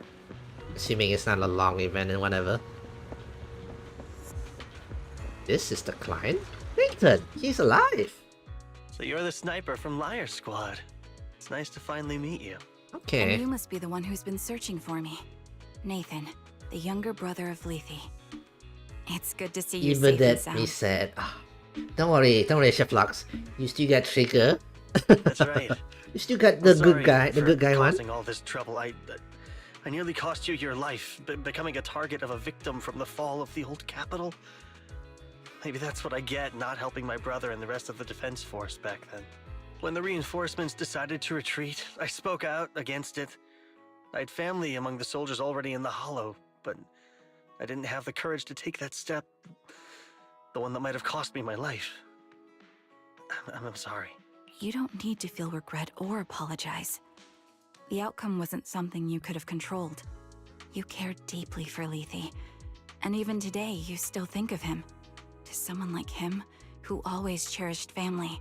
Assuming it's not a long event and whatever. This is the client? Nathan! He's alive! So you're the sniper from Liar Squad. It's nice to finally meet you. Okay. And you must be the one who's been searching for me. Nathan, the younger brother of Lethe. It's good to see you Even safe and that sound. me said. Oh, don't worry, Chef Lux. You still got Trigger. That's right. You still got the I'm good sorry guy, the for good guy one. causing all this trouble. I nearly cost you your life, becoming a target of a victim from the fall of the old capital. Maybe that's what I get not helping my brother and the rest of the defense force back then. When the reinforcements decided to retreat, I spoke out against it. I had family among the soldiers already in the Hollow, but I didn't have the courage to take that step. The one that might have cost me my life. I'm sorry. You don't need to feel regret or apologize. The outcome wasn't something you could have controlled. You cared deeply for Lethe, and even today you still think of him. To someone like him, who always cherished family,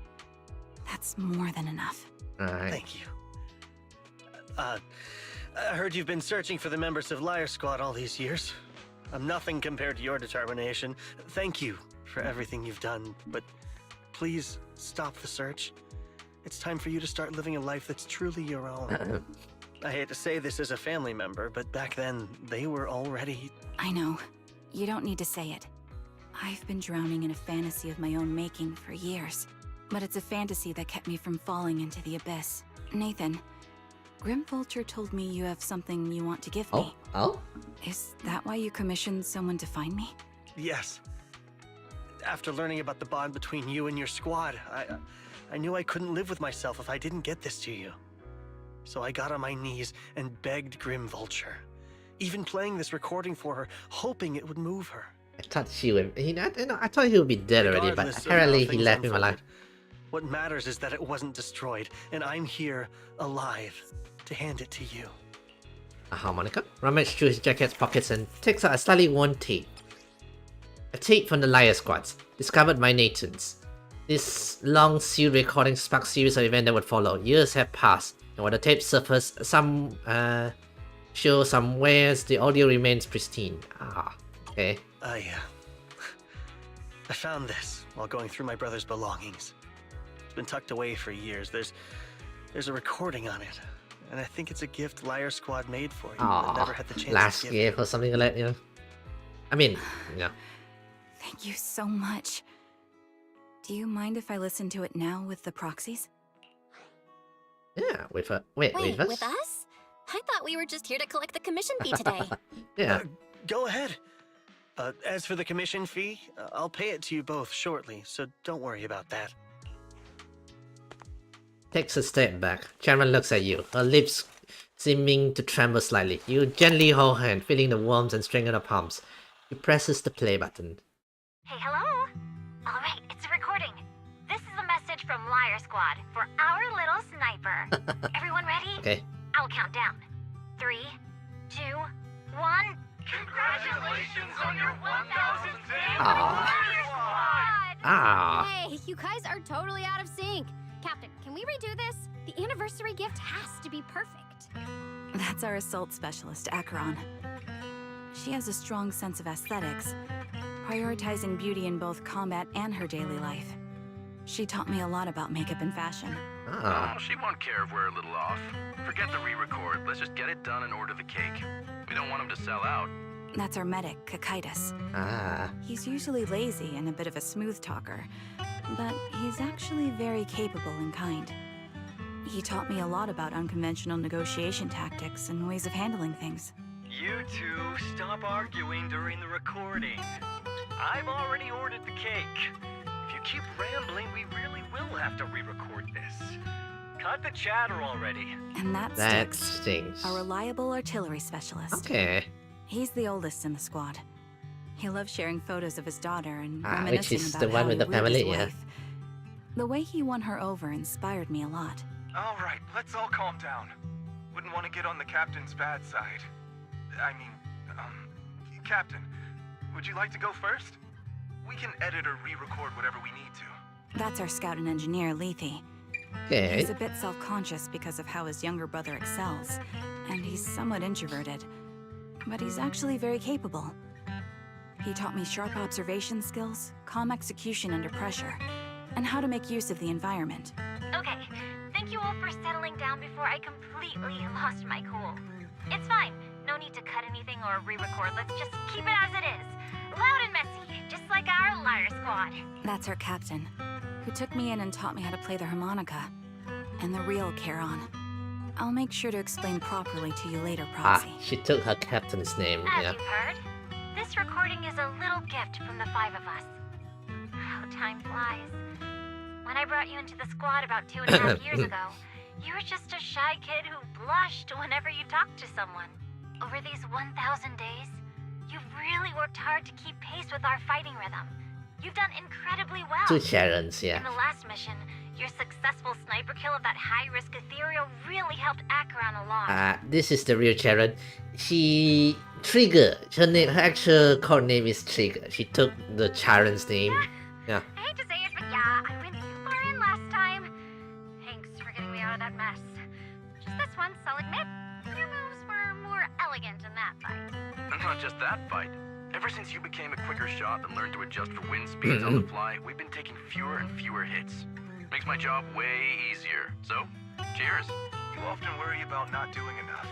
that's more than enough. Alright. Thank you. I heard you've been searching for the members of Liar Squad all these years. I'm nothing compared to your determination. Thank you for everything you've done, but please stop the search. It's time for you to start living a life that's truly your own. I hate to say this as a family member, but back then, they were already... I know. You don't need to say it. I've been drowning in a fantasy of my own making for years. But it's a fantasy that kept me from falling into the abyss. Nathan, Grim Vulture told me you have something you want to give me. Oh? Is that why you commissioned someone to find me? Yes. After learning about the bond between you and your squad, I knew I couldn't live with myself if I didn't get this to you. So I got on my knees and begged Grim Vulture. Even playing this recording for her, hoping it would move her. I thought she would. I thought he would be dead already, but Regardless of how apparently he things left him alive. unfolded, what matters is that it wasn't destroyed, and I'm here, alive, to hand it to you. A harmonica? Rummaged through his jacket's pockets and takes out a slightly worn tape. A tape from the Liar Squads, discovered by Nathan's. This long sealed recording sparked series of events that would follow. Years have passed, and while the tape surfaced, some show somewhere the audio remains pristine. Ah, okay. I found this while going through my brother's belongings. It's been tucked away for years. There's a recording on it, and I think it's a gift Liar Squad made for you, but never had the chance last to give gift or something like that, you know. I mean, yeah. Thank you so much. Do you mind if I listen to it now with the proxies? Yeah, with wait, Wait, with us? with us? I thought we were just here to collect the commission fee today. Yeah. Go ahead. As for the commission fee, I'll pay it to you both shortly, so don't worry about that. Takes a step back. Chairman looks at you, her lips seeming to tremble slightly. You gently hold her hand, feeling the warmth and strength of the palms. He presses the play button. Hey, hello? Alright, it's a recording. This is a message from Liar Squad for our little sniper. Everyone ready? Okay. I'll count down. 3, 2, 1. Congratulations on your 1,000th day, Liar Squad! Ah. Hey, you guys are totally out of sync. Captain, can we redo this? The anniversary gift has to be perfect. That's our assault specialist, Acheron. She has a strong sense of aesthetics, prioritizing beauty in both combat and her daily life. She taught me a lot about makeup and fashion. Ah. Oh, she won't care if we're a little off. Forget the re-record. Let's just get it done and order the cake. We don't want him to sell out. That's our medic, Kakaitis. Ah. He's usually lazy and a bit of a smooth talker, but he's actually very capable and kind. He taught me a lot about unconventional negotiation tactics and ways of handling things. You two stop arguing during the recording. I've already ordered the cake. If you keep rambling, we really will have to re-record this. Cut the chatter already. And that That sticks. stinks. A reliable artillery specialist. Okay. He's the oldest in the squad. He loves sharing photos of his daughter and Ah, which reminiscing is about the one how with he the wooed his family, yeah. wife. The way he won her over inspired me a lot. All right, let's all calm down. Wouldn't want to get on the captain's bad side. I mean, Captain, would you like to go first? We can edit or re-record whatever we need to. That's our scout and engineer, Lethe. Okay. He's a bit self-conscious because of how his younger brother excels, and he's somewhat introverted. But he's actually very capable. He taught me sharp observation skills, calm execution under pressure, and how to make use of the environment. Okay, thank you all for settling down before I completely lost my cool. It's fine. No need to cut anything or re-record. Let's just keep it as it is. Loud and messy, just like our liar squad. That's our captain, who took me in and taught me how to play the harmonica. And the real Charon. I'll make sure to explain properly to you later, Proxy. She took her captain's name, As yeah. you've heard, this recording is a little gift from the 5 of us. How time flies. When I brought you into the squad about 2.5 years ago, you were just a shy kid who blushed whenever you talked to someone. Over these 1,000 days, you've really worked hard to keep pace with our fighting rhythm. You've done incredibly well. 2 Charons, yeah. In the last mission, your successful sniper kill of that high-risk ethereal really helped Acheron a lot. This is the real Charon. She... Trigger. Her actual code name is Trigger. She took the Charon's name. Yeah. I hate to say it, but yeah, I went too far in last time. Thanks for getting me out of that mess. Just this once, I'll admit, your moves were more elegant in that fight. And not just that fight. Ever since you became a quicker shot and learned to adjust for wind speeds on the fly, we've been taking fewer and fewer hits. Makes my job way easier. So, cheers. You often worry about not doing enough.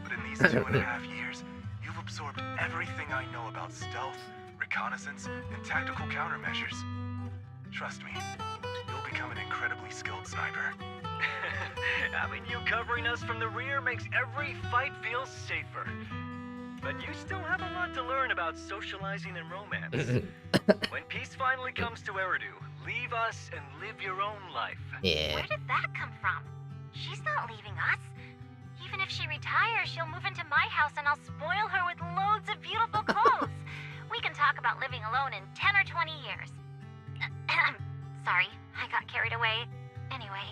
But in these 2.5 years, you've absorbed everything I know about stealth, reconnaissance, and tactical countermeasures. Trust me, you'll become an incredibly skilled sniper. Having you covering us from the rear makes every fight feel safer. But you still have a lot to learn about socializing and romance. When peace finally comes to Eridu, leave us and live your own life. Yeah. Where did that come from? She's not leaving us. Even if she retires, she'll move into my house and I'll spoil her with loads of beautiful clothes. We can talk about living alone in 10 or 20 years. Sorry, I got carried away. Anyway,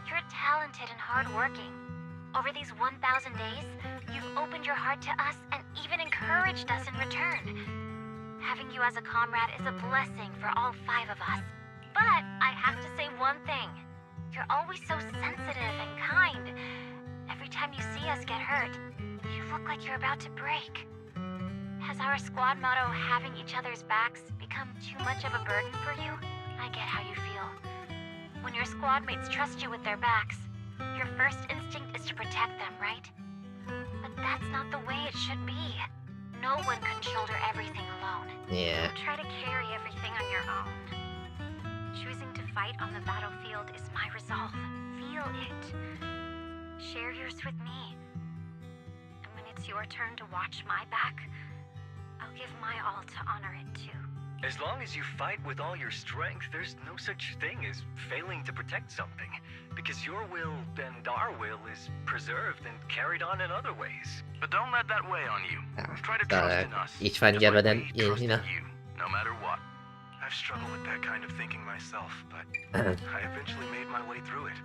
you're talented and hardworking. Over these 1,000 days, you've opened your heart to us and even encouraged us in return. Having you as a comrade is a blessing for all 5 of us. But I have to say one thing. You're always so sensitive and kind. Every time you see us get hurt, you look like you're about to break. Has our squad motto, having each other's backs, become too much of a burden for you? I get how you feel. When your squad mates trust you with their backs, your first instinct is to protect them, right? But that's not the way it should be. No one can shoulder everything alone. Yeah. Don't try to carry everything on your own. Choosing to fight on the battlefield is my resolve. Feel it. Share yours with me. And when it's your turn to watch my back, I'll give my all to honor it too. As long as you fight with all your strength, there's no such thing as failing to protect something. Because your will and our will is preserved and carried on in other ways. But don't let that weigh on you. Try to trust in us. Each one just like then, we trust you know. in you, no matter what. I've struggled with that kind of thinking myself, but I eventually made my way through it.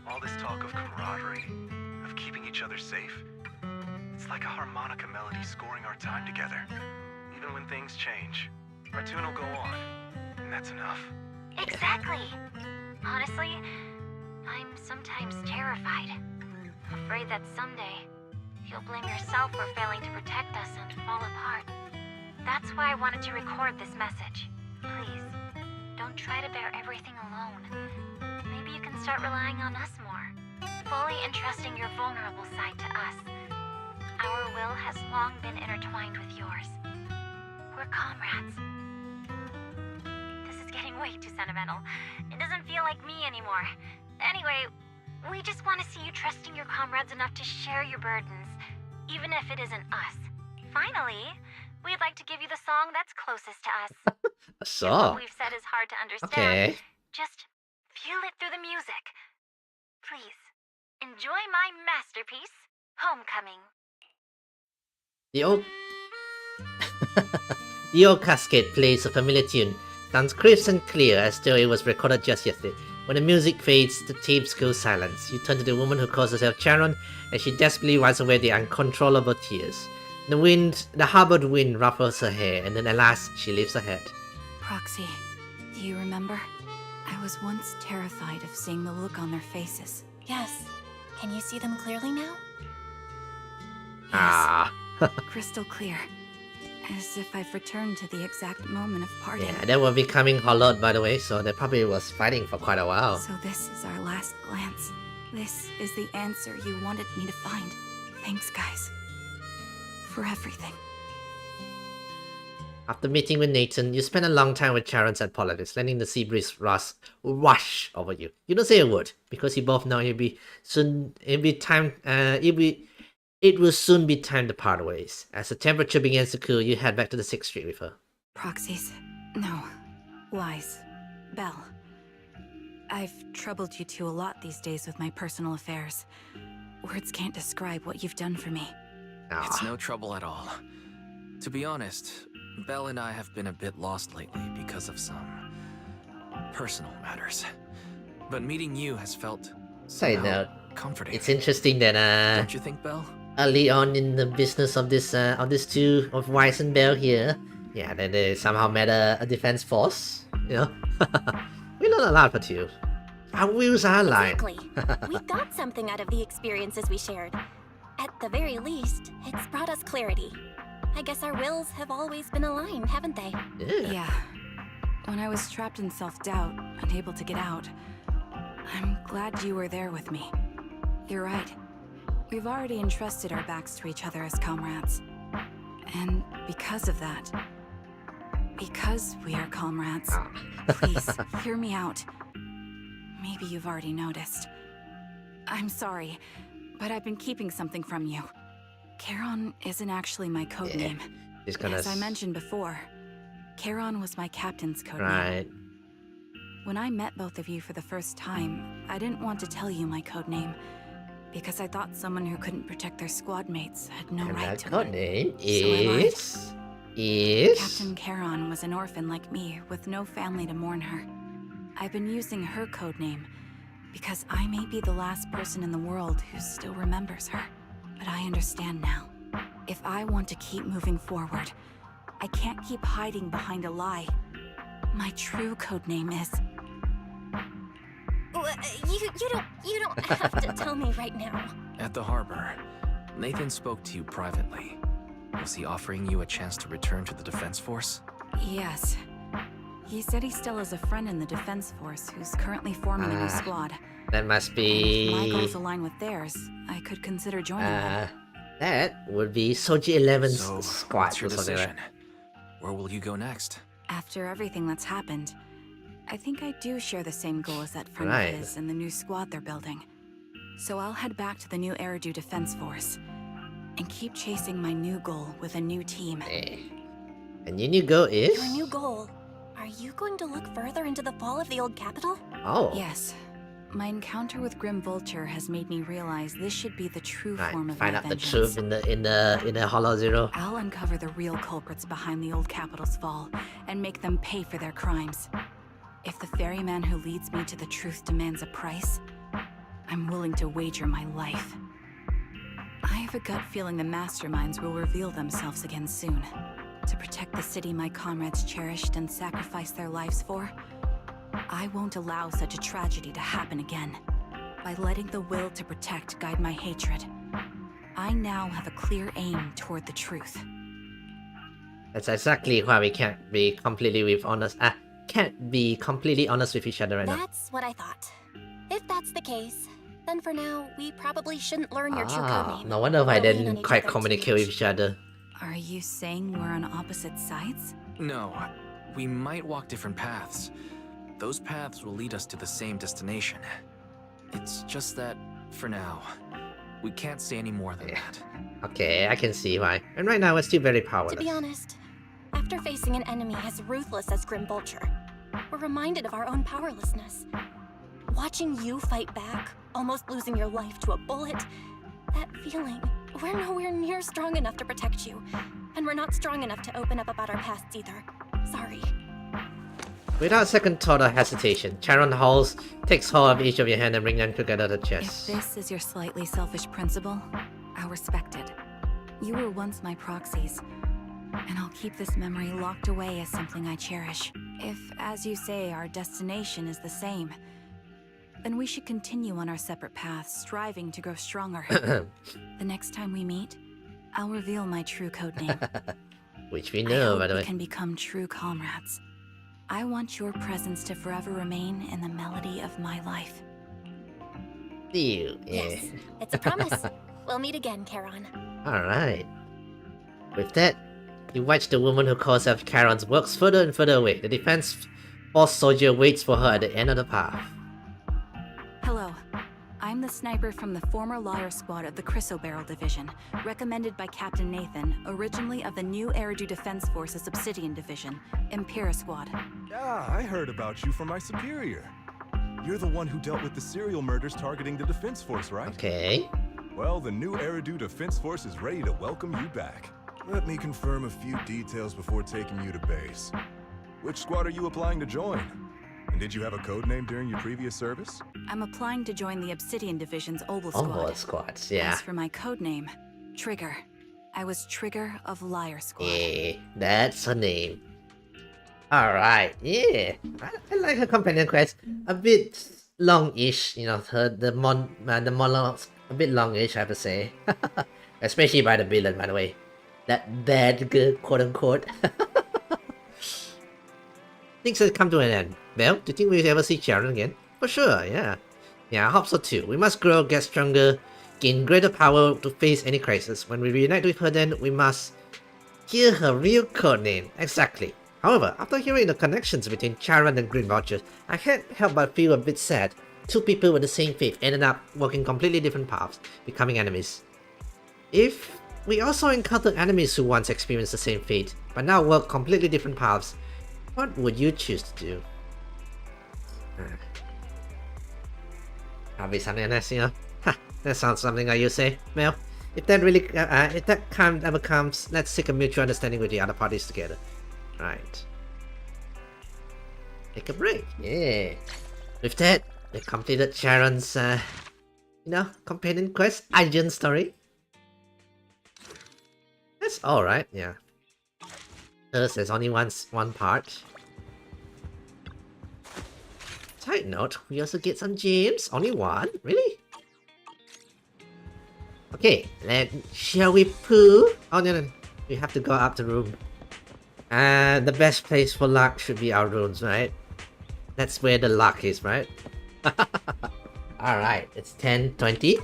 All this talk of camaraderie, of keeping each other safe, it's like a harmonica melody scoring our time together. Even when things change, our tune will go on, and that's enough. Exactly. Honestly, I'm sometimes terrified. Afraid that someday, you'll blame yourself for failing to protect us and fall apart. That's why I wanted to record this message. Please, don't try to bear everything alone. Maybe you can start relying on us more, fully entrusting your vulnerable side to us. Our will has long been intertwined with yours. We're comrades. This is getting way too sentimental. It doesn't feel like me anymore. Anyway, we just want to see you trusting your comrades enough to share your burdens, even if it isn't us. Finally, we'd like to give you the song that's closest to us. A song? What we've said is hard to understand. Okay. Just feel it through the music. Please, enjoy my masterpiece, Homecoming. The old... The old cascade plays a familiar tune. Sounds crisp and clear as though it was recorded just yesterday. When the music fades, the tapes go silent. You turn to the woman who calls herself Charon, and she desperately wipes away the uncontrollable tears. The harbored wind ruffles her hair, and then at last, she lifts her head. Proxy, do you remember? I I was once terrified of seeing the look on their faces. Yes. Can you see them clearly now? Ah. Crystal clear. As if I've returned to the exact moment of parting. Yeah, they were becoming hollowed, by the way, so they probably was fighting for quite a while. So this is our last glance. This is the answer you wanted me to find. Thanks, guys. For everything. After meeting with Nathan, you spent a long time with Sharon's at Polaris, letting the sea breeze rush over you. You don't say a word, because you both know it will soon be time to part ways. As the temperature begins to cool, you head back to the 6th Street with her. Proxies. No. Lies. Belle. I've troubled you two a lot these days with my personal affairs. Words can't describe what you've done for me. It's no trouble at all. To be honest, Belle and I have been a bit lost lately because of some personal matters. But meeting you has felt Side note, comforting. it's interesting that Don't you think, Belle? early on in the business of this two of Weiss and Bell here, yeah, then they somehow met a defense force. You know, we learn a lot for you. Our wheels are aligned. Exactly. We got something out of the experiences we shared. At the very least, it's brought us clarity. I guess our wills have always been aligned, haven't they? Yeah. When I was trapped in self-doubt, unable to get out, I'm glad you were there with me. You're right. We've already entrusted our backs to each other as comrades. And because of that, because we are comrades, please, hear me out. Maybe you've already noticed. I'm sorry, but I've been keeping something from you. Charon isn't actually my code name. As I mentioned before, Charon was my captain's code name. When I met both of you for the first time, I didn't want to tell you my code name, because I thought someone who couldn't protect their squad mates had no right to code it. name So is Captain Charon was an orphan like me, with no family to mourn her. I've been using her code name because I may be the last person in the world who still remembers her. But I understand now. If I want to keep moving forward, I can't keep hiding behind a lie. My true code name is... You don't have to tell me right now. At the harbor, Nathan spoke to you privately. Was he offering you a chance to return to the Defense Force? Yes. He said he still has a friend in the Defense Force who's currently forming a new squad. That must If be... my goals align with theirs, I could consider joining them. That would be Soji 11's So, squad. what's your or something like decision? Where will you go next? After everything that's happened, I think I do share the same goal as that friend Right. of his and the new squad they're building. So I'll head back to the new Eridu Defense Force and keep chasing my new goal with a new team. And your new goal is? Your new goal. Are you going to look further into the fall of the old capital? Oh. Yes. My encounter with Grim Vulture has made me realize this should be the true form of Find my out the vengeance. truth in the Hollow Zero. I'll uncover the real culprits behind the old capital's fall and make them pay for their crimes. If the ferryman who leads me to the truth demands a price, I'm willing to wager my life. I have a gut feeling the masterminds will reveal themselves again soon. To protect the city my comrades cherished and sacrificed their lives for, I won't allow such a tragedy to happen again. By letting the will to protect guide my hatred, I now have a clear aim toward the truth. That's exactly why we can't be completely honest with each other right now. That's what I thought. If that's the case, then for now, we probably shouldn't learn your true code name. No wonder why or they lean on didn't each quite other too communicate with each other. Are you saying we're on opposite sides? No, we might walk different paths. Those paths will lead us to the same destination. It's just that, for now, we can't say any more than that. Okay, I can see why. And right now, we're still very powerless. To be honest, after facing an enemy as ruthless as Grim Vulture, we're reminded of our own powerlessness. Watching you fight back, almost losing your life to a bullet, that feeling, we're nowhere near strong enough to protect you. And we're not strong enough to open up about our pasts either. Sorry. Without second thought or hesitation, Charon takes hold of each of your hand and bring them together to the chest. If this is your slightly selfish principle, I'll respect it. You were once my proxies, and I'll keep this memory locked away as something I cherish. If, as you say, our destination is the same, then we should continue on our separate paths, striving to grow stronger. The next time we meet, I'll reveal my true codename. Which we know, by the we way. can become true comrades. I want your presence to forever remain in the melody of my life. See you. Yes, it's a promise. We'll meet again, Charon. Alright. With that, you watch the woman who calls herself Charon's walks further and further away. The defense force soldier waits for her at the end of the path. Hello. I'm the sniper from the former Liar Squad of the Chrysoberyl Division, recommended by Captain Nathan, originally of the new Eridu Defense Forces Obsidian Division, Impera Squad. Ah, I heard about you from my superior. You're the one who dealt with the serial murders targeting the Defense Force, right? Okay. Well, the new Eridu Defense Force is ready to welcome you back. Let me confirm a few details before taking you to base. Which squad are you applying to join? And did you have a code name during your previous service? I'm applying to join the Obsidian Division's Obel Squad. Obel Squads, yeah. As for my code name, Trigger. I was Trigger of Liar Squad. Yeah, that's her name. Alright, yeah. I like her companion quest. A bit long-ish, you know, the monologues a bit long-ish, I have to say. Especially by the villain, by the way. That bad girl, quote-unquote. Things have come to an end. Well, do you think we'll ever see Sharon again? For sure, yeah. Yeah, I hope so too. We must grow, get stronger, gain greater power to face any crisis. When we reunite with her then, we must hear her real codename. Exactly. However, after hearing the connections between Charon and Green Vultures, I can't help but feel a bit sad. Two people with the same faith ended up walking completely different paths, becoming enemies. If we also encountered enemies who once experienced the same fate, but now walk completely different paths, what would you choose to do? Probably something else, you know? Ha, that sounds something like you say. Well, if that really, if that time ever comes, let's seek a mutual understanding with the other parties together. Right. Take a break, yeah. With that, we completed Sharon's, you know, companion quest, Arjun story. That's alright, yeah. There's only one part. Side note, we also get some gems. Only one? Really? Okay, shall we poo? Oh no, we have to go up the room. The best place for luck should be our rooms, right? That's where the luck is, right? Alright, it's 10:20.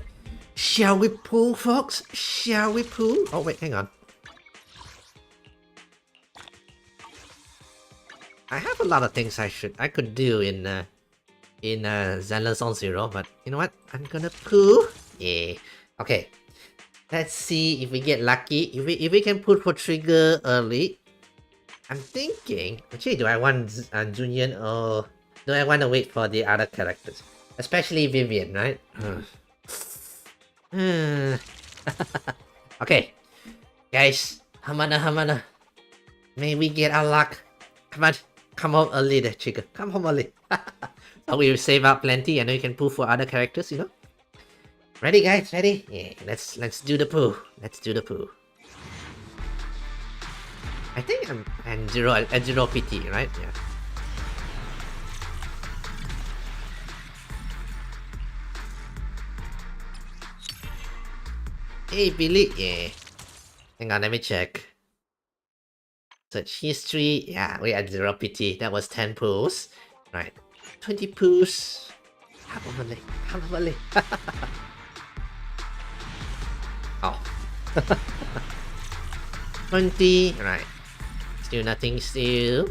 Shall we poo, folks? Shall we poo? Oh wait, hang on. I have a lot of things I could do in Zenless on Zero, but you know what? I'm gonna poo. Yeah. Okay. Let's see if we get lucky. If we can put for Trigger early. I'm thinking. Actually, do I want Junyuan or do I want to wait for the other characters? Especially Vivian, right? Okay. Guys, Hamana. May we get our luck. Come on. Come home early there, Trigger. Come home early. So we will save up plenty and we can pull for other characters, you know? Ready, guys? Ready? Yeah, let's do the poo. Let's do the poo. I think I'm at zero PT, right? Yeah. Hey, Billy. Yeah. Hang on, let me check. Search history. Yeah, we're at 0 PT. That was 10 pools. Right. 20 pools. Probably. Oh. 20. Right. Still nothing, still.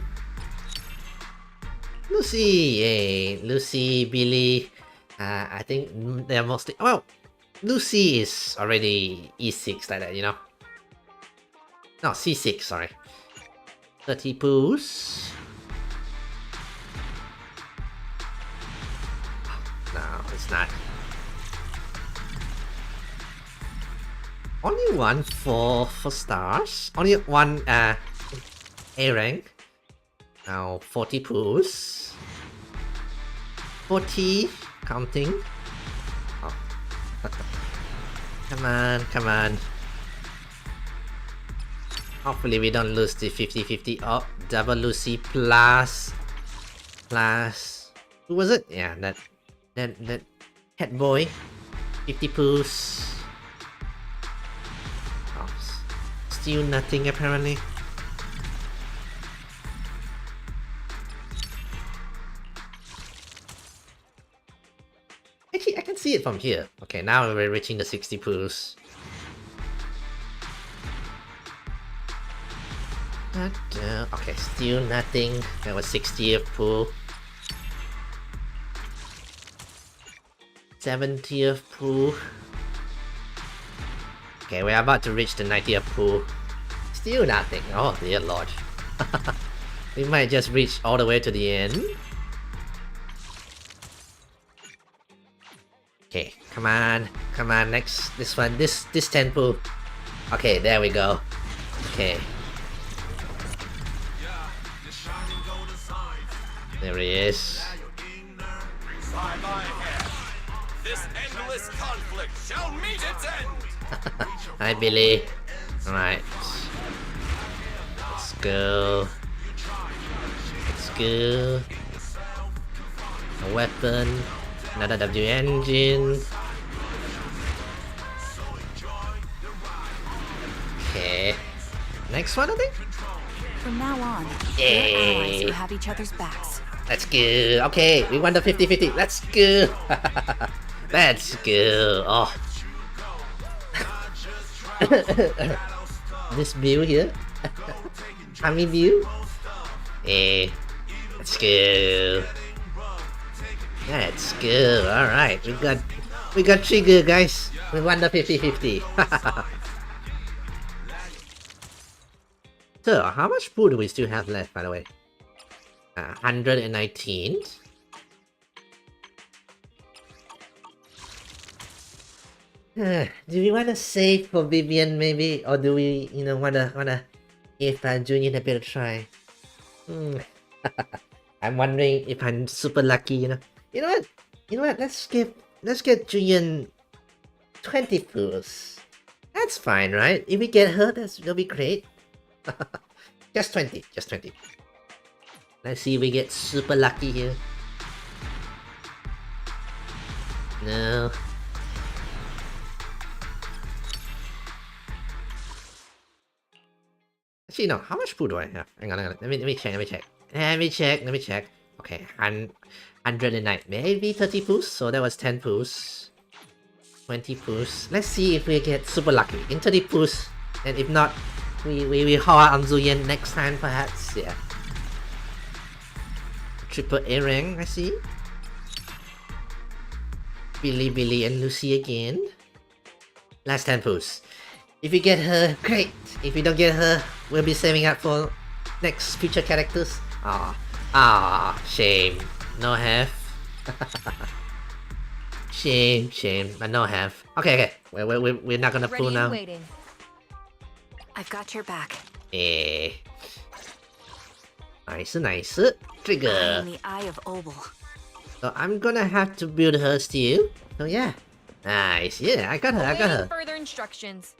Lucy. Yay. Lucy, Billy. I think they're mostly... Well, Lucy is already E6 like that, you know? No, C6, sorry. 30 pools. No, it's not. Only one for stars. Only one A rank. Now 40 pools. 40 counting. Oh. Come on. Hopefully we don't lose the 50-50. Oh, double Lucy plus... Who was it? Yeah, that head boy. 50 poos. Oh, still nothing apparently. Actually, I can see it from here. Okay, now we're reaching the 60 poos. Okay, still nothing. That was 60th pool. 70th pool. Okay, we're about to reach the 90th pool. Still nothing. Oh dear lord. We might just reach all the way to the end. Okay, come on. Come on, next. This one. This 10 pool. Okay, there we go. Okay. There he is. This endless conflict shall meet its end! Hi, Billy. Alright. Let's go. Let's go. A weapon. Another W engine. Okay. Next one, I think? From now on, Yay. we're allies who have each other's backs. Let's go. Okay, we won the 50-50. Let's go. Let's go. Oh. This view here. Army view. Hey. Let's go. Let's go. Alright. We got trigger, guys. We won the 50-50. So, how much food do we still have left, by the way? 119. Do we want to save for Vivian maybe, or do we, wanna give Junior a bit of try? I'm wondering if I'm super lucky, You know what? Let's get Junior 20 fools. That's fine, right? If we get her, that'll be great. Just 20. Let's see if we get super lucky here. No. Actually, no. How much food do I have? Hang on. Let me check. Okay, 109. Maybe 30 poos. So that was 10 poos. 20 poos. Let's see if we get super lucky in 30 poos. And if not, we haul on Zuyen next time perhaps. Yeah. Triple A rank, I see. Billy and Lucy again. Last 10 poos. If we get her, great. If we don't get her, we'll be saving up for next future characters. Shame. No have. Shame, but no have. Okay. We're not gonna pull now. I've got your back. Nice. Trigger. I am the Eye of Obel. So I'm gonna have to build her still. So yeah. Nice. Yeah, I got her. Further instructions.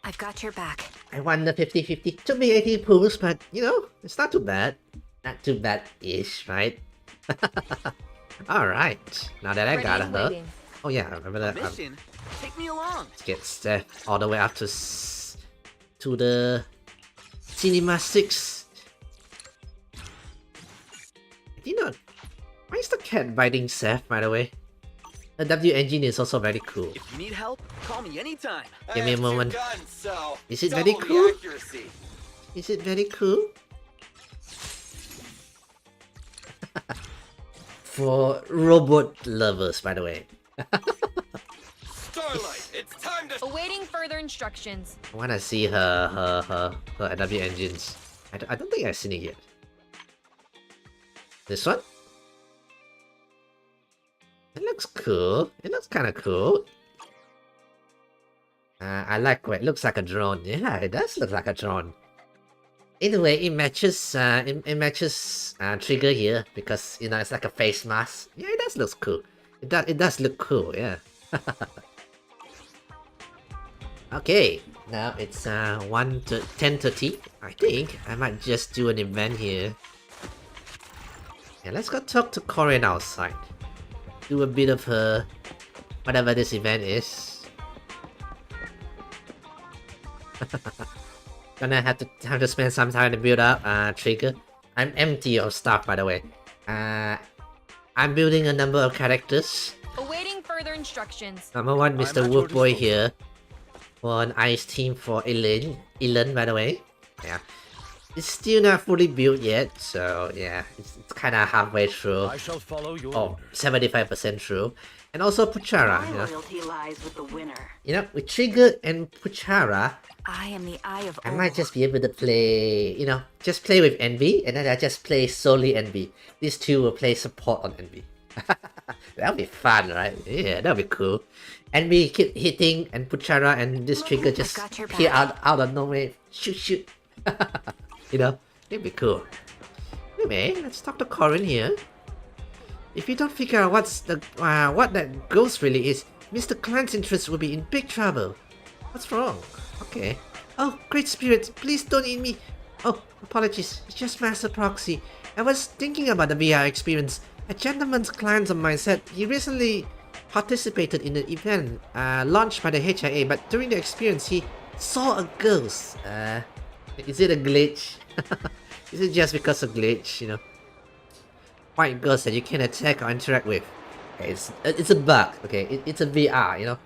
I've got your back. I won the 50-50. Took me 80 pools, but it's not too bad. Not too bad-ish, right? Alright. Now that I got her. Oh yeah, I remember that. Mission? Take me along. Let's get Steph all the way up to the Cinema 6. Why is the cat biting Seth, by the way? The W engine is also very cool. If you need help, call me anytime. Give me a moment. Guns, so Is it very cool? Is it very cool? For robot lovers, by the way. Starlight, it's time to... Awaiting further instructions. I wanna see her W engines. I don't think I've seen it yet. This one? It looks cool. It looks kind of cool. I like it. It looks like a drone. Yeah, it does look like a drone. Anyway, it matches. It matches Trigger here because it's like a face mask. Yeah, it does look cool. It does look cool. Yeah. Okay, now it's 1 to 10:30. I think I might just do an event here. Yeah, let's go talk to Corin outside. Do a bit of her whatever this event is. Gonna have to spend some time to build up Trigger. I'm empty of stuff, by the way. I'm building a number of characters. Awaiting further instructions. Number 1, Mr. Wolfboy here. For an ice team for Ilan, by the way. Yeah. It's still not fully built yet, so yeah, it's kind of halfway through. I shall follow your 75% through. And also Puchara, My you know. loyalty lies with the winner. You know, with Trigger and Puchara, I am the eye of I might just be able to play, you know, just play with Envy, and then I just play solely Envy. These two will play support on Envy. That'll be fun, right? Yeah, that'll be cool. Envy keep hitting, and Puchara and this Trigger just appear out of nowhere. Shoot. You know, it'd be cool. Anyway, let's talk to Corin here. If you don't figure out what that ghost really is, Mr. Klein's interest will be in big trouble. What's wrong? Okay. Oh, great spirits, please don't eat me. Oh, apologies. It's just Master Proxy. I was thinking about the VR experience. A gentleman's client of mine said he recently participated in an event launched by the HIA, but during the experience he saw a ghost. Is it a glitch? Is it just because of glitch, you know? White ghost that you can attack or interact with. Okay, it's a bug, okay? It's a VR, you know?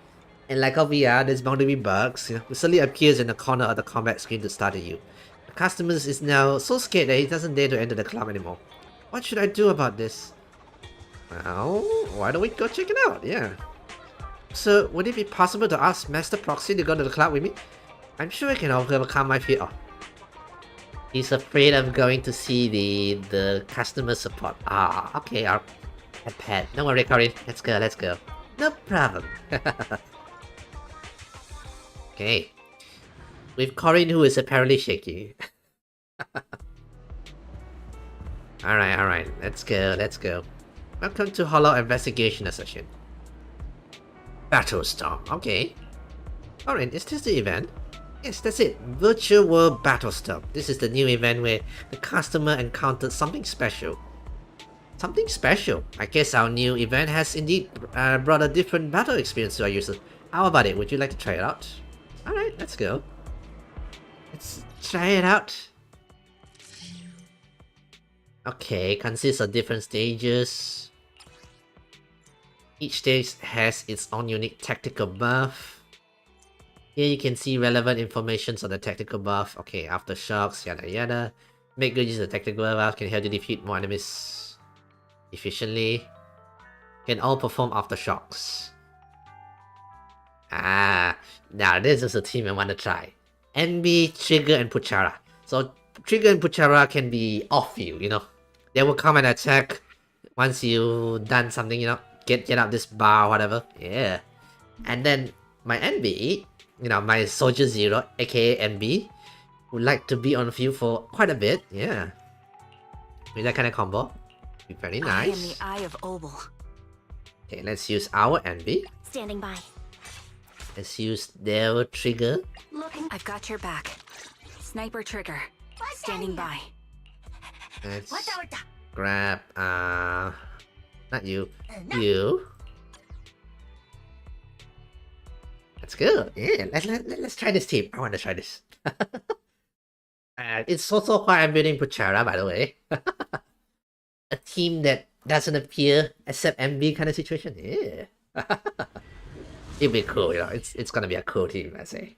And like a VR, there's bound to be bugs, you know? It suddenly appears in the corner of the combat screen to startle you. The customer is now so scared that he doesn't dare to enter the club anymore. What should I do about this? Well, why don't we go check it out? Yeah. So, would it be possible to ask Master Proxy to go to the club with me? I'm sure I can overcome my fear. Oh. He's afraid of going to see the customer support. Ah, okay, our pet. Don't worry, Corin. Let's go. No problem. Okay. With Corin, who is apparently shaky. Alright. Let's go. Welcome to Hollow Investigation Session. Battlestorm. Okay. Corin, is this the event? Yes, that's it. Virtual World Battlestorm. This is the new event where the customer encountered something special. Something special? I guess our new event has indeed brought a different battle experience to our users. How about it? Would you like to try it out? Alright, let's go. Let's try it out. Okay, consists of different stages. Each stage has its own unique tactical buff. Here you can see relevant information on the tactical buff. Okay, aftershocks, yada yada. Make good use of the tactical buff, can help you defeat more enemies efficiently. Can all perform aftershocks. Ah, now this is a team I want to try. NB, Trigger, and Puchara. So Trigger and Puchara can be off you know. They will come and attack once you've done something, you know. Get up this bar, whatever. Yeah. And then my NB, you know, my Soldier Zero, aka NB, would like to be on field for quite a bit. Yeah. With that kind of combo. Be very nice. I am the Eye of Obel. Okay, let's use our NB. Standing by. Let's use their Trigger. I've got your back. Sniper Trigger. Standing by. Let's grab, not you. You. Let's go. Yeah, let's try this team. I want to try this. It's also why I'm building Puchara, by the way. A team that doesn't appear except MB kind of situation. Yeah. It'll be cool, you know. It's gonna be a cool team, I say.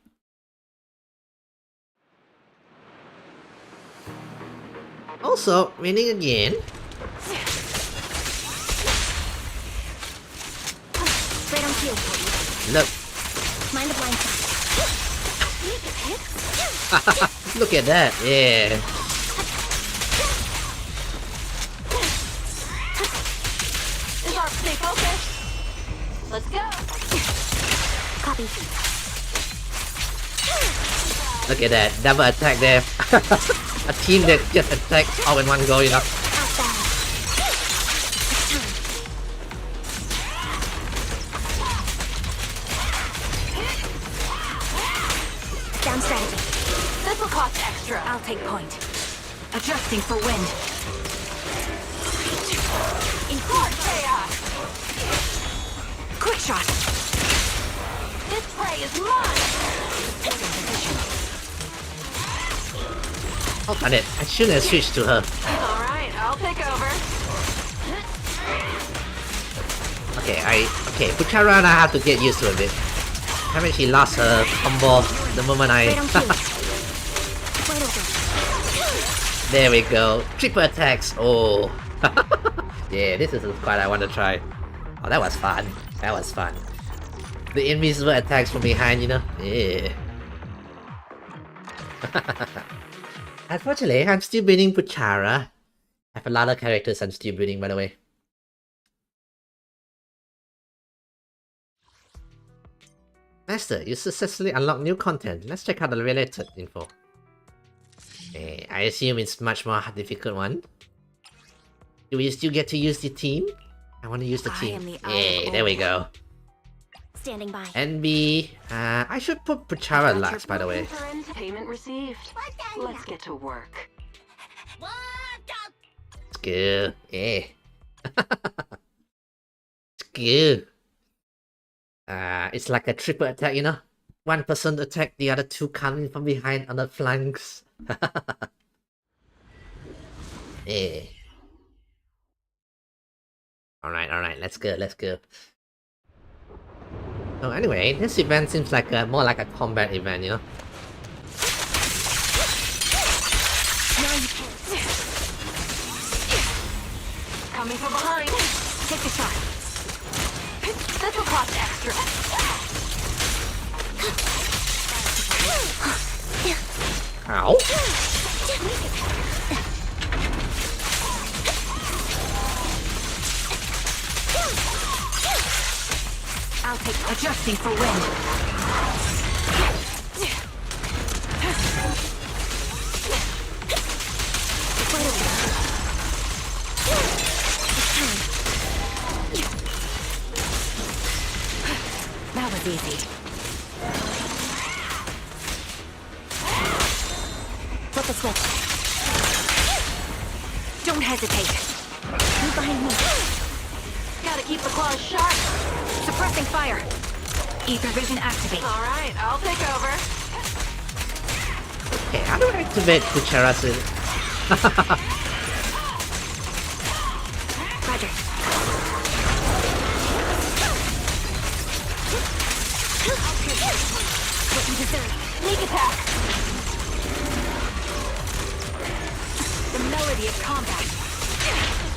Also, winning again. Right on cue. Look. Mind the blind side. Look at that, yeah. Is our stay focused? Let's go. Copy. Look at that, double attack there. A team that just attacks all in one go, you know. extra. I'll take point. Adjusting for wind. In court chaos. Quick shot. This prey is mine. Oh, darn it. I shouldn't have switched to her. Alright, I'll take over. Okay, Puchara and I have to get used to it a bit. Haven't she lost her combo the moment I... There we go. Triple attacks. Oh. Yeah, this is the squad I want to try. Oh, that was fun. That was fun. The invisible attacks from behind, you know? Yeah. Unfortunately, I'm still building Puchara. I have a lot of characters I'm still building, by the way. Master, you successfully unlocked new content. Let's check out the related info. Okay, I assume it's much more difficult one. Do we still get to use the team? I want to use the team. Hey, there we go. Standing by. NB. I should put Puchara last, by the way. Payment received. Let's get to work. It's good. Yeah. It's good. It's like a triple attack, you know? One person attack, the other two coming from behind on the flanks. Yeah. Alright, let's go. So anyway, this event seems like more like a combat event, you know? Coming from behind. Take a shot. This will cost extra. Ow. I'll take adjusting for wind. That was easy. Flip the switch. Don't hesitate. Move behind me. Gotta keep the claws sharp. Suppressing fire. Ether vision activate. Alright, I'll take over. Okay, how do I activate Puchara's in? Roger. Sneak attack. The melody of combat.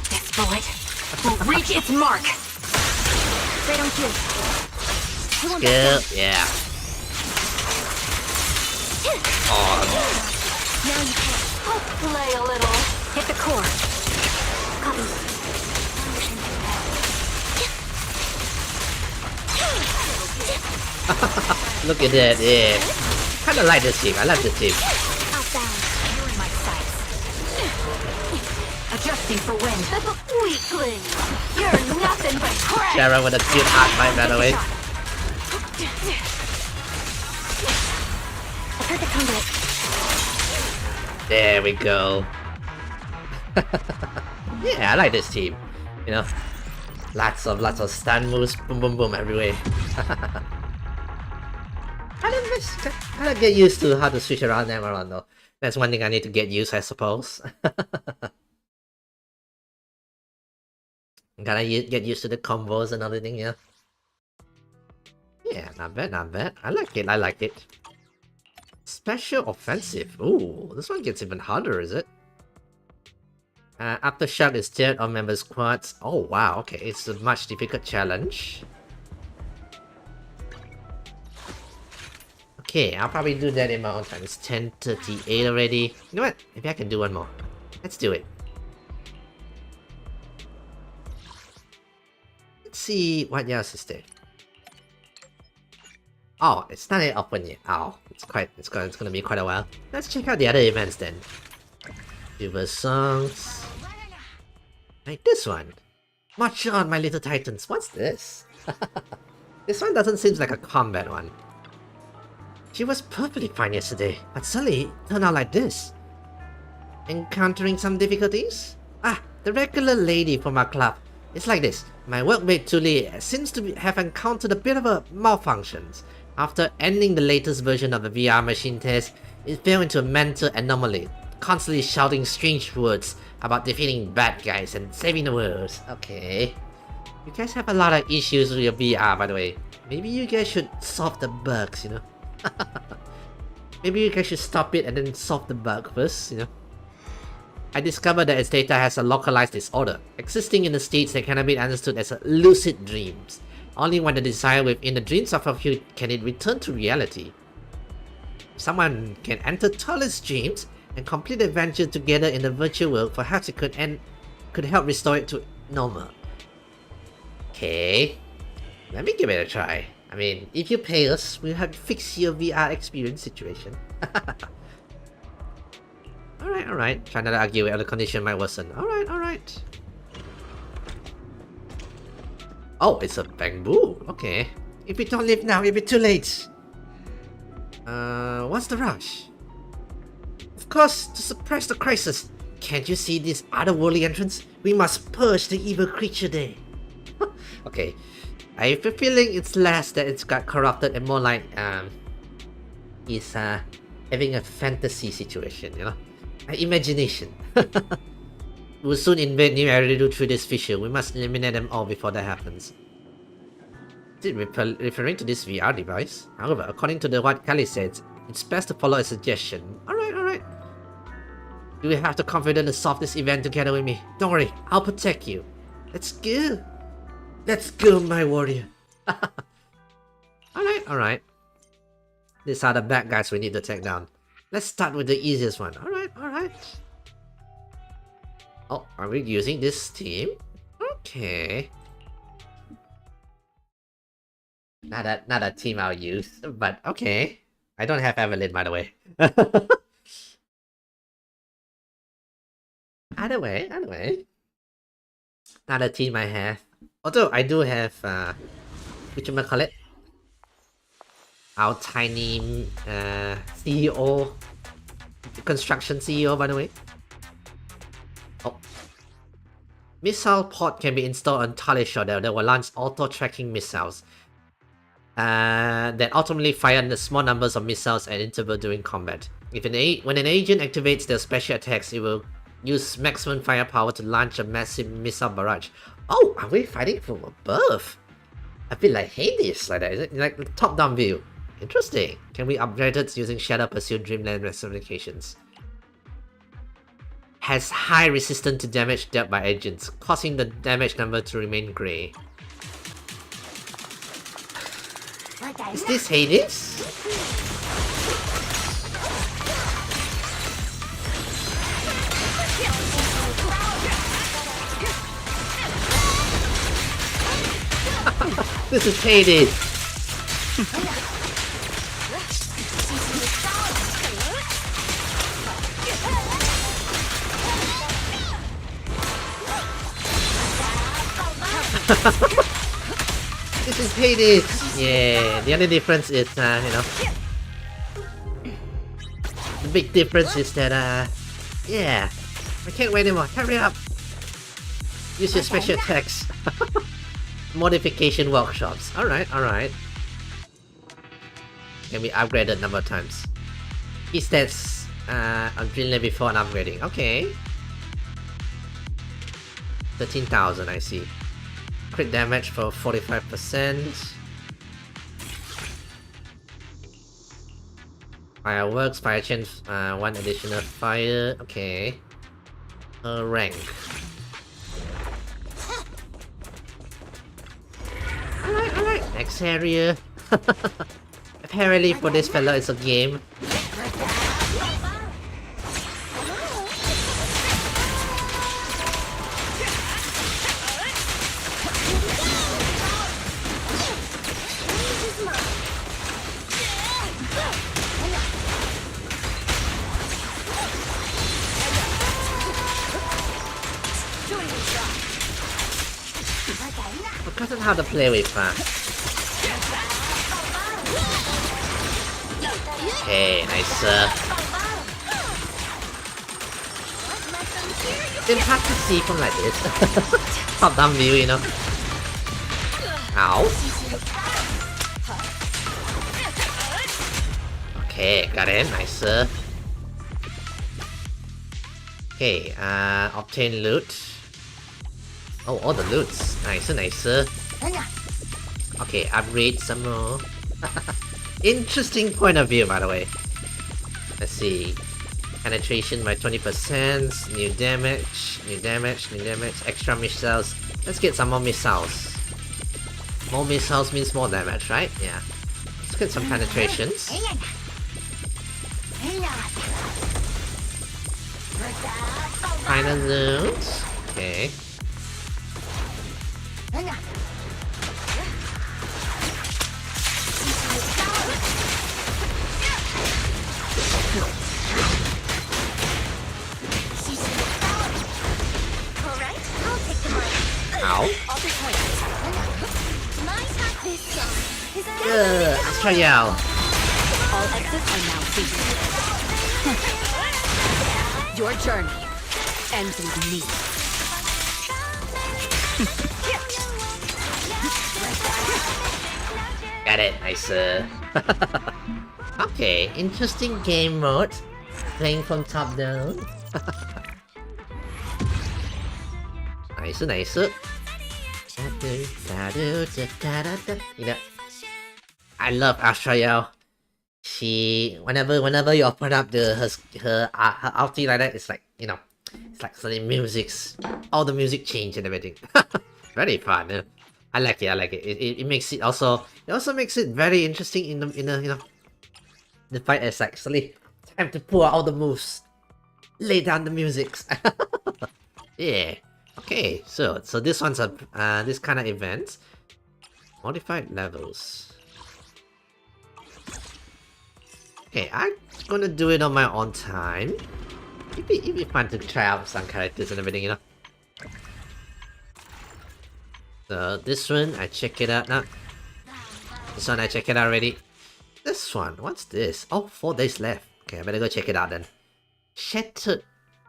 This bullet will reach its mark. Right on cue. Skill, yeah. Oh. Now you can. Let's play a little. Hit the core. Copy. Look at that, yeah. Kinda like this team, I love this team. Outbound. You're in my sights. Adjusting for wind. Weakling. You're nothing but crap. Sharon with a cute heart bite, by the way. A perfect conduit. There we go. Yeah, I like this team. You know, lots of stun moves, boom boom boom everywhere. I gotta get used to how to switch around them around though. That's one thing I need to get used, I suppose. Gotta get used to the combos and everything, yeah. Yeah, not bad. I like it. Special offensive. Ooh, this one gets even harder, is it? Aftershock is tiered on member squads. Oh wow, okay, it's a much difficult challenge. Okay, I'll probably do that in my own time. It's 10:38 already. You know what? Maybe I can do one more. Let's do it. Let's see what else is there. Oh, it's not yet open yet. Oh, it's gonna be quite a while. Let's check out the other events then. Vtuber songs. Like this one. March on, my little titans. What's this? This one doesn't seem like a combat one. She was perfectly fine yesterday, but suddenly it turned out like this. Encountering some difficulties? Ah, the regular lady from our club. It's like this. My workmate Tuli seems to have encountered a bit of a malfunction. After ending the latest version of the VR machine test, it fell into a mental anomaly, constantly shouting strange words about defeating bad guys and saving the world. Okay. You guys have a lot of issues with your VR, by the way. Maybe you guys should solve the bugs, you know? Maybe you guys should stop it and then solve the bug first, you know? I discovered that its data has a localized disorder, existing in the states that cannot be understood as lucid dreams. Only when the desire within the dreams are fulfilled can it return to reality. Someone can enter Tully's dreams and complete the adventure together in the virtual world. Perhaps it could help restore it to normal. Okay, let me give it a try. I mean, if you pay us, we'll have to fix your VR experience situation. Alright. Try not to argue where the condition might worsen. Alright. Oh, it's a bamboo. Okay. If we don't leave now, it'll be too late. What's the rush? Of course, to suppress the crisis. Can't you see this otherworldly entrance? We must purge the evil creature there. Okay. I have a feeling it's less that it's got corrupted and more like, it's, having a fantasy situation, you know? Imagination. We'll soon invade New Eridu through this fissure. We must eliminate them all before that happens. Is it referring to this VR device? However, according to what Kali said, it's best to follow a suggestion. Alright. You will have the confidence to solve this event together with me. Don't worry, I'll protect you. Let's go, my warrior. Alright. These are the bad guys we need to take down. Let's start with the easiest one. Alright. Oh, are we using this team? Okay. Not a team I'll use, but okay. I don't have Evelyn, by the way. Either way. Not a team I have. Although I do have, whatchamacallit? Our tiny CEO, construction CEO, by the way. Oh. Missile pod can be installed on Tali Shoulder that will launch auto-tracking missiles that ultimately fire the small numbers of missiles at interval during combat. When an agent activates their special attacks, it will use maximum firepower to launch a massive missile barrage. Oh, are we fighting from above? A bit like Hades, like that, is it? Like the top-down view. Interesting. Can we upgrade it using Shadow Pursuit Dreamland specifications? Has high resistance to damage dealt by agents, causing the damage number to remain grey. Is this Hades? This is Hades! This is Hades! Yeah, the only difference is, you know... The big difference is that, yeah... I can't wait anymore, hurry up! Use your special attacks. Modification workshops. Alright. Can be upgraded a number of times. Key stats on Dreamland before and upgrading. Okay. 13,000, I see. Crit damage for 45%. Fireworks, fire chain, 1 additional fire. Okay. Rank. Alright. Next area. Apparently for this fella it's a game. I've forgotten how to play with Okay, nice. It's hard to see from like this. Top down view, you know. Ow. Okay, got it. Nice. Okay, obtain loot. Oh, all the loots. Nice, nice. Okay, upgrade some more. Interesting point of view, by the way. Let's see. Penetration by 20%, new damage, extra missiles. Let's get some more missiles. More missiles means more damage, right? Yeah. Let's get some penetrations. Final loot. Okay. Ow. Let's try out. All exits are now secret. Your journey ends with me. Got it, nice. Okay, interesting game mode. Playing from top down. Nice, nice. You know, I love Astrael. She, whenever you open up her ulti like that, it's like, you know, it's like suddenly music's, all the music change and everything. Very fun. I like it. It makes it also makes it very interesting in the you know, the fight. Is actually time to pull out all the moves, lay down the musics. Yeah. Okay, so this one's a this kind of event. Modified levels. Okay, I'm gonna do it on my own time. It'd be fun to try out some characters and everything, you know. So this one, I check it out now. This one, I check it out already. This one, what's this? Oh, 4 days left. Okay, I better go check it out then. Shattered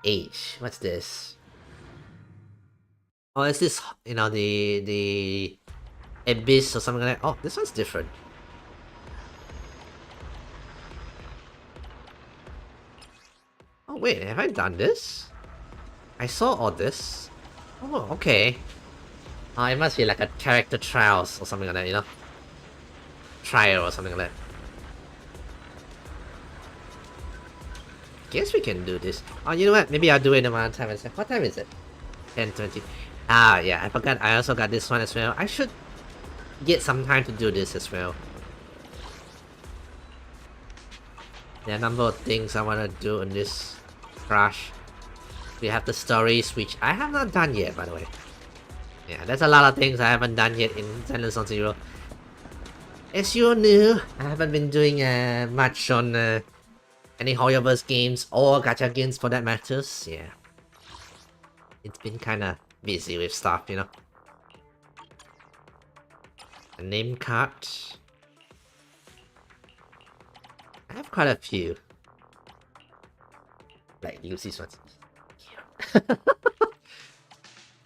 Age. What's this? Oh, is this, you know, the Abyss or something like that? Oh, this one's different. Oh, wait, have I done this? I saw all this. Oh, okay. Oh, it must be like a character trials or something like that, you know? Trial or something like that. Guess we can do this. Oh, you know what? Maybe I'll do it in one time. What time is it? 10:20. Ah, yeah, I forgot. I also got this one as well. I should get some time to do this as well. There are a number of things I want to do in this crash. We have the stories, which I have not done yet, by the way. Yeah, there's a lot of things I haven't done yet in Zenless on Zero. As you knew, I haven't been doing much on any Hoyoverse games or gacha games for that matters. Yeah, it's been kind of busy with stuff, you know. A name card. I have quite a few. Like Lucy's ones.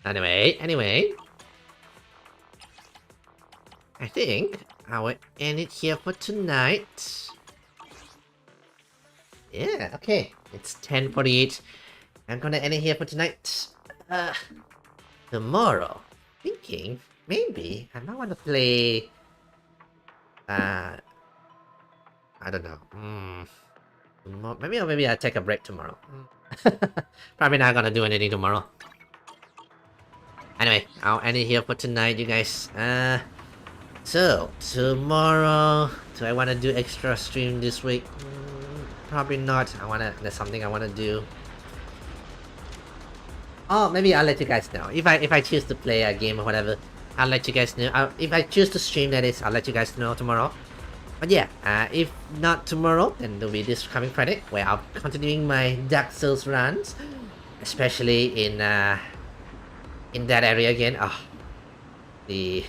Anyway. I think I will end it here for tonight. Yeah, okay. It's 10:48. I'm gonna end it here for tonight. Tomorrow, thinking maybe I might want to play. I don't know. Maybe I'll take a break tomorrow. Probably not gonna do anything tomorrow. Anyway, I'll end it here for tonight, you guys. So tomorrow, do I want to do extra stream this week? Probably not. There's something I wanna do. Oh, maybe I'll let you guys know. If I choose to play a game or whatever, I'll let you guys know. If I choose to stream, that is, I'll let you guys know tomorrow. But yeah, if not tomorrow, then there'll be this coming Friday, where I'll be continuing my Dark Souls runs, especially in that area again. Oh, the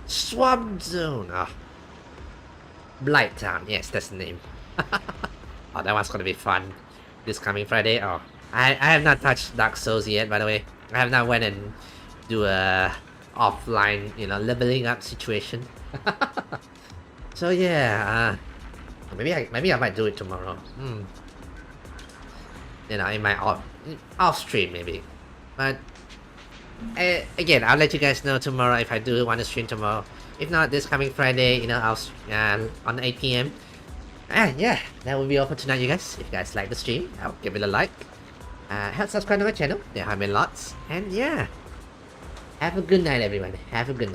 Swamp Zone. Oh, Blight Town, yes, that's the name. Oh, that one's gonna be fun. This coming Friday. Oh, I have not touched Dark Souls yet, by the way. I have not went and do a offline, you know, leveling up situation. So yeah, maybe I might do it tomorrow. You know, in my off stream maybe. But again, I'll let you guys know tomorrow if I do want to stream tomorrow. If not, this coming Friday, you know, I'll on 8 p.m. Yeah, that will be all for tonight, you guys. If you guys like the stream, I'll give it a like. Help subscribe to my channel. There have been lots. And yeah, have a good night, everyone. Have a good night.